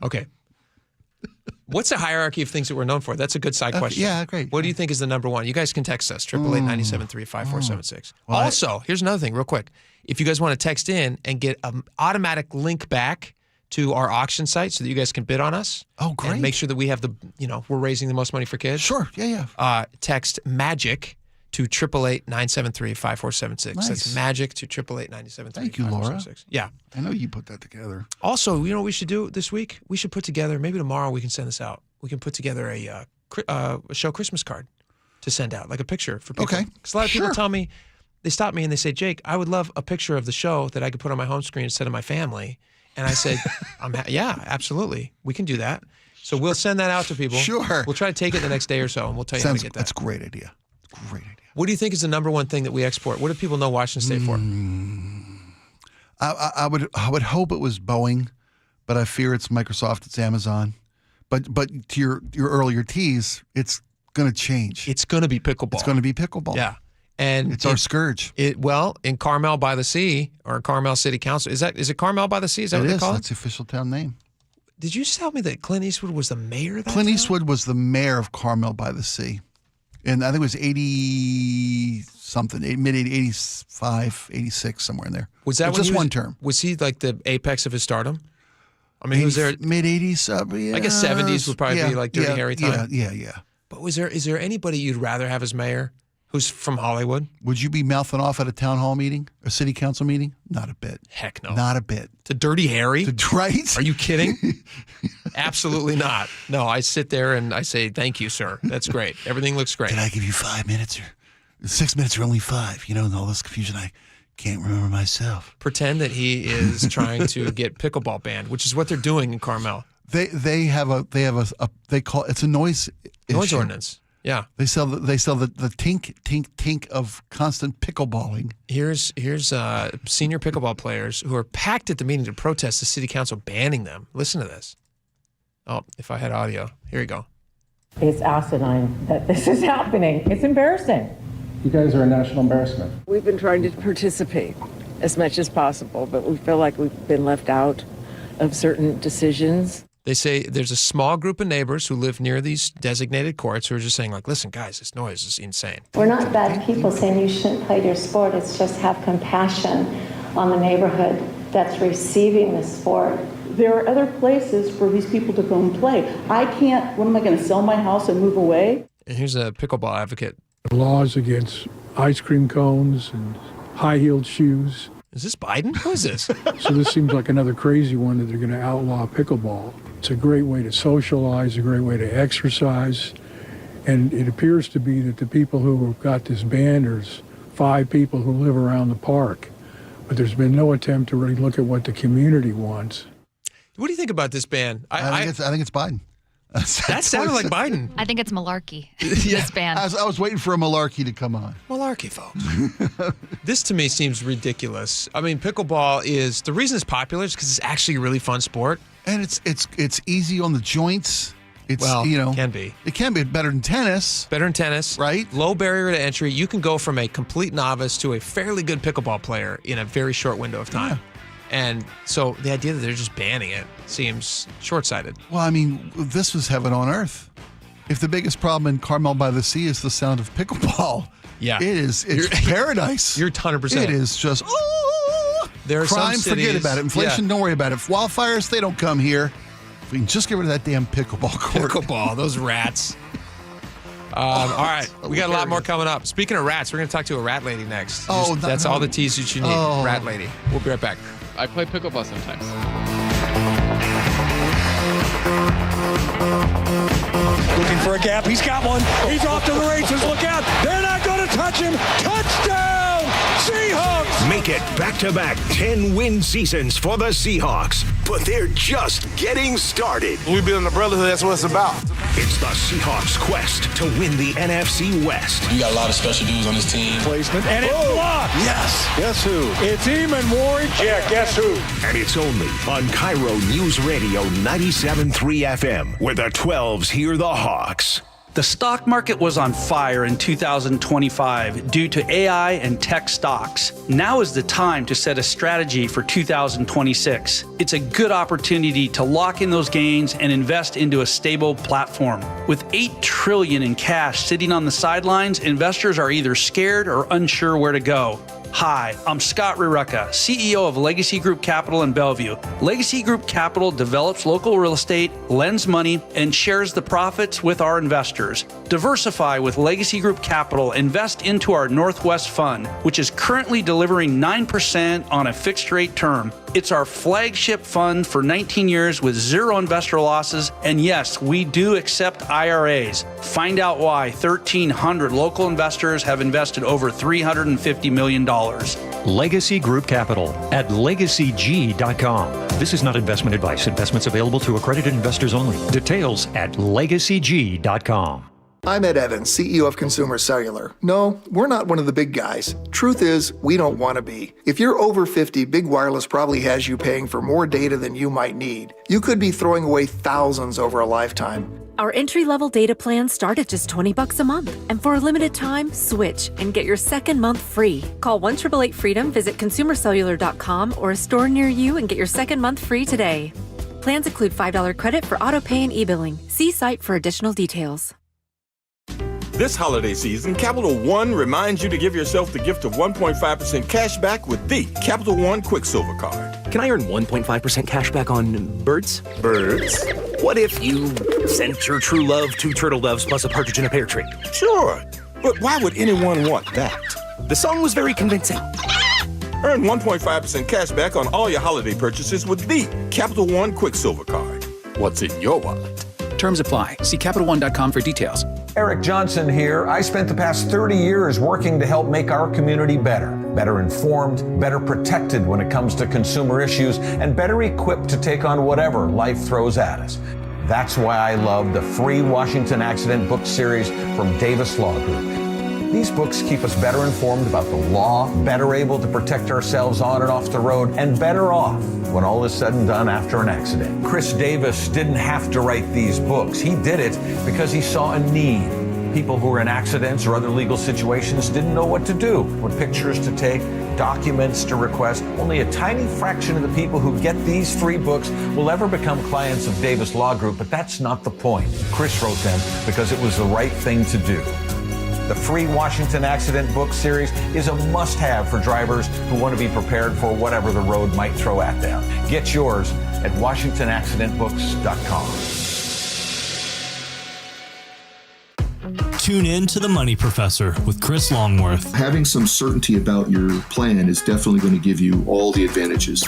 Okay. What's the hierarchy of things that we're known for? That's a good side question. Yeah, great. What do you think is the number one? You guys can text us, 888-973-5476. Well, Also, here's another thing real quick. If you guys want to text in and get an automatic link back to our auction site so that you guys can bid on us. Oh, great. And make sure that we have we're raising the most money for kids. Sure, yeah. Text MAGIC to 888-973-5476. Nice. That's MAGIC to 888-973-5476. Thank you, Laura. Yeah. I know you put that together. Also, you know what we should do this week? We should put together, maybe tomorrow we can send this out. We can put together a show Christmas card to send out, like a picture for people. Okay. Because a lot of people Sure. tell me, they stop me and they say, Jake, I would love a picture of the show that I could put on my home screen instead of my family. And I said, yeah, absolutely. We can do that. So we'll send that out to people. Sure. We'll try to take it the next day or so, and we'll tell you how to get that. That's a great idea. Great idea. What do you think is the number one thing that we export? What do people know Washington State for? I would hope it was Boeing, but I fear it's Microsoft, it's Amazon. But to your earlier tease, it's going to change. It's going to be pickleball. It's going to be pickleball. Yeah. And it's our scourge. In Carmel by the Sea, or Carmel City Council, is it Carmel by the Sea? Is that what they call it? That's the official town name. Did you tell me that Clint Eastwood was the mayor of that Clint town? Eastwood was the mayor of Carmel by the Sea. And I think it was 80-something, mid-85, 86, somewhere in there. Was that just one term? Was he like the apex of his stardom? I mean, he was there mid-80s. Yeah, I guess 70s would probably be like Dirty Harry time. Yeah. But is there anybody you'd rather have as mayor who's from Hollywood? Would you be mouthing off at a town hall meeting, a city council meeting? Not a bit. Heck no. Not a bit. To Dirty Harry? Right? Are you kidding? Absolutely not. No, I sit there and I say, thank you, sir. That's great. Everything looks great. Did I give you 5 minutes? Or 6 minutes or only 5? You know, and all this confusion, I can't remember myself. Pretend that he is trying to get pickleball banned, which is what they're doing in Carmel. They call it's a noise issue. Ordinance. Yeah. They sell the tink of constant pickleballing. Here's senior pickleball players who are packed at the meeting to protest the city council banning them. Listen to this. Oh, if I had audio. Here you go. It's asinine that this is happening. It's embarrassing. You guys are a national embarrassment. We've been trying to participate as much as possible, but we feel like we've been left out of certain decisions. They say there's a small group of neighbors who live near these designated courts who are just saying, like, listen, guys, this noise is insane. We're not bad people saying you shouldn't play your sport. It's just have compassion on the neighborhood that's receiving the sport. There are other places for these people to go and play. I can't, what am I going to sell my house and move away? And here's a pickleball advocate. Laws against ice cream cones and high-heeled shoes. Is this Biden? Who is this? So this seems like another crazy one that they're going to outlaw pickleball. It's a great way to socialize, a great way to exercise. And it appears to be that the people who have got this ban, there's 5 people who live around the park. But there's been no attempt to really look at what the community wants. What do you think about this ban? I think it's Biden. That sounded like Biden. I think it's malarkey. Yeah. This ban. I was waiting for a malarkey to come on. Malarkey, folks. This to me seems ridiculous. I mean, pickleball is, the reason it's popular is because it's actually a really fun sport. And it's easy on the joints. It's, can be. It can be better than tennis. Better than tennis. Right? Low barrier to entry. You can go from a complete novice to a fairly good pickleball player in a very short window of time. Yeah. And so the idea that they're just banning it seems short-sighted. Well, I mean, this was heaven on earth. If the biggest problem in Carmel by the Sea is the sound of pickleball, it's paradise. You're 100%. It is just, there are crime, some cities, forget about it. Inflation, don't worry about it. Wildfires, they don't come here. If we can just get rid of that damn pickleball court. Pickleball, those rats. All right, we got a lot more coming up. Speaking of rats, we're going to talk to a rat lady next. That's all the teasers you need. Rat lady. We'll be right back. I play pickleball sometimes. Looking for a gap. He's got one. He's off to the races. Look out. They're not going to touch him. Touchdown, Seahawks. Make it back-to-back 10-win seasons for the Seahawks. But they're just getting started. We building a brotherhood. That's what it's about. It's the Seahawks' quest to win the NFC West. We got a lot of special dudes on this team. Placement, and it's blocked. Yes. Guess who? It's Eamon Warwick. Yeah, guess who? And it's only on KIRO Newsradio 97.3 FM, where the 12s hear the Hawks. The stock market was on fire in 2025 due to AI and tech stocks. Now is the time to set a strategy for 2026. It's a good opportunity to lock in those gains and invest into a stable platform. With $8 trillion in cash sitting on the sidelines, investors are either scared or unsure where to go. Hi, I'm Scott Rirucka, CEO of Legacy Group Capital in Bellevue. Legacy Group Capital develops local real estate, lends money, and shares the profits with our investors. Diversify with Legacy Group Capital. Invest into our Northwest Fund, which is currently delivering 9% on a fixed rate term. It's our flagship fund for 19 years with zero investor losses. And yes, we do accept IRAs. Find out why 1,300 local investors have invested over $350 million. Legacy Group Capital at legacyg.com. This is not investment advice. Investments available to accredited investors only. Details at legacyg.com. I'm Ed Evans, CEO of Consumer Cellular. No, we're not one of the big guys. Truth is, we don't want to be. If you're over 50, Big Wireless probably has you paying for more data than you might need. You could be throwing away thousands over a lifetime. Our entry-level data plans start at just $20 a month. And for a limited time, switch and get your second month free. Call 1-888-FREEDOM, visit consumercellular.com or a store near you and get your second month free today. Plans include $5 credit for auto pay and e-billing. See site for additional details. This holiday season, Capital One reminds you to give yourself the gift of 1.5% cash back with the Capital One Quicksilver Card. Can I earn 1.5% cash back on birds? Birds? What if you sent your true love 2 turtle doves plus a partridge in a pear tree? Sure, but why would anyone want that? The song was very convincing. Earn 1.5% cash back on all your holiday purchases with the Capital One Quicksilver Card. What's in your wallet? Terms apply. See CapitalOne.com for details. Eric Johnson here. I spent the past 30 years working to help make our community better informed, better protected when it comes to consumer issues, and better equipped to take on whatever life throws at us. That's why I love the free Washington Accident book series from Davis Law Group. These books keep us better informed about the law, better able to protect ourselves on and off the road, and better off when all is said and done after an accident. Chris Davis didn't have to write these books. He did it because he saw a need. People who were in accidents or other legal situations didn't know what to do, what pictures to take, documents to request. Only a tiny fraction of the people who get these free books will ever become clients of Davis Law Group, but that's not the point. Chris wrote them because it was the right thing to do. The free Washington Accident book series is a must-have for drivers who want to be prepared for whatever the road might throw at them. Get yours at WashingtonAccidentBooks.com. Tune in to The Money Professor with Chris Longworth. Having some certainty about your plan is definitely going to give you all the advantages.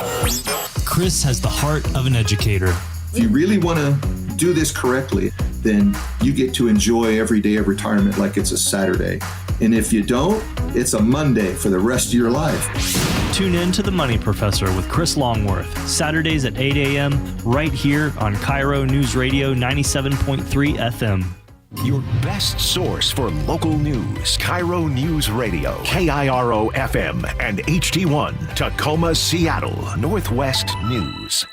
Chris has the heart of an educator. If you really want to do this correctly, then you get to enjoy every day of retirement like it's a Saturday. And if you don't, it's a Monday for the rest of your life. Tune in to The Money Professor with Chris Longworth, Saturdays at 8 a.m. right here on KIRO Newsradio 97.3 FM. Your best source for local news. KIRO News Radio, KIRO FM and HD1, Tacoma, Seattle, Northwest News.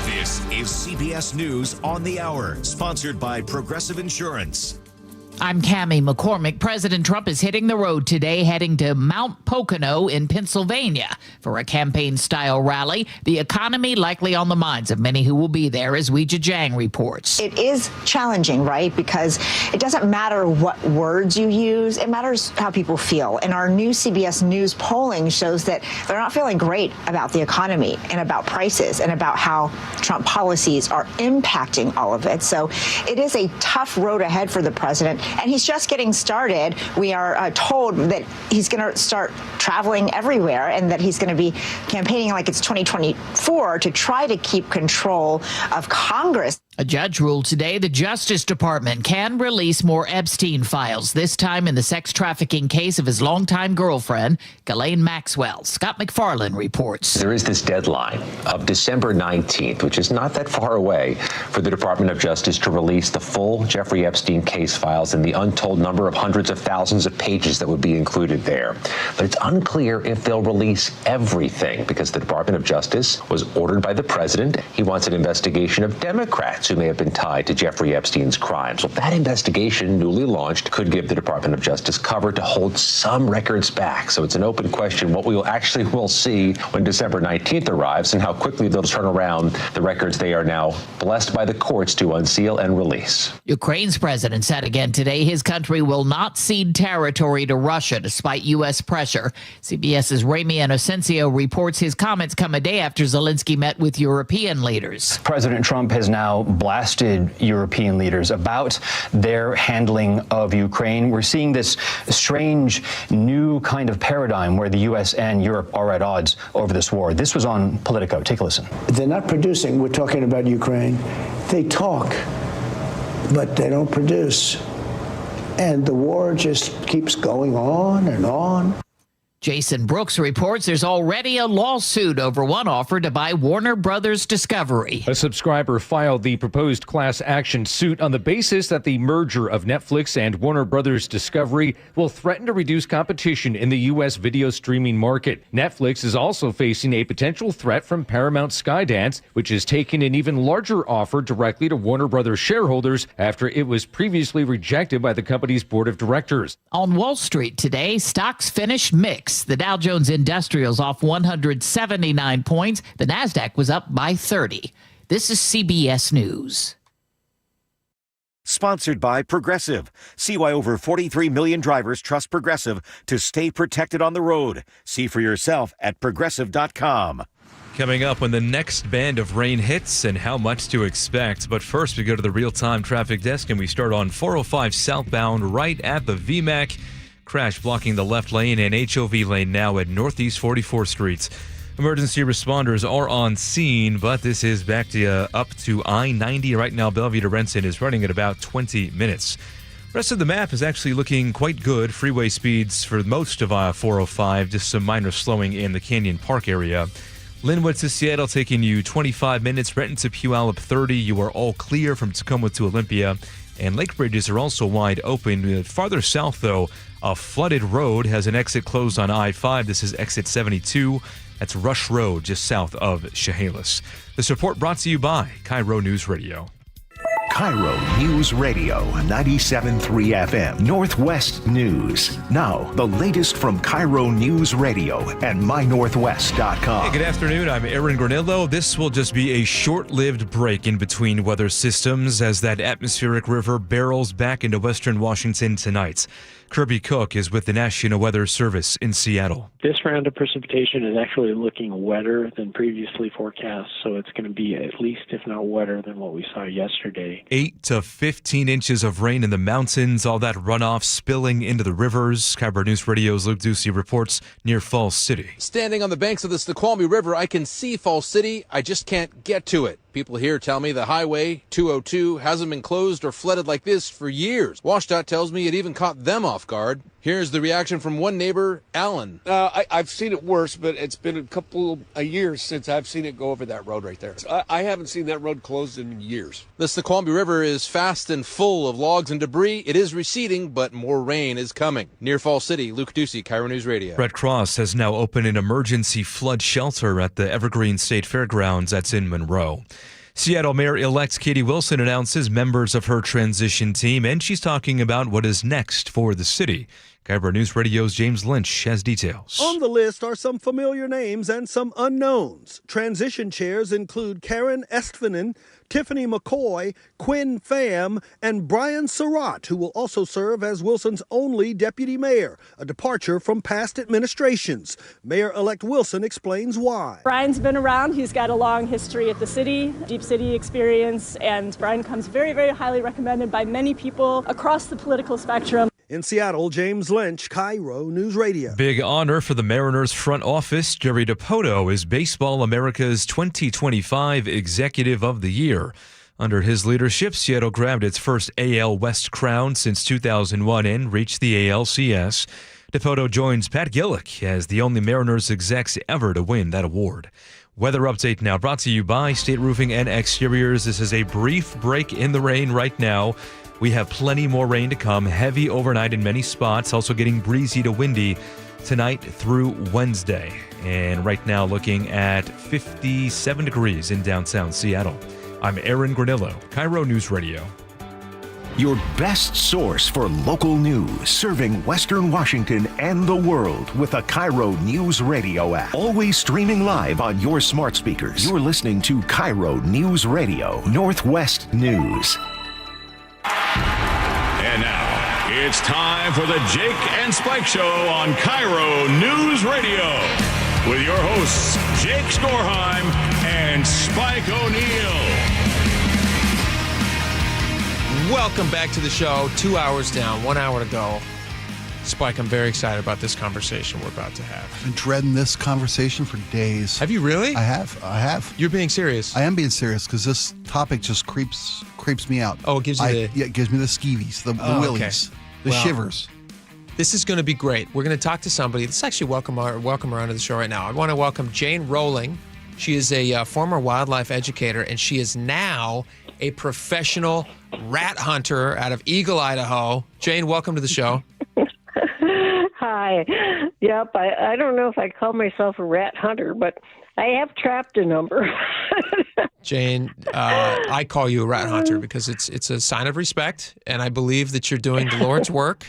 This is CBS News on the Hour, sponsored by Progressive Insurance. I'm Cammie McCormick. President Trump is hitting the road today, heading to Mount Pocono in Pennsylvania for a campaign-style rally. The economy likely on the minds of many who will be there, as Weijia Jiang reports. It is challenging, right? Because it doesn't matter what words you use. It matters how people feel. And our new CBS News polling shows that they're not feeling great about the economy and about prices and about how Trump policies are impacting all of it. So it is a tough road ahead for the president. And he's just getting started. We are told that he's going to start traveling everywhere and that he's going to be campaigning like it's 2024 to try to keep control of Congress. A judge ruled today the Justice Department can release more Epstein files, this time in the sex trafficking case of his longtime girlfriend, Ghislaine Maxwell. Scott McFarlane reports. There is this deadline of December 19th, which is not that far away, for the Department of Justice to release the full Jeffrey Epstein case files and the untold number of hundreds of thousands of pages that would be included there. But it's unclear if they'll release everything, because the Department of Justice was ordered by the president. He wants an investigation of Democrats who may have been tied to Jeffrey Epstein's crimes. Well, that investigation, newly launched, could give the Department of Justice cover to hold some records back. So it's an open question what we will see when December 19th arrives and how quickly they'll turn around the records they are now blessed by the courts to unseal and release. Ukraine's president said again today his country will not cede territory to Russia despite U.S. pressure. CBS's Ramy Inocencio reports his comments come a day after Zelensky met with European leaders. President Trump has now blasted European leaders about their handling of Ukraine. We're seeing this strange new kind of paradigm where the U.S. and Europe are at odds over this war. This was on Politico. Take a listen. They're not producing. We're talking about Ukraine. They talk, but they don't produce. And the war just keeps going on and on. Jason Brooks reports there's already a lawsuit over one offer to buy Warner Brothers Discovery. A subscriber filed the proposed class action suit on the basis that the merger of Netflix and Warner Brothers Discovery will threaten to reduce competition in the U.S. video streaming market. Netflix is also facing a potential threat from Paramount Skydance, which has taken an even larger offer directly to Warner Brothers shareholders after it was previously rejected by the company's board of directors. On Wall Street today, stocks finished mixed. The Dow Jones Industrial's off 179 points. The Nasdaq was up by 30. This is CBS News. Sponsored by Progressive. See why over 43 million drivers trust Progressive to stay protected on the road. See for yourself at Progressive.com. Coming up when the next band of rain hits and how much to expect. But first, we go to the real-time traffic desk and we start on 405 southbound right at the VMAC. Crash blocking the left lane and HOV lane now at Northeast 44th Street. Emergency responders are on scene, but this is back to up to I-90 right now. Bellevue to Renton is running at about 20 minutes. Rest of the map is actually looking quite good. Freeway speeds for most of I-405, just some minor slowing in the Canyon Park area. Linwood to Seattle taking you 25 minutes. Renton to Puyallup 30. You are all clear from Tacoma to Olympia. And lake bridges are also wide open. Farther south, though, a flooded road has an exit closed on I-5. This is exit 72. That's Rush Road, just south of Chehalis. This report brought to you by KIRO News Radio. KIRO News Radio 97.3 FM Northwest News. Now, the latest from KIRO News Radio and mynorthwest.com. Hey, good afternoon. I'm Aaron Granillo. This will just be a short-lived break in between weather systems as that atmospheric river barrels back into western Washington tonight. Kirby Cook is with the National Weather Service in Seattle. This round of precipitation is actually looking wetter than previously forecast, so it's going to be at least, if not wetter, than what we saw yesterday. 8 to 15 inches of rain in the mountains, all that runoff spilling into the rivers. KIRO News Radio's Luke Ducey reports near Falls City. Standing on the banks of the Snoqualmie River, I can see Falls City. I just can't get to it. People here tell me the Highway 202 hasn't been closed or flooded like this for years. WashDOT tells me it even caught them off guard. Here's the reaction from one neighbor, Alan. I've seen it worse, but it's been a couple of years since I've seen it go over that road right there. I haven't seen that road closed in years. The Snoqualmie River is fast and full of logs and debris. It is receding, but more rain is coming. Near Falls City, Luke Ducey, KIRO News Radio. Red Cross has now opened an emergency flood shelter at the Evergreen State Fairgrounds that's in Monroe. Seattle Mayor-elect Katie Wilson announces members of her transition team, and she's talking about what is next for the city. KIRO News Radio's James Lynch has details. On the list are some familiar names and some unknowns. Transition chairs include Karen Estvinen, Tiffany McCoy, Quinn Pham, and Brian Surratt, who will also serve as Wilson's only deputy mayor, a departure from past administrations. Mayor-elect Wilson explains why. Brian's been around. He's got a long history at the city, deep city experience, and Brian comes very, very highly recommended by many people across the political spectrum. In Seattle, James Lynch, KIRO News Radio. Big honor for the Mariners front office. Jerry Dipoto is Baseball America's 2025 Executive of the Year. Under his leadership, Seattle grabbed its first AL West crown since 2001 and reached the ALCS. Dipoto joins Pat Gillick as the only Mariners execs ever to win that award. Weather update now brought to you by State Roofing and Exteriors. This is a brief break in the rain right now. We have plenty more rain to come, heavy overnight in many spots, also getting breezy to windy tonight through Wednesday. And right now looking at 57 degrees in downtown Seattle. I'm Aaron Granillo, KIRO News Radio. Your best source for local news, serving Western Washington and the world with a KIRO News Radio app. Always streaming live on your smart speakers. You're listening to KIRO News Radio, Northwest News. And now, it's time for the Jake and Spike Show on KIRO News Radio with your hosts, Jake Skorheim and Spike O'Neill. Welcome back to the show. 2 hours down, 1 hour to go. Spike, I'm very excited about this conversation we're about to have. I've been dreading this conversation for days. Have you really? I have. You're being serious? I am being serious because this topic just creeps me out. Oh, it gives you it gives me the skeevies, the willies, the shivers. This is going to be great. We're going to talk to somebody. Let's actually welcome her onto the show right now. I want to welcome Jane Rowling. She is a former wildlife educator, and she is now a professional rat hunter out of Eagle, Idaho. Jane, welcome to the show. Hi. Yep, I don't know if I call myself a rat hunter, but I have trapped a number. Jane, I call you a rat hunter because it's a sign of respect, and I believe that you're doing the Lord's work.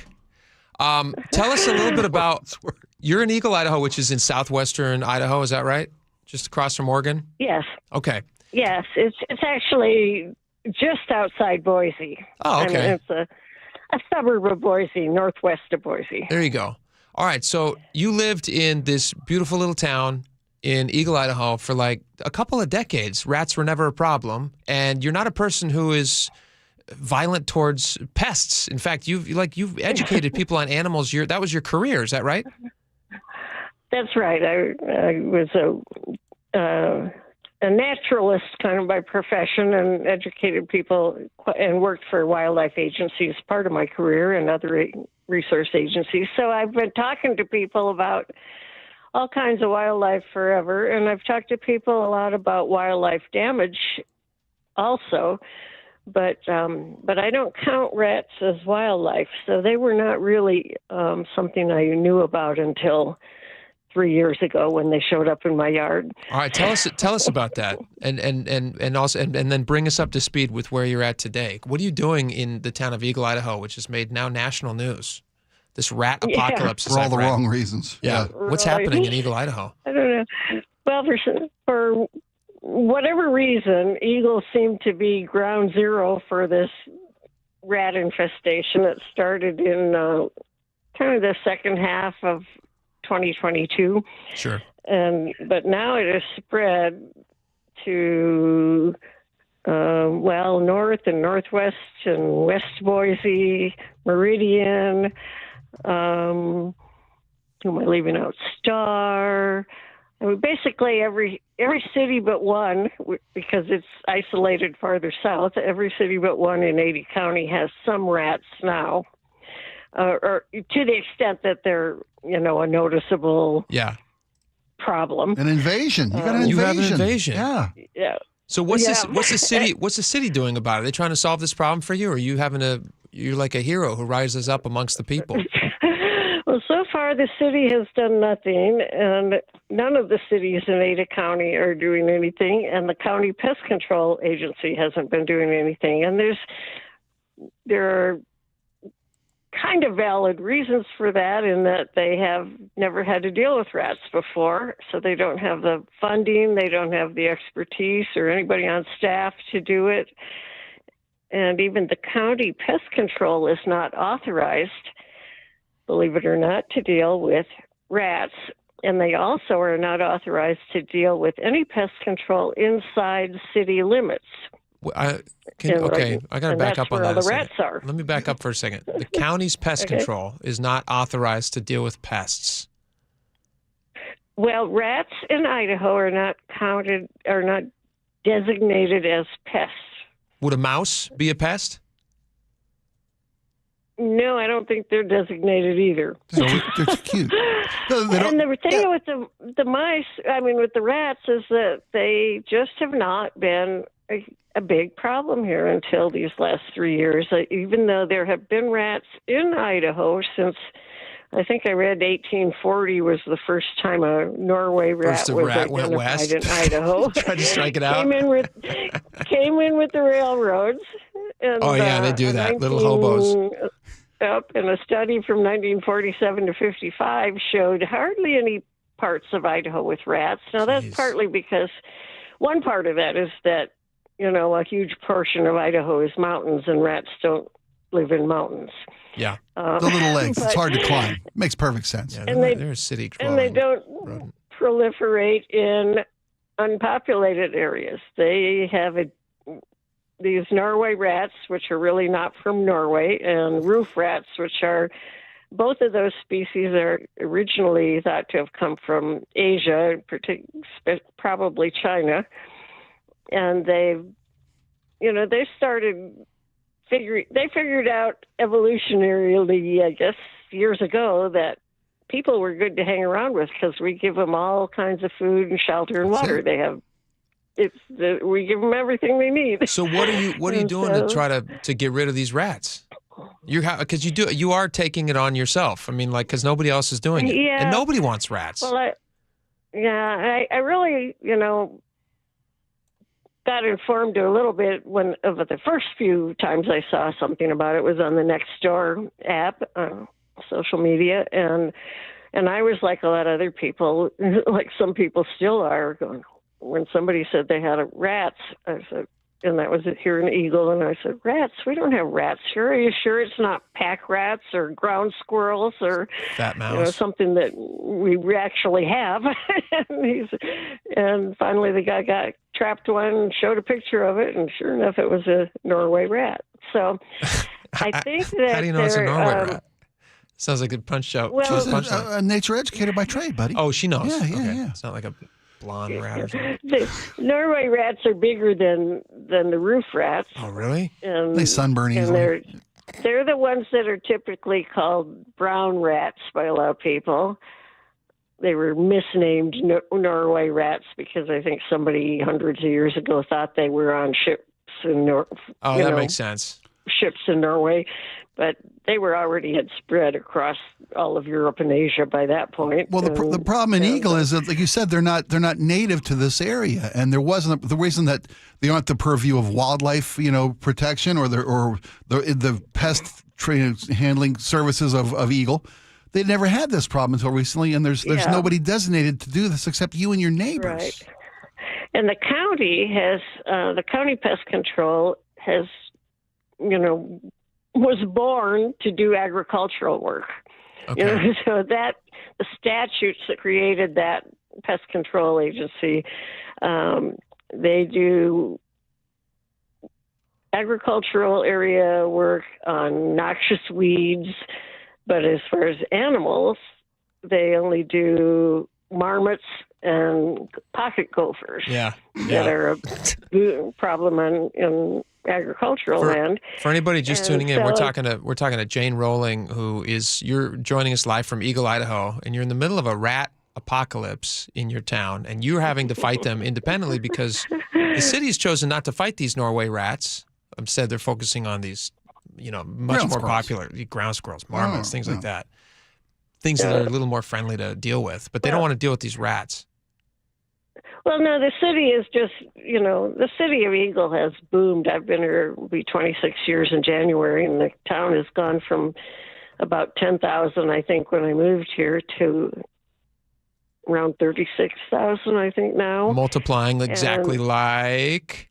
Tell us a little bit about, you're in Eagle, Idaho, which is in southwestern Idaho, is that right? Just across from Oregon? Yes. Okay. Yes, it's actually just outside Boise. Oh, okay. And it's a suburb of Boise, northwest of Boise. There you go. All right, so you lived in this beautiful little town in Eagle, Idaho for like a couple of decades. Rats were never a problem, and you're not a person who is violent towards pests. In fact, you've educated people on animals. That was your career, is that right? That's right. I was a naturalist kind of by profession and educated people and worked for wildlife agencies part of my career and other resource agencies. So I've been talking to people about all kinds of wildlife forever, and I've talked to people a lot about wildlife damage also. But I don't count rats as wildlife, so they were not really something I knew about until 3 years ago when they showed up in my yard. All right, tell us about that, and also then bring us up to speed with where you're at today. What are you doing in the town of Eagle, Idaho, which has made now national news? This rat apocalypse for all the wrong reasons. Yeah, what's happening in Eagle, Idaho? I don't know. Well, for whatever reason, Eagle seemed to be ground zero for this rat infestation that started in kind of the second half of 2022. Sure. But now it has spread to, north and northwest and west Boise, Meridian, who am I leaving out? Star. I mean, basically every city but one, because it's isolated farther south, every city but one in Ada County has some rats now, or to the extent that they're, a noticeable problem. An invasion. You got an invasion. You have an invasion. Yeah. Yeah. So what's the city doing about it? Are they trying to solve this problem for you, or are you you're like a hero who rises up amongst the people? Well, so far the city has done nothing, and none of the cities in Ada County are doing anything, and the county pest control agency hasn't been doing anything. And there are kind of valid reasons for that, in that they have never had to deal with rats before, so they don't have the funding, they don't have the expertise or anybody on staff to do it. And even the county pest control is not authorized, believe it or not, to deal with rats. And they also are not authorized to deal with any pest control inside city limits. I got to back up on that. That's where all the rats are. Let me back up for a second. The county's pest control is not authorized to deal with pests. Well, rats in Idaho are not designated as pests. Would a mouse be a pest? No, I don't think they're designated either. So they're cute. And the thing with the mice, with the rats, is that they just have not been a big problem here until these last 3 years. Even though there have been rats in Idaho since, I think I read 1840 was the first time a Norway rat was identified in Idaho. Tried to strike it out. Came in with the railroads. And, they do that. Little hobos. And a study from 1947 to 55 showed hardly any parts of Idaho with rats. Now, that's partly because one part of that is that, a huge portion of Idaho is mountains, and rats don't live in mountains. Yeah. The little legs. It's hard to climb. Makes perfect sense. Yeah, they're a city and they don't proliferate in unpopulated areas. They have these Norway rats, which are really not from Norway, and roof rats, which are, both of those species are originally thought to have come from Asia, probably China. And they figured out evolutionarily, I guess, years ago that people were good to hang around with because we give them all kinds of food and shelter and water. They have we give them everything they need. So what are you doing to try to get rid of these rats? Because you are taking it on yourself. I mean, like, because nobody else is doing it, and nobody wants rats. Well, I really, got informed a little bit of the first few times I saw something about it was on the Nextdoor app, social media, and I was like a lot of other people, like some people still are, going, when somebody said they had rats, I said, and that was here in Eagle, and I said, rats? We don't have rats here. Are you sure it's not pack rats or ground squirrels or fat mouse? Something that we actually have? And finally the guy trapped one and showed a picture of it, and sure enough, it was a Norway rat. So I think that how do you know it's a Norway rat? Sounds like a punch out. Well, She's a nature educator by trade, buddy. Oh, she knows. Yeah. It's not like a blonde rat or something. The Norway rats are bigger than the roof rats. Oh, really? And, they sunburn easily. They're the ones that are typically called brown rats by a lot of people. They were misnamed Norway rats because I think somebody hundreds of years ago thought they were on ships in makes sense. Ships in Norway, but they had spread across all of Europe and Asia by that point. Well, the problem in Eagle is that, like you said, they're not native to this area, and there wasn't the reason that they aren't the purview of wildlife, protection or the pest handling services of Eagle. They never had this problem until recently, and there's nobody designated to do this except you and your neighbors. Right. And the county the county pest control has, was born to do agricultural work. Okay. So that the statutes that created that pest control agency, they do agricultural area work on noxious weeds, but as far as animals, they only do marmots and pocket gophers that are a problem in agricultural land. For anybody just tuning in, we're talking to Jane Rowling, you're joining us live from Eagle, Idaho, and you're in the middle of a rat apocalypse in your town, and you're having to fight them independently because the city has chosen not to fight these Norway rats. Instead, they're focusing on these, much more popular ground squirrels, marmots, things like that. Things that are a little more friendly to deal with, but they don't want to deal with these rats. Well, no, the city is just, the city of Eagle has boomed. I've been here, it'll be 26 years in January, and the town has gone from about 10,000, I think, when I moved here to around 36,000, I think, now. Multiplying exactly like...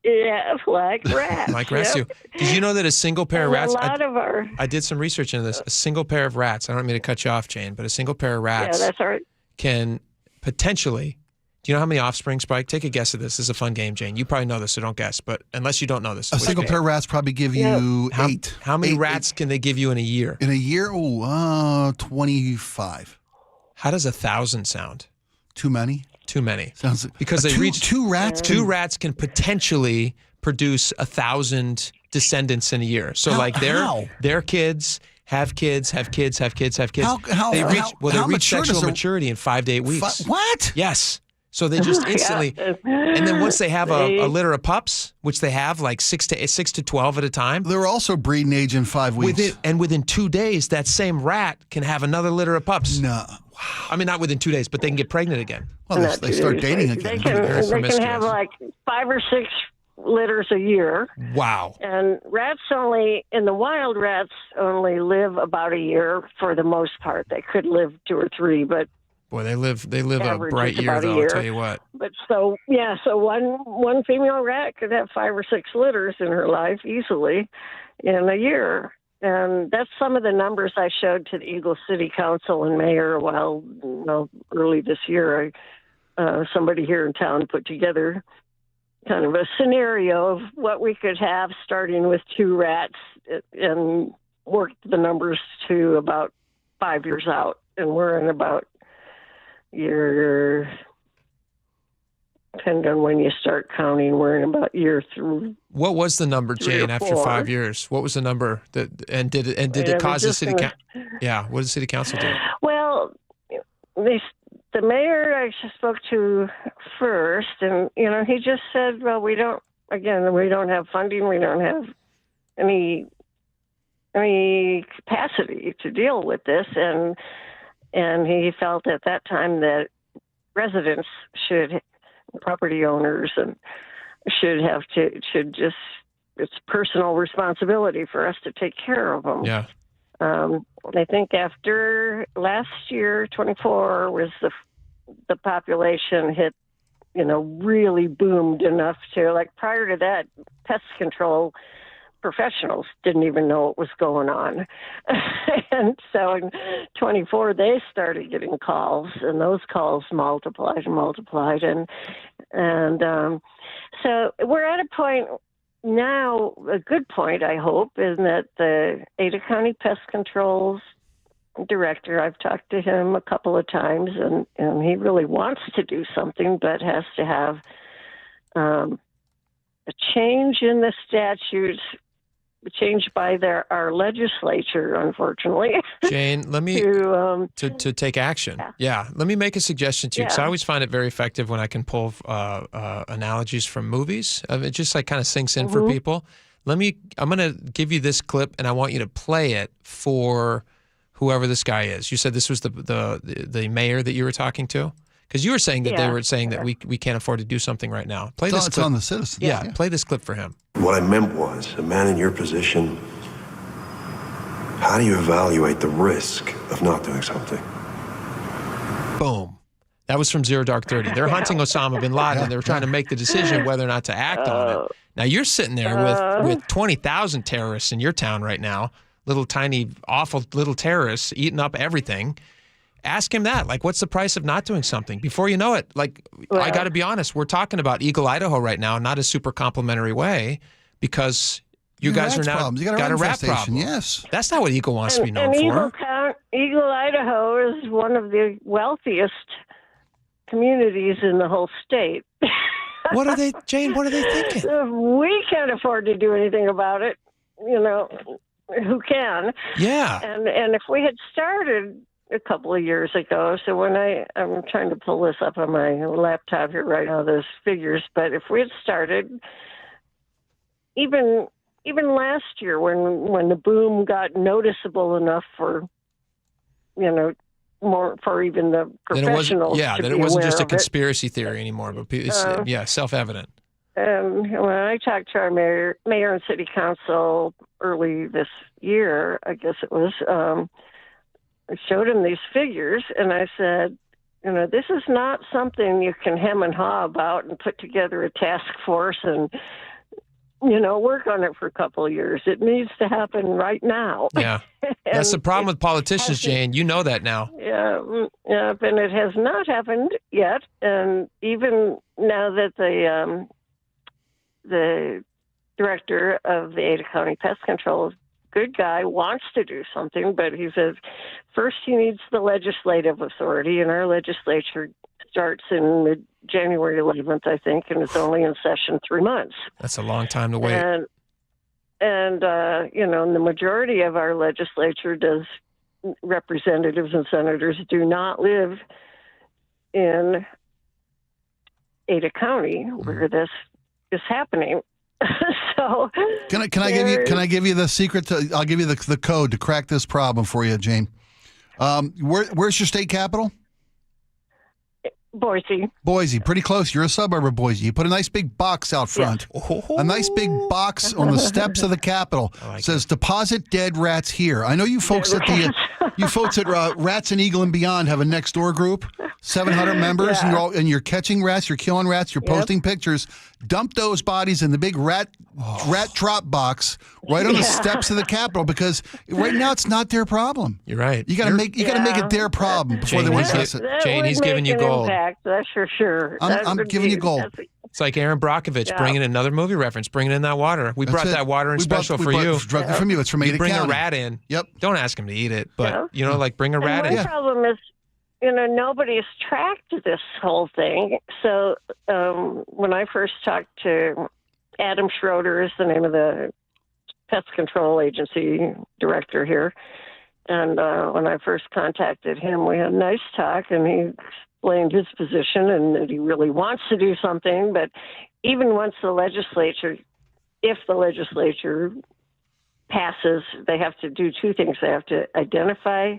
Yeah, like rats. Like rats too. Did you know that a single pair of rats... I did some research into this. A single pair of rats, I don't mean to cut you off, Jane, but a single pair of rats that's all right. can potentially... Do you know how many offspring, Spike? Take a guess at this. This is a fun game, Jane. You probably know this, so don't guess. But unless you don't know this. A single pair of rats probably give you 8. How many rats can they give you in a year? In a year? 25. How does 1,000 sound? Too many? Too many. Sounds because they reach two rats. Two rats can potentially produce 1,000 descendants in a year. So their kids have kids. They reach sexual maturity in 5 to 8 weeks. What? Yes. So they just instantly, and then once they have a litter of pups, which they have like 6 to 12 at a time, they're also breeding age in 5 weeks. Within 2 days, that same rat can have another litter of pups. No, wow. I mean not within 2 days, but they can get pregnant again. Well, they start dating again. They can have like 5 or 6 litters a year. Wow. And in the wild, rats only live about a year for the most part. They could live 2 or 3, but boy, they live a bright year, though, I'll tell you what. But so one female rat could have 5 or 6 litters in her life easily in a year. And that's some of the numbers I showed to the Eagle City Council and Mayor early this year. Somebody here in town put together kind of a scenario of what we could have starting with 2 rats and worked the numbers to about 5 years out. And we're in about year depending on when you start counting. We're in about year through. What was the number, Jane, after 5 years? What was the number and did it cause the city council? Yeah, what did the city council do? Well, the mayor I spoke to first, and he just said, "Well, we don't have funding. We don't have any capacity to deal with this," and he felt at that time that residents property owners should just, it's personal responsibility for us to take care of them. Yeah. I think after last year, 24 was the population hit, really boomed enough to, like, prior to that, pest control professionals didn't even know what was going on. And so in 24, they started getting calls, and those calls multiplied. And so we're at a point now, a good point, I hope, is that the Ada County Pest Control's director, I've talked to him a couple of times, and he really wants to do something, but has to have a change in the statutes, changed by our legislature, unfortunately. Jane, let me to take action. Yeah, let me make a suggestion to you, because I always find it very effective when I can pull analogies from movies. It just kind of sinks in for people. I'm going to give you this clip, and I want you to play it for whoever this guy is. You said this was the mayor that you were talking to? Because you were saying that they were saying that we can't afford to do something right now. Play this clip. It's on the citizens. Yeah, play this clip for him. What I meant was, a man in your position, how do you evaluate the risk of not doing something? Boom. That was from Zero Dark 30. They're hunting Osama bin Laden. They're trying to make the decision whether or not to act on it. Now, you're sitting there with 20,000 terrorists in your town right now, little tiny, awful little terrorists eating up everything. Ask him that. Like, what's the price of not doing something? Before you know it, I got to be honest, we're talking about Eagle, Idaho right now, not a super complimentary way, because you guys are now got a rat problem. Yes. That's not what Eagle wants to be known for. Eagle, Idaho is one of the wealthiest communities in the whole state. What are they, Jane? What are they thinking? We can't afford to do anything about it. Who can? Yeah. And if we had started a couple of years ago, so when I'm trying to pull this up on my laptop here right now, those figures, but if we had started even last year when the boom got noticeable enough for more for even the professionals, then it wasn't just a conspiracy theory anymore, but it's self-evident. And when I talked to our mayor and city council early this year, I guess it was, I showed him these figures, and I said, this is not something you can hem and haw about and put together a task force and, work on it for a couple of years. It needs to happen right now. Yeah. That's the problem with politicians, Jane. You know that now. Yeah, and it has not happened yet. And even now that the director of the Ada County Pest Control, good guy, wants to do something, but he says first he needs the legislative authority, and our legislature starts in January 11th, I think, and it's only in session 3 months. That's a long time to wait. And the majority of our legislature representatives and senators do not live in Ada County where this is happening. So can I give you the secret? I'll give you the code to crack this problem for you, Jane. Where's your state capital? Boise, pretty close. You're a suburb of Boise. You put a nice big box out front. Yes. A nice big box on the steps of the Capitol. Says deposit dead rats here. I know you folks at Rats and Eagle and Beyond have a next door group, 700 members, and you're catching rats, you're killing rats, you're posting pictures. Dump those bodies in the big rat drop box right on the steps of the Capitol, because right now it's not their problem. You're right. You got to make it their problem before they address it. Jane, he's giving you gold. That's for sure. I'm giving you gold. It's like Aaron Brockovich bringing in another movie reference, bringing in that water. We brought that water in special for you. Directly from you. It's from Ada County. Bring a rat in. Yep. Don't ask him to eat it, but bring a rat in. My problem is nobody's tracked this whole thing. So when I first talked to Adam Schroeder, is the name of the pest control agency director here, and when I first contacted him, we had a nice talk, and he explained his position and that he really wants to do something, but even once if the legislature passes, they have to do two things. They have to identify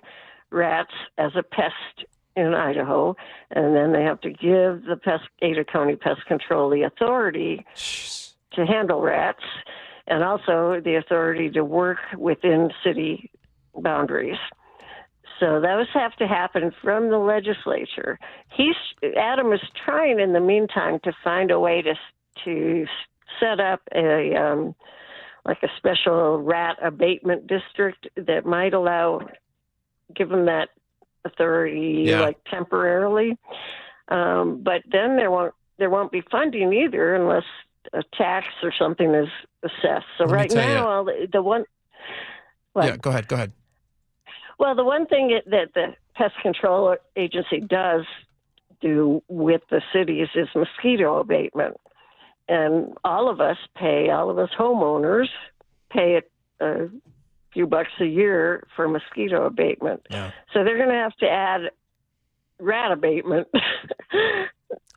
rats as a pest in Idaho, and then they have to give the Ada County Pest Control the authority to handle rats, and also the authority to work within city boundaries. So those have to happen from the legislature. Adam is trying in the meantime to find a way to set up a special rat abatement district that might give them that authority temporarily. But then there won't be funding either unless a tax or something is assessed. So right now, the one. What? Yeah, go ahead. Well, the one thing that the pest control agency does do with the cities is mosquito abatement. And all of us homeowners pay a few bucks a year for mosquito abatement. Yeah. So they're going to have to add rat abatement.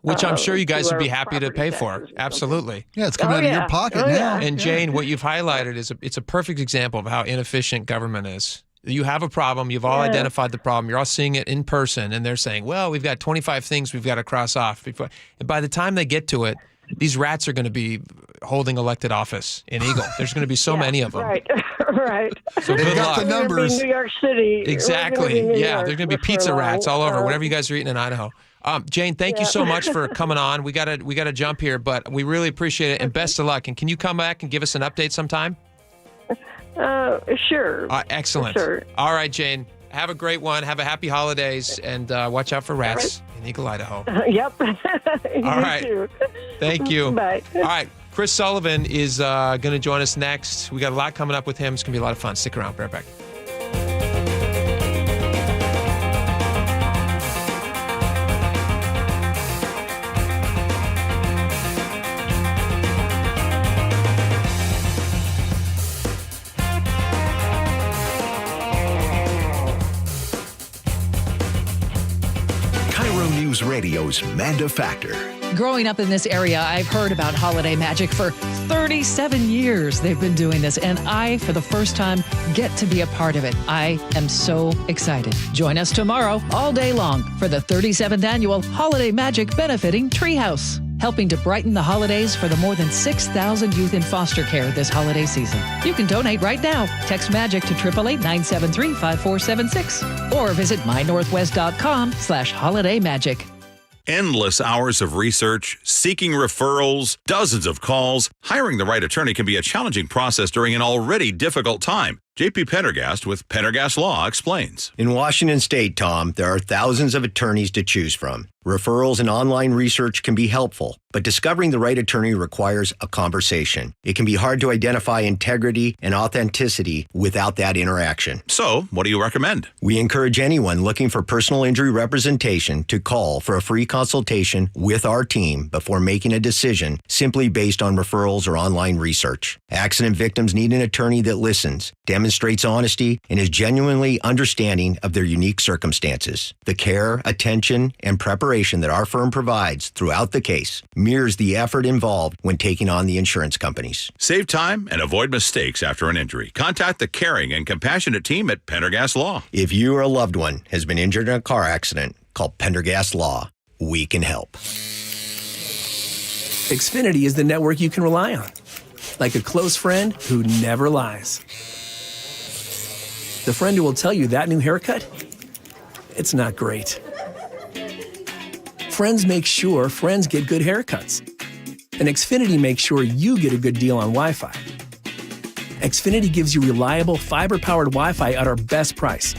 Which I'm sure you guys would be happy to pay for. Absolutely. Yeah, it's coming out of your pocket now. And Jane, what you've highlighted it's a perfect example of how inefficient government is. You have a problem. You've all identified the problem. You're all seeing it in person, and they're saying, well, we've got 25 things we've got to cross off. And by the time they get to it, these rats are going to be holding elected office in Eagle. There's going to be so many of them. Right. So good luck. The numbers. New York City. Exactly. Yeah, there's going to be pizza rats all over, whatever you guys are eating in Idaho. Jane, thank you so much for coming on. We gotta jump here, but we really appreciate it, and best of luck. And can you come back and give us an update sometime? Sure. Excellent. Sure. All right, Jane. Have a great one. Have a happy holidays, and watch out for rats in Eagle, Idaho. Yep. All right. Too. Thank you. Bye. All right. Chris Sullivan is going to join us next. We got a lot coming up with him. It's going to be a lot of fun. Stick around. Be right back. KIRO News Radio's Manda Factor. Growing up in this area, I've heard about Holiday Magic for 37 years. They've been doing this, and I, for the first time, get to be a part of it. I am so excited. Join us tomorrow, all day long, for the 37th annual Holiday Magic benefiting Treehouse, helping to brighten the holidays for the more than 6,000 youth in foster care this holiday season. You can donate right now. Text MAGIC to 888-973-5476 or visit mynorthwest.com/holidaymagic. Endless hours of research, seeking referrals, dozens of calls. Hiring the right attorney can be a challenging process during an already difficult time. J.P. Pendergast with Pendergast Law explains. In Washington State, Tom, there are thousands of attorneys to choose from. Referrals and online research can be helpful, but discovering the right attorney requires a conversation. It can be hard to identify integrity and authenticity without that interaction. So, what do you recommend? We encourage anyone looking for personal injury representation to call for a free consultation with our team before making a decision simply based on referrals or online research. Accident victims need an attorney that listens, demonstrates honesty, and is genuinely understanding of their unique circumstances. The care, attention, and preparation that our firm provides throughout the case mirrors the effort involved when taking on the insurance companies. Save time and avoid mistakes after an injury. Contact the caring and compassionate team at Pendergast Law. If you or a loved one has been injured in a car accident, call Pendergast Law. We can help. Xfinity is the network you can rely on, like a close friend who never lies. The friend who will tell you that new haircut, it's not great. Friends make sure friends get good haircuts. And Xfinity makes sure you get a good deal on Wi-Fi. Xfinity gives you reliable fiber-powered Wi-Fi at our best price.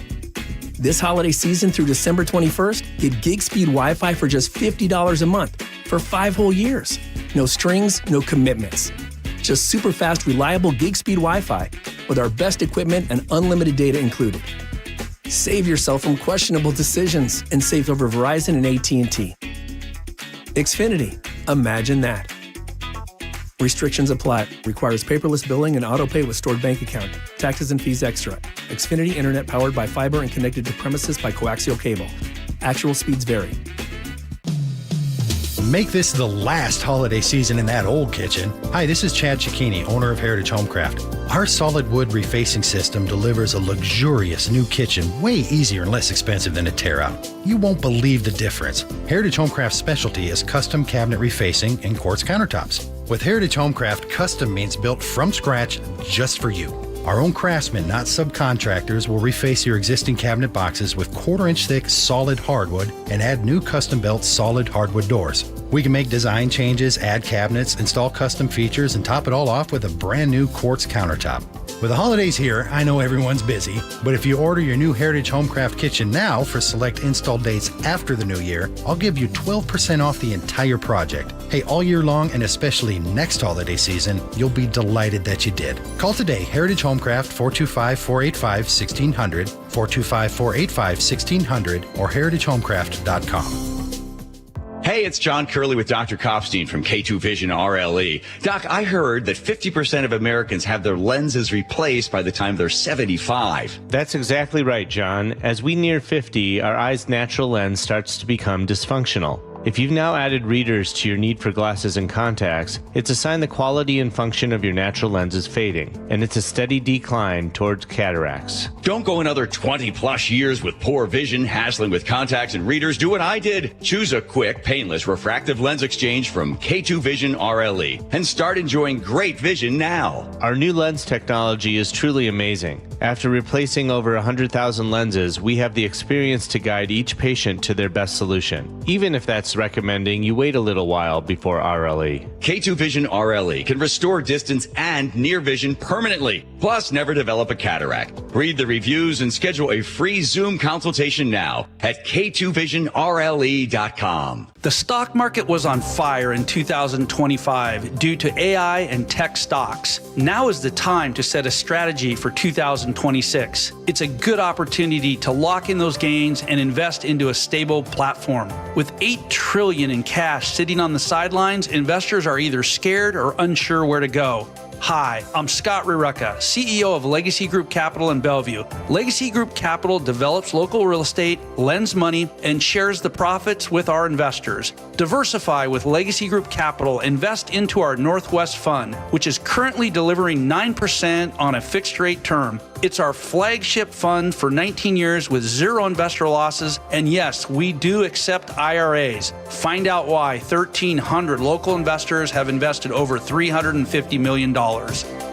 This holiday season through December 21st, get gig speed Wi-Fi for just $50 a month for 5 whole years. No strings, no commitments. Just super fast, reliable gig speed Wi-Fi with our best equipment and unlimited data included. Save yourself from questionable decisions and save over Verizon and AT&T. Xfinity. Imagine that. Restrictions apply. Requires paperless billing and autopay with stored bank account. Taxes and fees extra. Xfinity Internet powered by fiber and connected to premises by coaxial cable. Actual speeds vary. Make this the last holiday season in that old kitchen. Hi, this is Chad Cicchini, owner of Heritage Homecraft. Our solid wood refacing system delivers a luxurious new kitchen way easier and less expensive than a tear out. You won't believe the difference. Heritage Homecraft's specialty is custom cabinet refacing and quartz countertops. With Heritage Homecraft, custom means built from scratch just for you. Our own craftsmen, not subcontractors, will reface your existing cabinet boxes with 1/4-inch thick solid hardwood and add new custom-built solid hardwood doors. We can make design changes, add cabinets, install custom features, and top it all off with a brand new quartz countertop. With the holidays here, I know everyone's busy, but if you order your new Heritage Homecraft kitchen now for select install dates after the new year, I'll give you 12% off the entire project. Hey, all year long and especially next holiday season, you'll be delighted that you did. Call today, Heritage Homecraft, 425-485-1600, 425-485-1600, or heritagehomecraft.com. Hey, it's John Curley with Dr. Kopstein from K2 Vision RLE. Doc, I heard that 50% of Americans have their lenses replaced by the time they're 75. That's exactly right, John. As we near 50, our eye's natural lens starts to become dysfunctional. If you've now added readers to your need for glasses and contacts, it's a sign the quality and function of your natural lens is fading, and it's a steady decline towards cataracts. Don't go another 20 plus years with poor vision, hassling with contacts and readers. Do what I did. Choose a quick, painless refractive lens exchange from K2 Vision RLE and start enjoying great vision now. Our new lens technology is truly amazing. After replacing over 100,000 lenses, we have the experience to guide each patient to their best solution, even if that's recommending you wait a little while before RLE. K2 Vision RLE can restore distance and near vision permanently, plus never develop a cataract. Read the reviews and schedule a free Zoom consultation now at k2visionrle.com. The stock market was on fire in 2025 due to AI and tech stocks. Now is the time to set a strategy for 2026. It's a good opportunity to lock in those gains and invest into a stable platform. With $8 trillion in cash sitting on the sidelines, investors are either scared or unsure where to go. Hi, I'm Scott Rurucka, CEO of Legacy Group Capital in Bellevue. Legacy Group Capital develops local real estate, lends money, and shares the profits with our investors. Diversify with Legacy Group Capital. Invest into our Northwest Fund, which is currently delivering 9% on a fixed rate term. It's our flagship fund for 19 years with zero investor losses. And yes, we do accept IRAs. Find out why 1,300 local investors have invested over $350 million.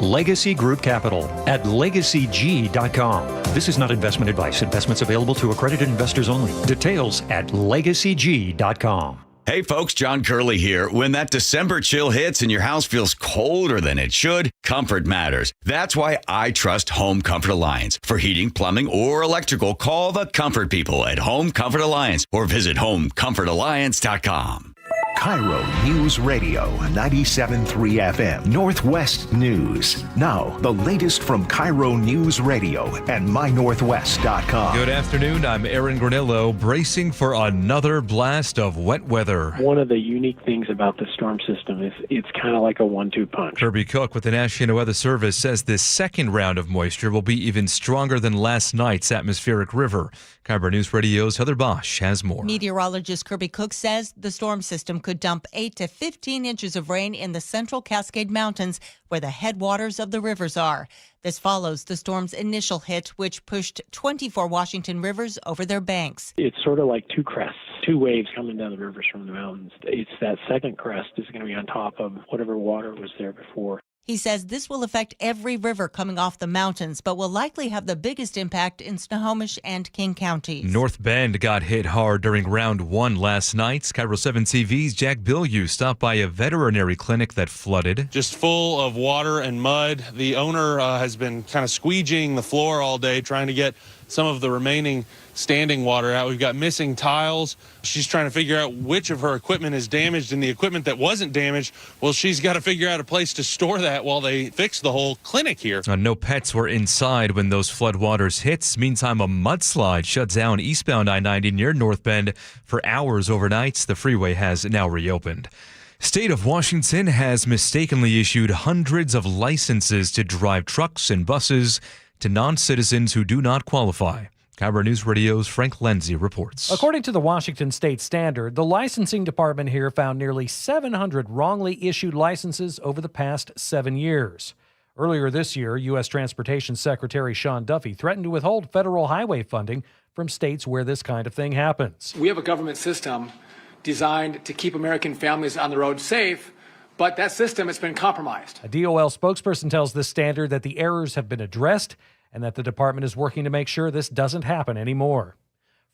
Legacy Group Capital at legacyg.com. This is not investment advice. Investments available to accredited investors only. Details at legacyg.com. Hey folks, John Curley here. When that December chill hits and your house feels colder than it should, comfort matters. That's why I trust Home Comfort Alliance. For heating, plumbing, or electrical, call the comfort people at Home Comfort Alliance or visit homecomfortalliance.com. KIRO News Radio 97.3 FM, Northwest News. Now, the latest from KIRO News Radio and mynorthwest.com. Good afternoon. I'm Aaron Granillo, bracing for another blast of wet weather. One of the unique things about the storm system is it's kind of like a 1-2 punch. Kirby Cook with the National Weather Service says this second round of moisture will be even stronger than last night's atmospheric river. KIRO News Radio's Heather Bosch has more. Meteorologist Kirby Cook says the storm system could dump 8 to 15 inches of rain in the central Cascade Mountains, where the headwaters of the rivers are. This follows the storm's initial hit, which pushed 24 Washington rivers over their banks. It's sort of like two crests, two waves coming down the rivers from the mountains. It's that second crest is going to be on top of whatever water was there before. He says this will affect every river coming off the mountains, but will likely have the biggest impact in Snohomish and King counties. North Bend got hit hard during round 1 last night. KIRO 7 TV's Jack Bilyeu stopped by a veterinary clinic that flooded. Just full of water and mud. The owner has been kind of squeegeeing the floor all day, trying to get some of the remaining standing water out. We've got missing tiles. She's trying to figure out which of her equipment is damaged, and the equipment that wasn't damaged, well, she's got to figure out a place to store that while they fix the whole clinic here. No pets were inside when those floodwaters hit. Meantime, a mudslide shut down eastbound I-90 near North Bend for hours overnight. The freeway has now reopened. State of Washington has mistakenly issued hundreds of licenses to drive trucks and buses to non-citizens who do not qualify. KIRO News Radio's Frank Lindsay reports. According to the Washington State Standard, the licensing department here found nearly 700 wrongly issued licenses over the past 7 years. Earlier this year, U.S. Transportation Secretary Sean Duffy threatened to withhold federal highway funding from states where this kind of thing happens. We have a government system designed to keep American families on the road safe, but that system has been compromised. A DOL spokesperson tells the Standard that the errors have been addressed and that the department is working to make sure this doesn't happen anymore.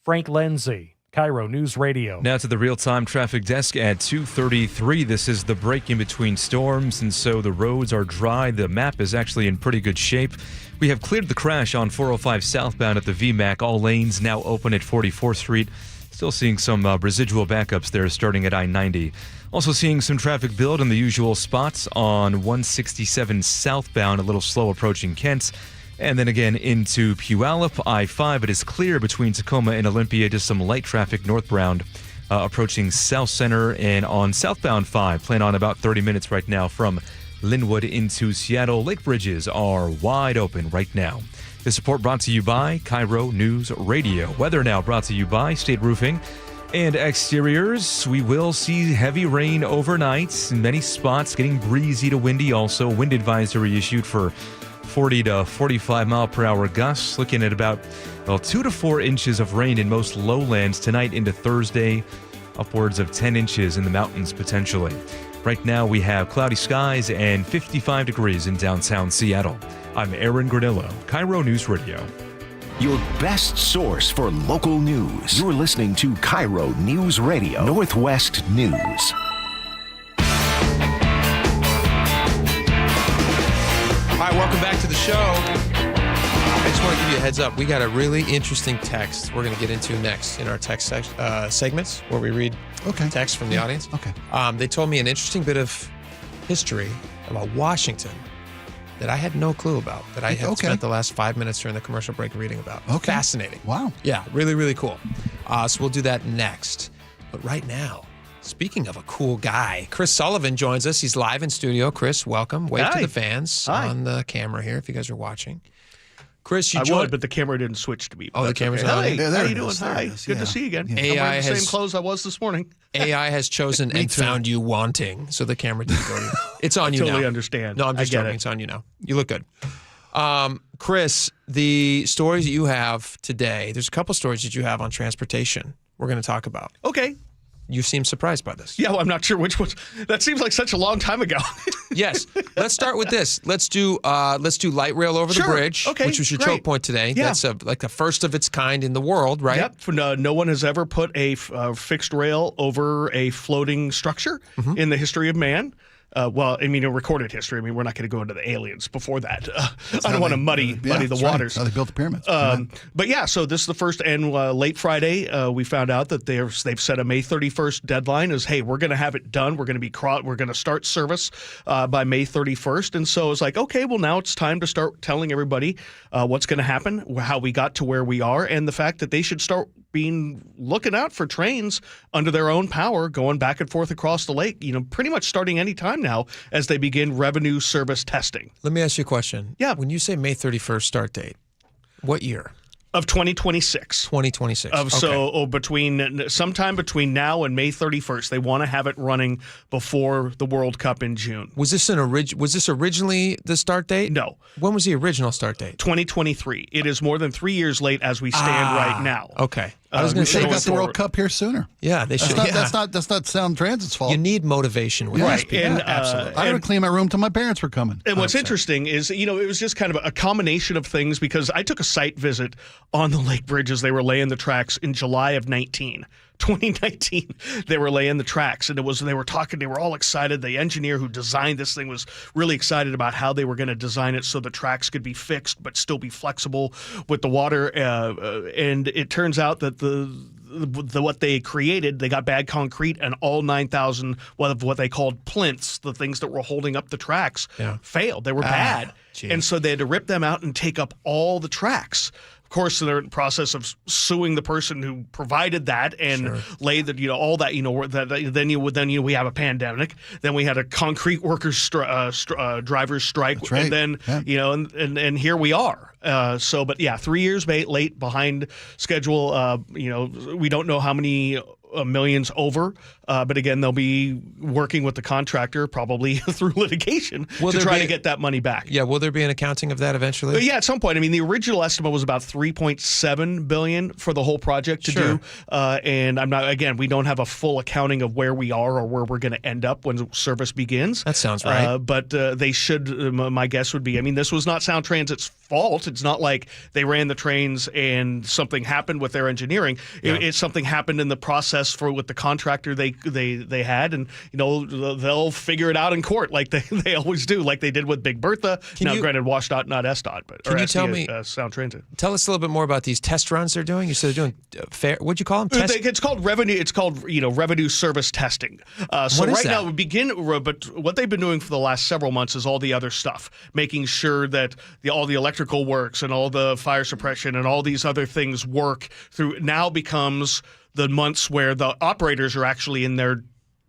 Frank Lindsay, KIRO News Radio. Now to the real-time traffic desk at 2:33. This is the break in between storms, and so the roads are dry. The map is actually in pretty good shape. We have cleared the crash on 405 southbound at the VMAC. All lanes now open at 44th Street. Still seeing some residual backups there starting at I-90. Also seeing some traffic build in the usual spots on 167 southbound, a little slow approaching Kent. And then again into Puyallup, I-5. It is clear between Tacoma and Olympia. Just some light traffic northbound approaching South Center. And on southbound 5, plan on about 30 minutes right now from Linwood into Seattle. Lake bridges are wide open right now. This report brought to you by KIRO News Radio. Weather now brought to you by State Roofing and Exteriors. We will see heavy rain overnight in many spots, getting breezy to windy also. Wind advisory issued for 40 to 45 mile per hour gusts. Looking at about 2 to 4 inches of rain in most lowlands tonight into Thursday. Upwards of 10 inches in the mountains potentially. Right now we have cloudy skies and 55 degrees in downtown Seattle. I'm Aaron Granillo, KIRO News Radio. Your best source for local news. You're listening to KIRO News Radio, Northwest News. All right, welcome back to the show. I just want to give you a heads up. We got a really interesting text we're going to get into next in our text segments where we read text from the audience. Okay. They told me an interesting bit of history about Washington that I had no clue about, that I had spent the last 5 minutes during the commercial break reading about. Okay. Fascinating. Wow. Yeah, really, really cool. So we'll do that next. But right now, speaking of a cool guy, Chris Sullivan joins us. He's live in studio. Chris, welcome. Wave to the fans on the camera here if you guys are watching. Chris, you joined. I would, but the camera didn't switch to me. Oh, the camera's on. Hey, There how it you doing? is. Hi, good to see you again. AI I'm wearing the has- same clothes I was this morning. AI has chosen and found you wanting, so the camera didn't go to you. It's on you now. Totally understand. No, I'm just I get joking. it. It's on you now. You look good. Chris, the stories that you have today, there's a couple stories that you have on transportation we're going to talk about. Okay. You seem surprised by this. Yeah, well, I'm not sure which ones. That seems like such a long time ago. Yes. Let's start with this. Let's do light rail over the bridge, which was your choke point today. Yeah. That's like the first of its kind in the world, right? Yep. No one has ever put a fixed rail over a floating structure in the history of man. Well, I mean, in recorded history. I mean, we're not going to go into the aliens before that. I don't want to muddy the waters. That's how they built the pyramids. But yeah, so this is the first, and late Friday, we found out that they've set a May 31st deadline. Is hey, we're going to have it done. We're going to start service by May 31st. And so it's like, okay, well now it's time to start telling everybody what's going to happen, how we got to where we are, and the fact that they should start looking out for trains under their own power going back and forth across the lake, pretty much starting any time now as they begin revenue service testing. Let me ask you a question. Yeah. When you say May 31st start date, what year? Of 2026. 2026. So sometime between now and May 31st, they want to have it running before the World Cup in June. Was this originally the start date? No. When was the original start date? 2023. It is more than 3 years late as we stand right now. Okay. I was going to say they got the World Cup here sooner. Yeah, they should. That's not Sound Transit's fault. You need motivation with these people. And, absolutely. I would clean my room till my parents were coming. And what's interesting is, it was just kind of a combination of things because I took a site visit on the lake bridges. They were laying the tracks in July of 19. 2019, they were laying the tracks, and they were all excited. The engineer who designed this thing was really excited about how they were going to design it so the tracks could be fixed but still be flexible with the water. And it turns out that what they created, they got bad concrete, and all 9,000 of what they called plinths, the things that were holding up the tracks, failed. They were bad. Geez. And so they had to rip them out and take up all the tracks. Of course, they're in the process of suing the person who provided that and laid that, all that, then we have a pandemic. Then we had a concrete workers drivers strike. That's right. And then, and here we are. 3 years late behind schedule. We don't know how many millions over, but again, they'll be working with the contractor probably through litigation to try to get that money back. Yeah, will there be an accounting of that eventually? Yeah, at some point. I mean, the original estimate was about $3.7 billion for the whole project to do, and we don't have a full accounting of where we are or where we're going to end up when service begins. That sounds right. But they should. My guess would be. I mean, this was not Sound Transit's fault. It's not like they ran the trains and something happened with their engineering. It's something happened in the process with the contractor they had, and they'll figure it out in court like they always do, like they did with Big Bertha. Granted, WashDOT, not SDOT, but can you tell me Sound Transit? Tell us a little bit more about these test runs they're doing. You said they're doing what'd you call them? It's called revenue. It's called revenue service testing. So right now we begin, but what they've been doing for the last several months is all the other stuff, making sure that all the electrical works and all the fire suppression and all these other things work through. Now becomes the months where the operators are actually in there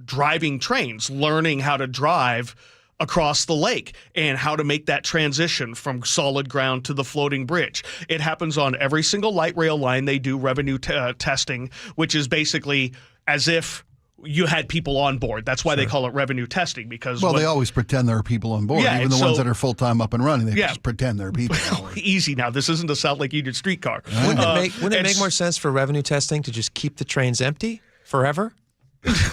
driving trains, learning how to drive across the lake and how to make that transition from solid ground to the floating bridge. It happens on every single light rail line. They do revenue testing, which is basically as if you had people on board. That's why they call it revenue testing, because they always pretend there are people on board. Even the ones that are full-time up and running, they just pretend they're people. Easy now. This isn't a South Lake Union streetcar. Wouldn't it make more sense for revenue testing to just keep the trains empty forever?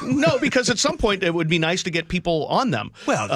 No, because at some point it would be nice to get people on them. Well,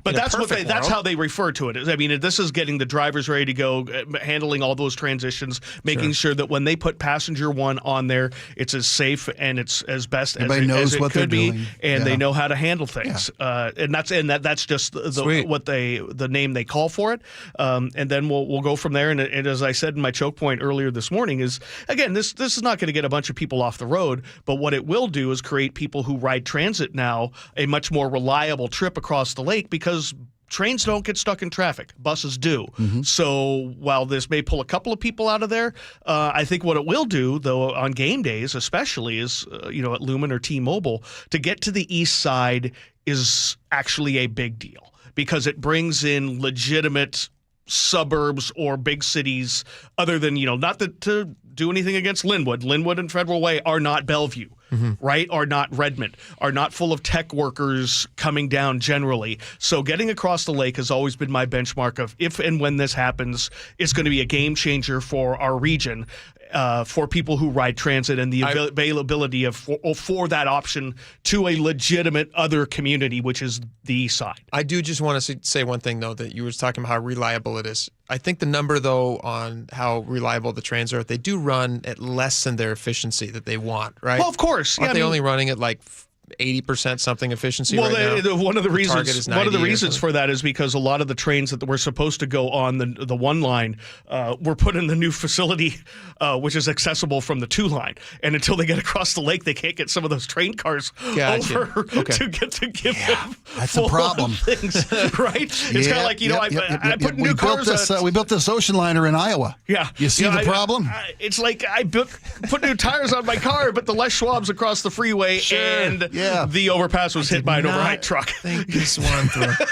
but that's how they refer to it. I mean, this is getting the drivers ready to go, handling all those transitions, making sure that when they put passenger one on there, it's as safe and it's as best as it could be, and they know how to handle things. And that's just the name they call for it. And then we'll go from there. And as I said in my choke point earlier this morning, is again, this is not going to get a bunch of people off the road, but what it will do is create people who ride transit now a much more reliable trip across the lake, because trains don't get stuck in traffic. Buses do. Mm-hmm. So while this may pull a couple of people out of there, I think what it will do, though, on game days especially, is, at Lumen or T-Mobile, to get to the east side is actually a big deal, because it brings in legitimate suburbs or big cities other than, not to do anything against Linwood. Linwood and Federal Way are not Bellevue. Right? Are not Redmond, are not full of tech workers coming down generally. So getting across the lake has always been my benchmark of if and when this happens, it's going to be a game changer for our region, for people who ride transit, and the availability for that option to a legitimate other community, which is the east side. I do just want to say one thing, though, that you were talking about how reliable it is. I think the number, though, on how reliable the trains are, they do run at less than their efficiency that they want, right? Well, of course. Aren't they only running at like 80% something efficiency right now? One of the reasons for that is because a lot of the trains that were supposed to go on the one line were put in the new facility, which is accessible from the two line. And until they get across the lake, they can't get some of those train cars over to get to give them that's a problem. Things, right? It's kind of like, I put new cars. We built this ocean liner in Iowa. Yeah. You see the problem? It's like I put new tires on my car, but the Les Schwab's across the freeway and the overpass was hit by an overnight truck. Think this one through.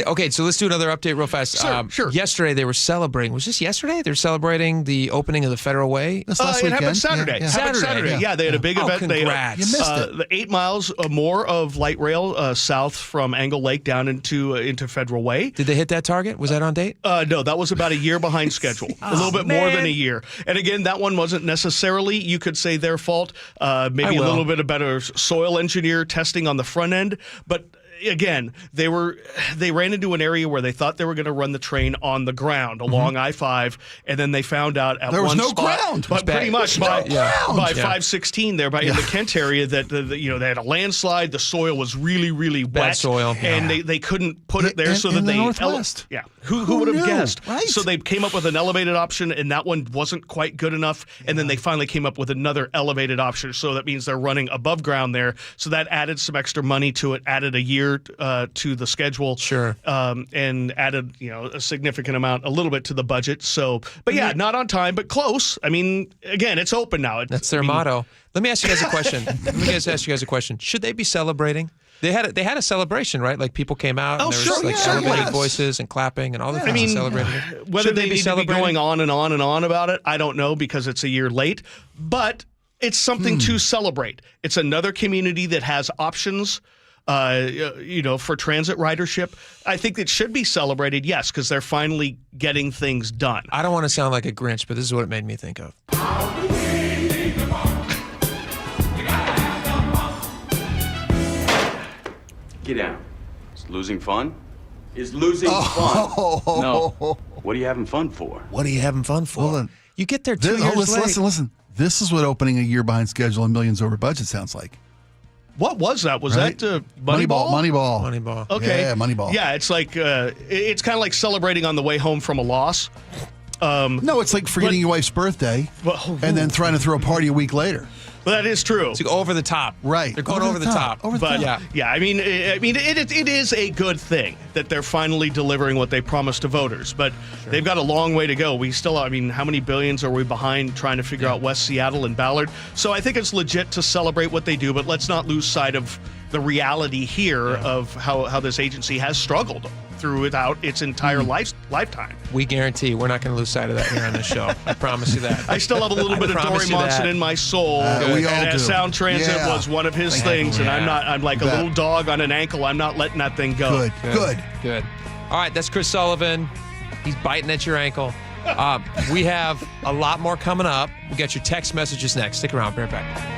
Okay, so let's do another update real fast. Sure. Yesterday they were celebrating. Was this yesterday? They're celebrating the opening of the Federal Way. This last weekend. It happened Saturday. Saturday. Yeah, they had a big event. Congrats. You missed it. The 8 miles more of light rail south from Angle Lake down into Federal Way. Did they hit that target? Was that on date? No, that was about a year behind schedule. A little bit more than a year. And again, that one wasn't necessarily, you could say, their fault. Maybe a little bit of better soil engineer testing on the front end, but again, they ran into an area where they thought they were going to run the train on the ground along I-5, and then they found out at There was one no spot, ground. but pretty much by 516 there, in the Kent area, that they had a landslide. The soil was really, really wet, Bad soil, and they couldn't put it there, so that in the they Northwest. Who would have knew? guessed? Right. So they came up with an elevated option, and that one wasn't quite good enough. And then they finally came up with another elevated option. So that means they're running above ground there. So that added some extra money to it, added a year to the schedule. Sure. And added a significant amount, a little bit to the budget. So, but yeah, not on time, but close. I mean, again, it's open now. That's their motto. Let me ask you guys a question. Should they be celebrating? They had a celebration, right? Like people came out and there was elevated voices and clapping and all the things celebrating. Whether they need to be going on and on and on about it, I don't know, because it's a year late. But it's something to celebrate. It's another community that has options, for transit ridership. I think it should be celebrated, yes, because they're finally getting things done. I don't want to sound like a Grinch, but this is what it made me think of. Get down. Is losing fun? Is losing fun? No. What are you having fun for? What are you having fun for? Hold on. You get there 2 years late. Listen. This is what opening a year behind schedule and millions over budget sounds like. What was that? Was that Moneyball? Moneyball. Okay. Yeah, Moneyball. Yeah, it's like it's kind of like celebrating on the way home from a loss. No, it's like forgetting your wife's birthday and then trying to throw a party a week later. Well, that is true. It's over the top. Right. They're going over the top. Yeah. I mean, it is a good thing that they're finally delivering what they promised to voters. But they've got a long way to go. We still, how many billions are we behind trying to figure out West Seattle and Ballard? So I think it's legit to celebrate what they do, but let's not lose sight of the reality here of how this agency has struggled throughout its entire lifetime. We guarantee we're not going to lose sight of that here on this show. I promise you that. I still have a little bit of Dory Monson in my soul. We all do. Sound Transit was one of his things, and I'm like a little dog on an ankle. I'm not letting that thing go. Good. All right, that's Chris Sullivan. He's biting at your ankle. We have a lot more coming up. We got your text messages next. Stick around. Be right back.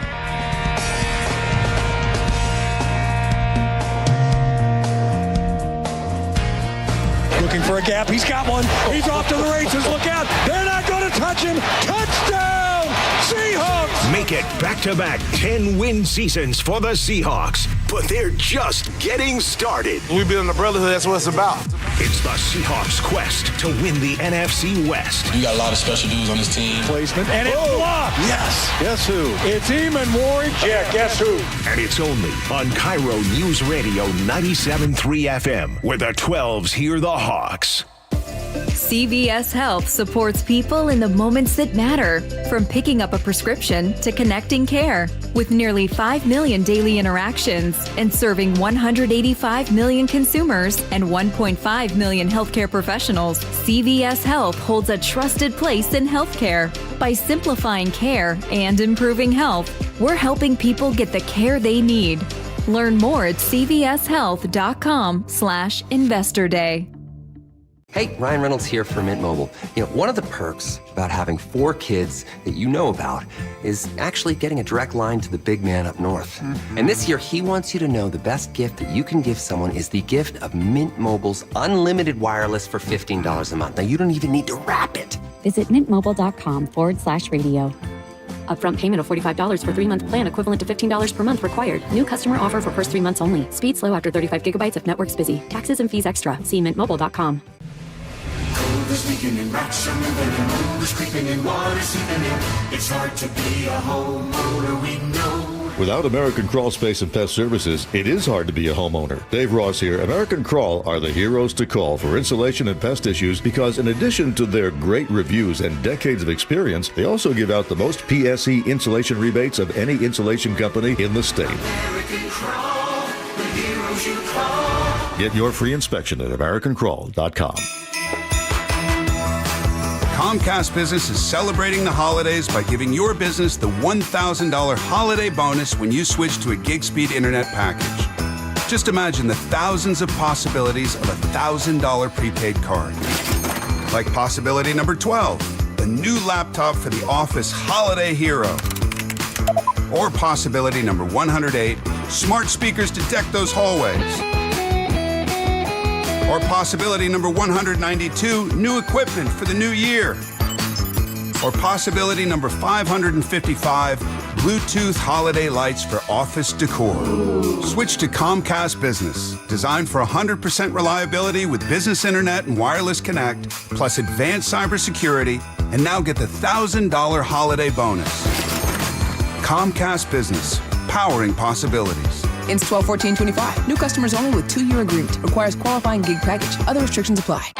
Looking for a gap. He's got one. He's off to the races. Look out. They're not going to touch him. Touchdown, Seahawks. Make it back-to-back 10-win seasons for the Seahawks. But they're just getting started. We building a brotherhood. That's what it's about. It's the Seahawks' quest to win the NFC West. You got a lot of special dudes on this team. Placement. And it's blocked. Yes. Guess who? It's Eamon Warwick. Yeah, guess who? And it's only on KIRO Newsradio 97.3 FM, where the 12s hear the Hawks. CVS Health supports people in the moments that matter, from picking up a prescription to connecting care. With nearly 5 million daily interactions and serving 185 million consumers and 1.5 million healthcare professionals, CVS Health holds a trusted place in healthcare. By simplifying care and improving health, we're helping people get the care they need. Learn more at cvshealth.com/Investor Day. Hey, Ryan Reynolds here for Mint Mobile. You know, one of the perks about having 4 kids that you know about is actually getting a direct line to the big man up north. Mm-hmm. And this year, he wants you to know the best gift that you can give someone is the gift of Mint Mobile's unlimited wireless for $15 a month. Now, you don't even need to wrap it. Visit mintmobile.com/radio. Upfront payment of $45 for 3-month plan equivalent to $15 per month required. New customer offer for first 3 months only. Speed slow after 35 gigabytes if network's busy. Taxes and fees extra. See mintmobile.com. Cold is leaking in rocks are moving and mold is creeping and water seeping in. It's hard to be a homeowner, we know. Without American Crawl Space and Pest Services, it is hard to be a homeowner. Dave Ross here. American Crawl are the heroes to call for insulation and pest issues because in addition to their great reviews and decades of experience, they also give out the most PSE insulation rebates of any insulation company in the state. American Crawl, the heroes you call. Get your free inspection at AmericanCrawl.com. Comcast Business is celebrating the holidays by giving your business the $1,000 holiday bonus when you switch to a gig speed internet package. Just imagine the thousands of possibilities of a $1,000 prepaid card. Like possibility number 12, the new laptop for the office holiday hero. Or possibility number 108, smart speakers to deck those hallways. Or possibility number 192, new equipment for the new year. Or possibility number 555, Bluetooth holiday lights for office decor. Switch to Comcast Business, designed for 100% reliability with business internet and wireless connect, plus advanced cybersecurity, and now get the $1,000 holiday bonus. Comcast Business, powering possibilities. Ends 12/14/25. New customers only with 2-year agreement. Requires qualifying gig package. Other restrictions apply.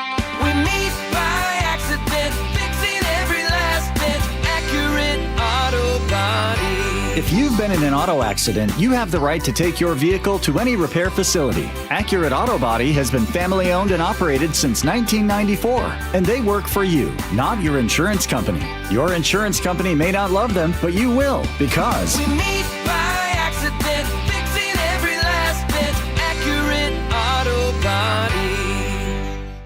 We meet by accident, fixing every last bit. Accurate Auto Body. If you've been in an auto accident, you have the right to take your vehicle to any repair facility. Accurate Auto Body has been family owned and operated since 1994, and they work for you, not your insurance company. Your insurance company may not love them, but you will, because We meet by accident, fixing every last bit. Accurate Auto Body.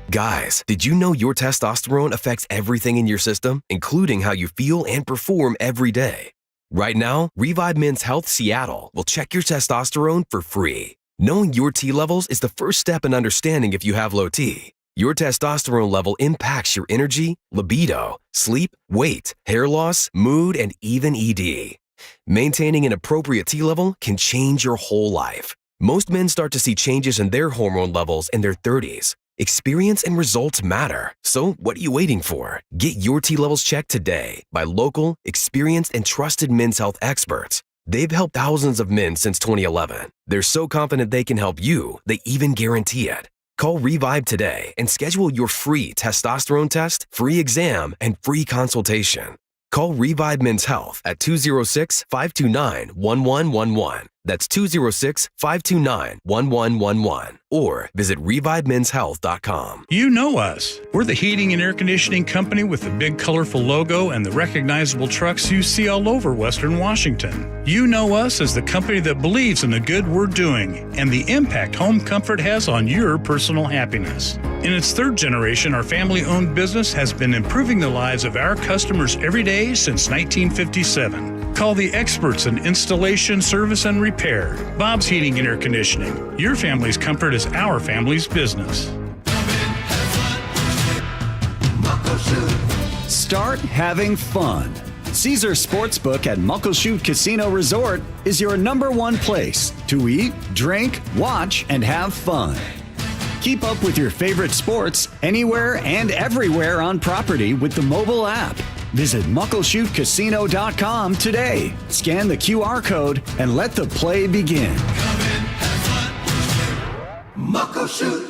Guys, did you know your testosterone affects everything in your system, including how you feel and perform every day? Right now, Revive Men's Health Seattle will check your testosterone for free. Knowing your T levels is the first step in understanding if you have low T. Your testosterone level impacts your energy, libido, sleep, weight, hair loss, mood, and even ED. Maintaining an appropriate T level can change your whole life. Most men start to see changes in their hormone levels in their 30s. Experience and results matter. So what are you waiting for? Get your T levels checked today by local, experienced, and trusted men's health experts. They've helped thousands of men since 2011. They're so confident they can help you, they even guarantee it. Call Revive today and schedule your free testosterone test, free exam, and free consultation. Call Revive Men's Health at 206-529-1111. That's 206-529-1111. Or visit ReviveMen'sHealth.com. You know us. We're the heating and air conditioning company with the big colorful logo and the recognizable trucks you see all over Western Washington. You know us as the company that believes in the good we're doing and the impact home comfort has on your personal happiness. In its third generation, our family-owned business has been improving the lives of our customers every day since 1957. Call the experts in installation, service, and repair. Bob's Heating and Air Conditioning. Your family's comfort is our family's business. start having fun. Caesar Sportsbook at Muckleshoot Casino Resort is your #1 place to eat, drink, watch, and have fun. Keep up with your favorite sports anywhere and everywhere on property with the mobile app. Visit MuckleshootCasino.com today. Scan the QR code and let the play begin. Muckleshoot.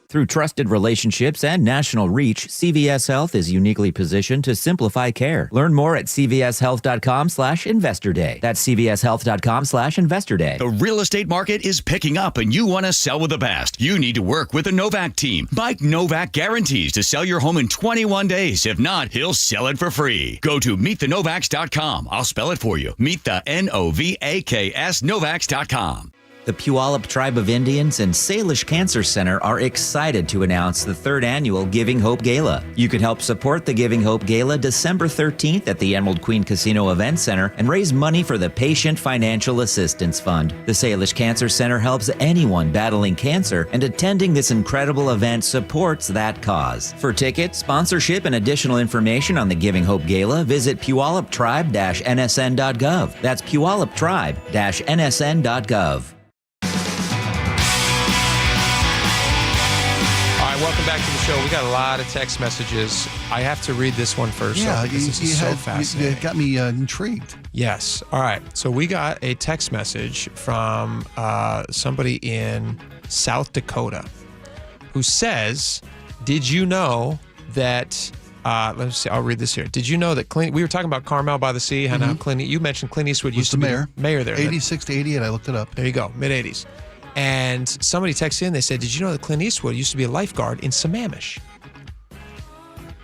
Through trusted relationships and national reach, CVS Health is uniquely positioned to simplify care. Learn more at cvshealth.com/investor day. That's cvshealth.com/investor day. The real estate market is picking up and you want to sell with the best. You need to work with the Novak team. Mike Novak guarantees to sell your home in 21 days. If not, he'll sell it for free. Go to meetthenovaks.com. I'll spell it for you. Meet the Novaks Novaks.com. The Puyallup Tribe of Indians and Salish Cancer Center are excited to announce the 3rd annual Giving Hope Gala. You can help support the Giving Hope Gala December 13th at the Emerald Queen Casino Event Center and raise money for the Patient Financial Assistance Fund. The Salish Cancer Center helps anyone battling cancer, and attending this incredible event supports that cause. For tickets, sponsorship, and additional information on the Giving Hope Gala, visit puyalluptribe-nsn.gov. That's puyalluptribe-nsn.gov. Welcome back to the show. We got a lot of text messages. I have to read this one first. Yeah, this is so fascinating. You got me intrigued. Yes. All right. So we got a text message from somebody in South Dakota who says, did you know that, let's see, I'll read this here. Did you know that we were talking about Carmel by the Sea, how now you mentioned Clint Eastwood used to be mayor there. 86 to 88, I looked it up. There you go, mid-80s. And somebody texted in, they said, did you know that Clint Eastwood used to be a lifeguard in Sammamish?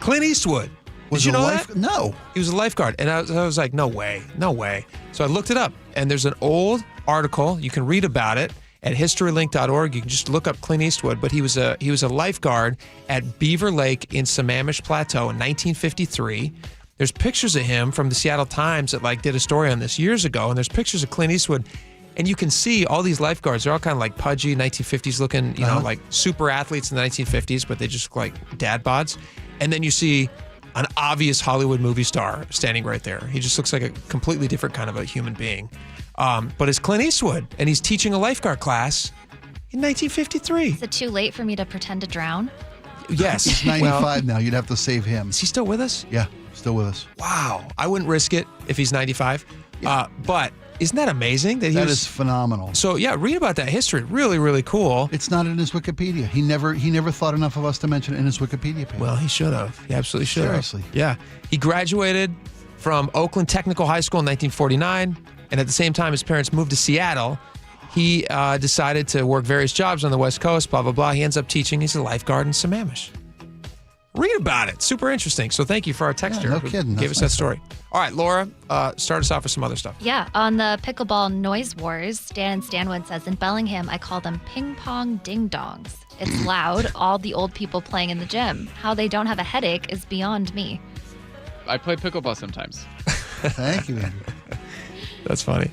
Clint Eastwood. Did you know that? No. He was a lifeguard. And I was like, no way. So I looked it up. And there's an old article. You can read about it at historylink.org. You can just look up Clint Eastwood. But he was a lifeguard at Beaver Lake in Sammamish Plateau in 1953. There's pictures of him from the Seattle Times that did a story on this years ago. And there's pictures of Clint Eastwood. And you can see all these lifeguards. They're all kind of like pudgy, 1950s looking, you know, like super athletes in the 1950s, but they just look like dad bods. And then you see an obvious Hollywood movie star standing right there. He just looks like a completely different kind of a human being. But it's Clint Eastwood, and he's teaching a lifeguard class in 1953. Is it too late for me to pretend to drown? Yes. He's 95 now. You'd have to save him. Is he still with us? Yeah, still with us. Wow. I wouldn't risk it if he's 95. Yeah. But isn't that amazing? That is phenomenal. So, yeah, read about that history. Really, really cool. It's not in his Wikipedia. He never thought enough of us to mention it in his Wikipedia page. Well, he should have. He absolutely should have. Seriously. Yeah. He graduated from Oakland Technical High School in 1949, and at the same time his parents moved to Seattle. He decided to work various jobs on the West Coast, blah, blah, blah. He ends up teaching. He's a lifeguard in Sammamish. Read about it. Super interesting. So thank you for our texter. Yeah, no kidding. Gave us that story. All right, Laura, start us off with some other stuff. Yeah, on the pickleball noise wars, Dan Stanwood says, in Bellingham, I call them ping pong ding dongs. It's loud, all the old people playing in the gym. How they don't have a headache is beyond me. I play pickleball sometimes. Thank you, Andrew. That's funny.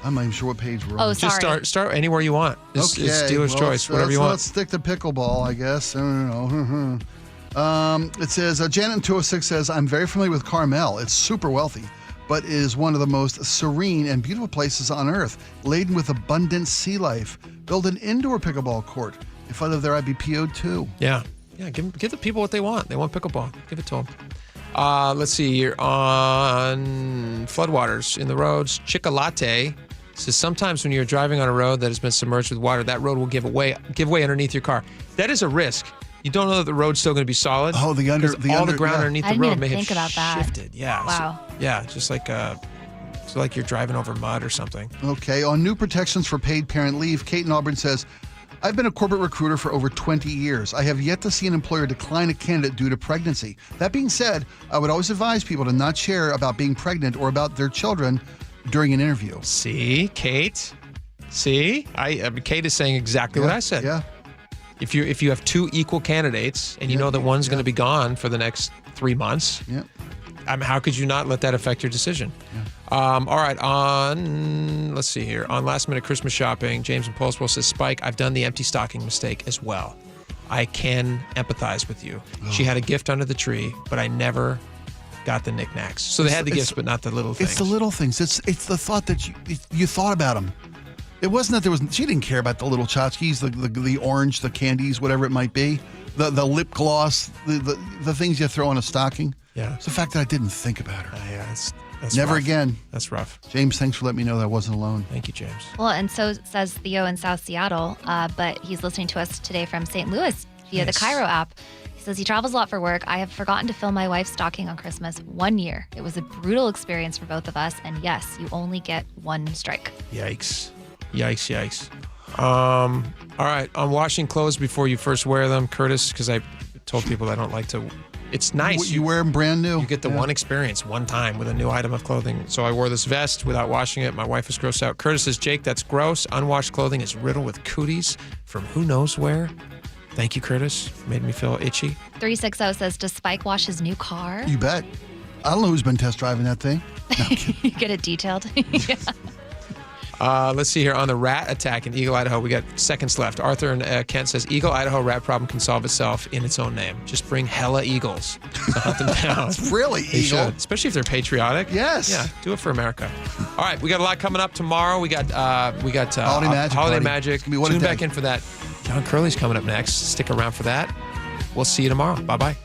I'm not even sure what page we're on. Oh, sorry. Just start anywhere you want. It's dealer's choice, whatever you want. Let's stick to pickleball, I guess. I don't know. It says, Janet in 206 says, I'm very familiar with Carmel. It's super wealthy, but is one of the most serene and beautiful places on earth, laden with abundant sea life. Build an indoor pickleball court. If I lived there, I'd be PO'd too. Yeah. Give the people what they want. They want pickleball. Give it to them. Let's see here on floodwaters in the roads. Chickalate says sometimes when you're driving on a road that has been submerged with water, that road will give way underneath your car. That is a risk. You don't know that the road's still going to be solid. Oh, the ground underneath the road may have shifted. Yeah. Wow. So, yeah, just like like you're driving over mud or something. Okay, on new protections for paid parent leave, Kate in Auburn says, I've been a corporate recruiter for over 20 years. I have yet to see an employer decline a candidate due to pregnancy. That being said, I would always advise people to not share about being pregnant or about their children during an interview. See, Kate? See? Kate is saying exactly what I said. Yeah. If you have two equal candidates and you know that one's going to be gone for the next 3 months, how could you not let that affect your decision? All right, let's see here. On last minute Christmas shopping, James in Paulsville says, Spike, I've done the empty stocking mistake as well. I can empathize with you. She had a gift under the tree, but I never got the knickknacks. So they had the gifts, but not the little things. It's the little things. It's the thought that you thought about them. It wasn't that she didn't care about the little tchotchkes, the orange, the candies, whatever it might be, the lip gloss, the things you throw in a stocking. Yeah. It's the fact that I didn't think about her. Yeah, that's never rough. again. That's rough. James, thanks for letting me know that I wasn't alone. Thank you, James. Well, and so says Theo in South Seattle, but he's listening to us today from St. Louis via the KIRO app. He says he travels a lot for work. I have forgotten to fill my wife's stocking on Christmas 1 year. It was a brutal experience for both of us, and yes, you only get one strike. Yikes. All right, on washing clothes before you first wear them, Curtis, because I told people I don't like to. It's nice. You wear them brand new. You get the one experience, one time with a new item of clothing. So I wore this vest without washing it. My wife was grossed out. Curtis says, Jake, that's gross. Unwashed clothing is riddled with cooties from who knows where. Thank you, Curtis. Made me feel itchy. 360 says, does Spike wash his new car? You bet. I don't know who's been test driving that thing. No, you get it detailed. Yeah. Let's see here on the rat attack in Eagle, Idaho. We got seconds left. Arthur and Kent says Eagle, Idaho rat problem can solve itself in its own name. Just bring hella eagles to hunt them down. It's really They eagle. should, especially if they're patriotic. Yes. Yeah, do it for America. All right, we got a lot coming up tomorrow. We got Holiday Magic. Holiday buddy. Magic. It's gonna be what a Tune day. back in for that. John Curley's coming up next. Stick around for that. We'll see you tomorrow. Bye-bye.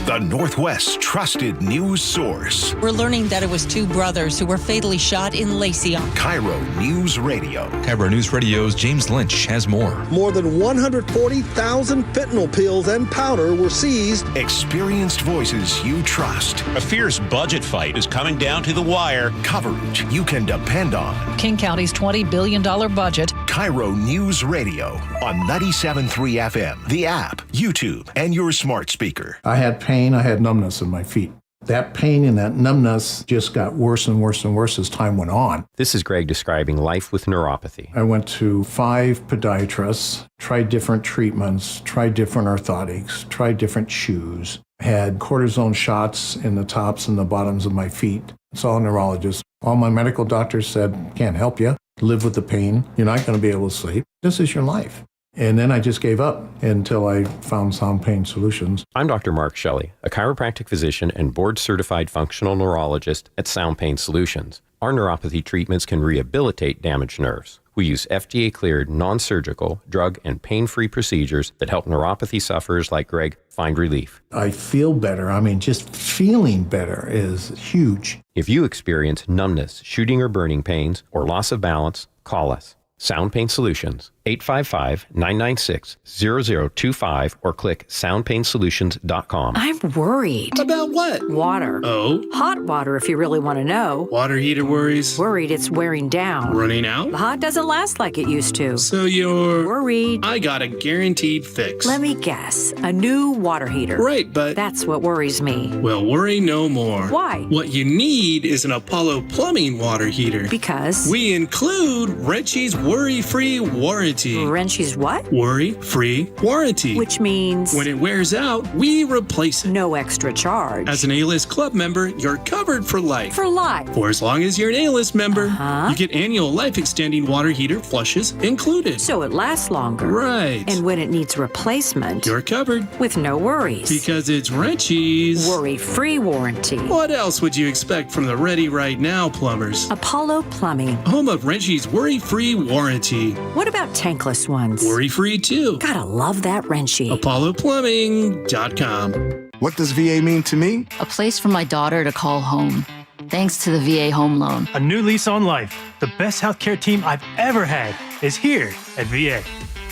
The Northwest's trusted news source. We're learning that it was two brothers who were fatally shot in Lacey. KIRO News Radio. KIRO News Radio's James Lynch has more. More than 140,000 fentanyl pills and powder were seized. Experienced voices you trust. A fierce budget fight is coming down to the wire. Coverage you can depend on. King County's $20 billion budget. KIRO News Radio on 97.3 FM, the app, YouTube, and your smart speaker. I had pain. I had numbness in my feet. That pain and that numbness just got worse and worse and worse as time went on. This is Greg describing life with neuropathy. I went to 5 podiatrists, tried different treatments, tried different orthotics, tried different shoes, had cortisone shots in the tops and the bottoms of my feet. Saw a neurologist. All my medical doctors said, can't help you. Live with the pain. You're not going to be able to sleep. This is your life. And then I just gave up until I found Sound Pain Solutions. I'm Dr. Mark Shelley, a chiropractic physician and board-certified functional neurologist at Sound Pain Solutions. Our neuropathy treatments can rehabilitate damaged nerves. We use FDA-cleared, non-surgical, drug, and pain-free procedures that help neuropathy sufferers like Greg find relief. I feel better. I mean, just feeling better is huge. If you experience numbness, shooting or burning pains, or loss of balance, call us. Sound Pain Solutions, 855-996-0025, or click soundpainsolutions.com. I'm worried. About what? Water. Oh? Hot water, if you really want to know. Water heater worries? Worried it's wearing down. Running out? The hot doesn't last like it used to. So you're... worried. I got a guaranteed fix. Let me guess. A new water heater. Right, but... that's what worries me. Well, worry no more. Why? What you need is an Apollo Plumbing water heater. Because? We include Wrenchy's worry-free warranty. Wrenchy's what? Worry-free warranty. Which means? When it wears out, we replace it. No extra charge. As an A-List Club member, you're covered for life. For life? For as long as you're an A-List member, you get annual life-extending water heater flushes included. So it lasts longer. Right. And when it needs replacement, you're covered. With no worries. Because it's Wrenchy's worry-free warranty. What else would you expect from the Ready Right Now plumbers? Apollo Plumbing. Home of Wrenchy's worry-free warranty. What about tankless ones? Worry-free too. Gotta love that Wrenchy. ApolloPlumbing.com. What does VA mean to me? A place for my daughter to call home. Thanks to the VA Home Loan. A new lease on life. The best healthcare team I've ever had is here at VA.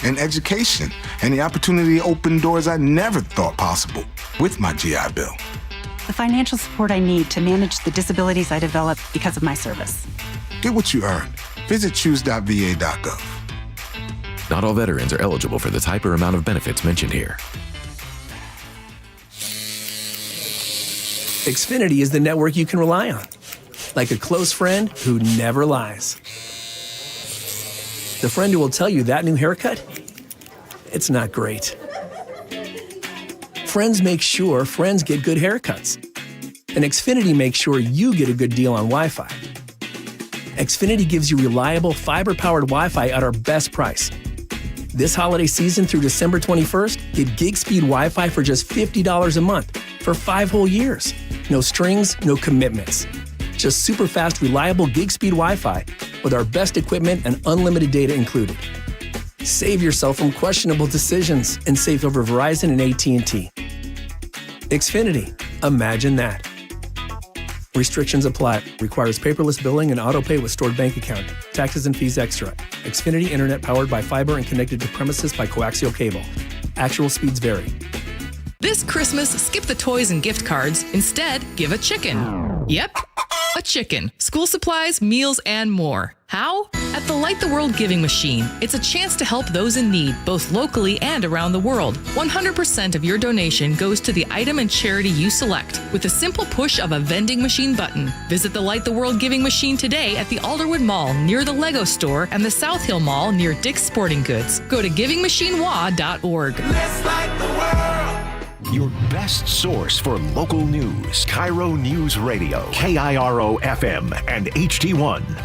And education, and the opportunity to open doors I never thought possible with my GI Bill. The financial support I need to manage the disabilities I developed because of my service. Get what you earned. Visit choose.va.gov. Not all veterans are eligible for the type or amount of benefits mentioned here. Xfinity is the network you can rely on, like a close friend who never lies. The friend who will tell you that new haircut, it's not great. Friends make sure friends get good haircuts. And Xfinity makes sure you get a good deal on Wi-Fi. Xfinity gives you reliable fiber-powered Wi-Fi at our best price. This holiday season through December 21st, get gig speed Wi-Fi for just $50 a month for 5 whole years. No strings, no commitments. Just super fast, reliable gig speed Wi-Fi with our best equipment and unlimited data included. Save yourself from questionable decisions and save over Verizon and AT&T. Xfinity. Imagine that. Restrictions apply. Requires paperless billing and autopay with stored bank account. Taxes and fees extra. Xfinity Internet powered by fiber and connected to premises by coaxial cable. Actual speeds vary. This Christmas, skip the toys and gift cards. Instead, give a chicken. Yep, a chicken. School supplies, meals, and more. How? At the Light the World Giving Machine. It's a chance to help those in need, both locally and around the world. 100% of your donation goes to the item and charity you select with a simple push of a vending machine button. Visit the Light the World Giving Machine today at the Alderwood Mall near the Lego Store and the South Hill Mall near Dick's Sporting Goods. Go to givingmachinewa.org. Let's light the world. Your best source for local news. KIRO News Radio, KIRO FM and HD1.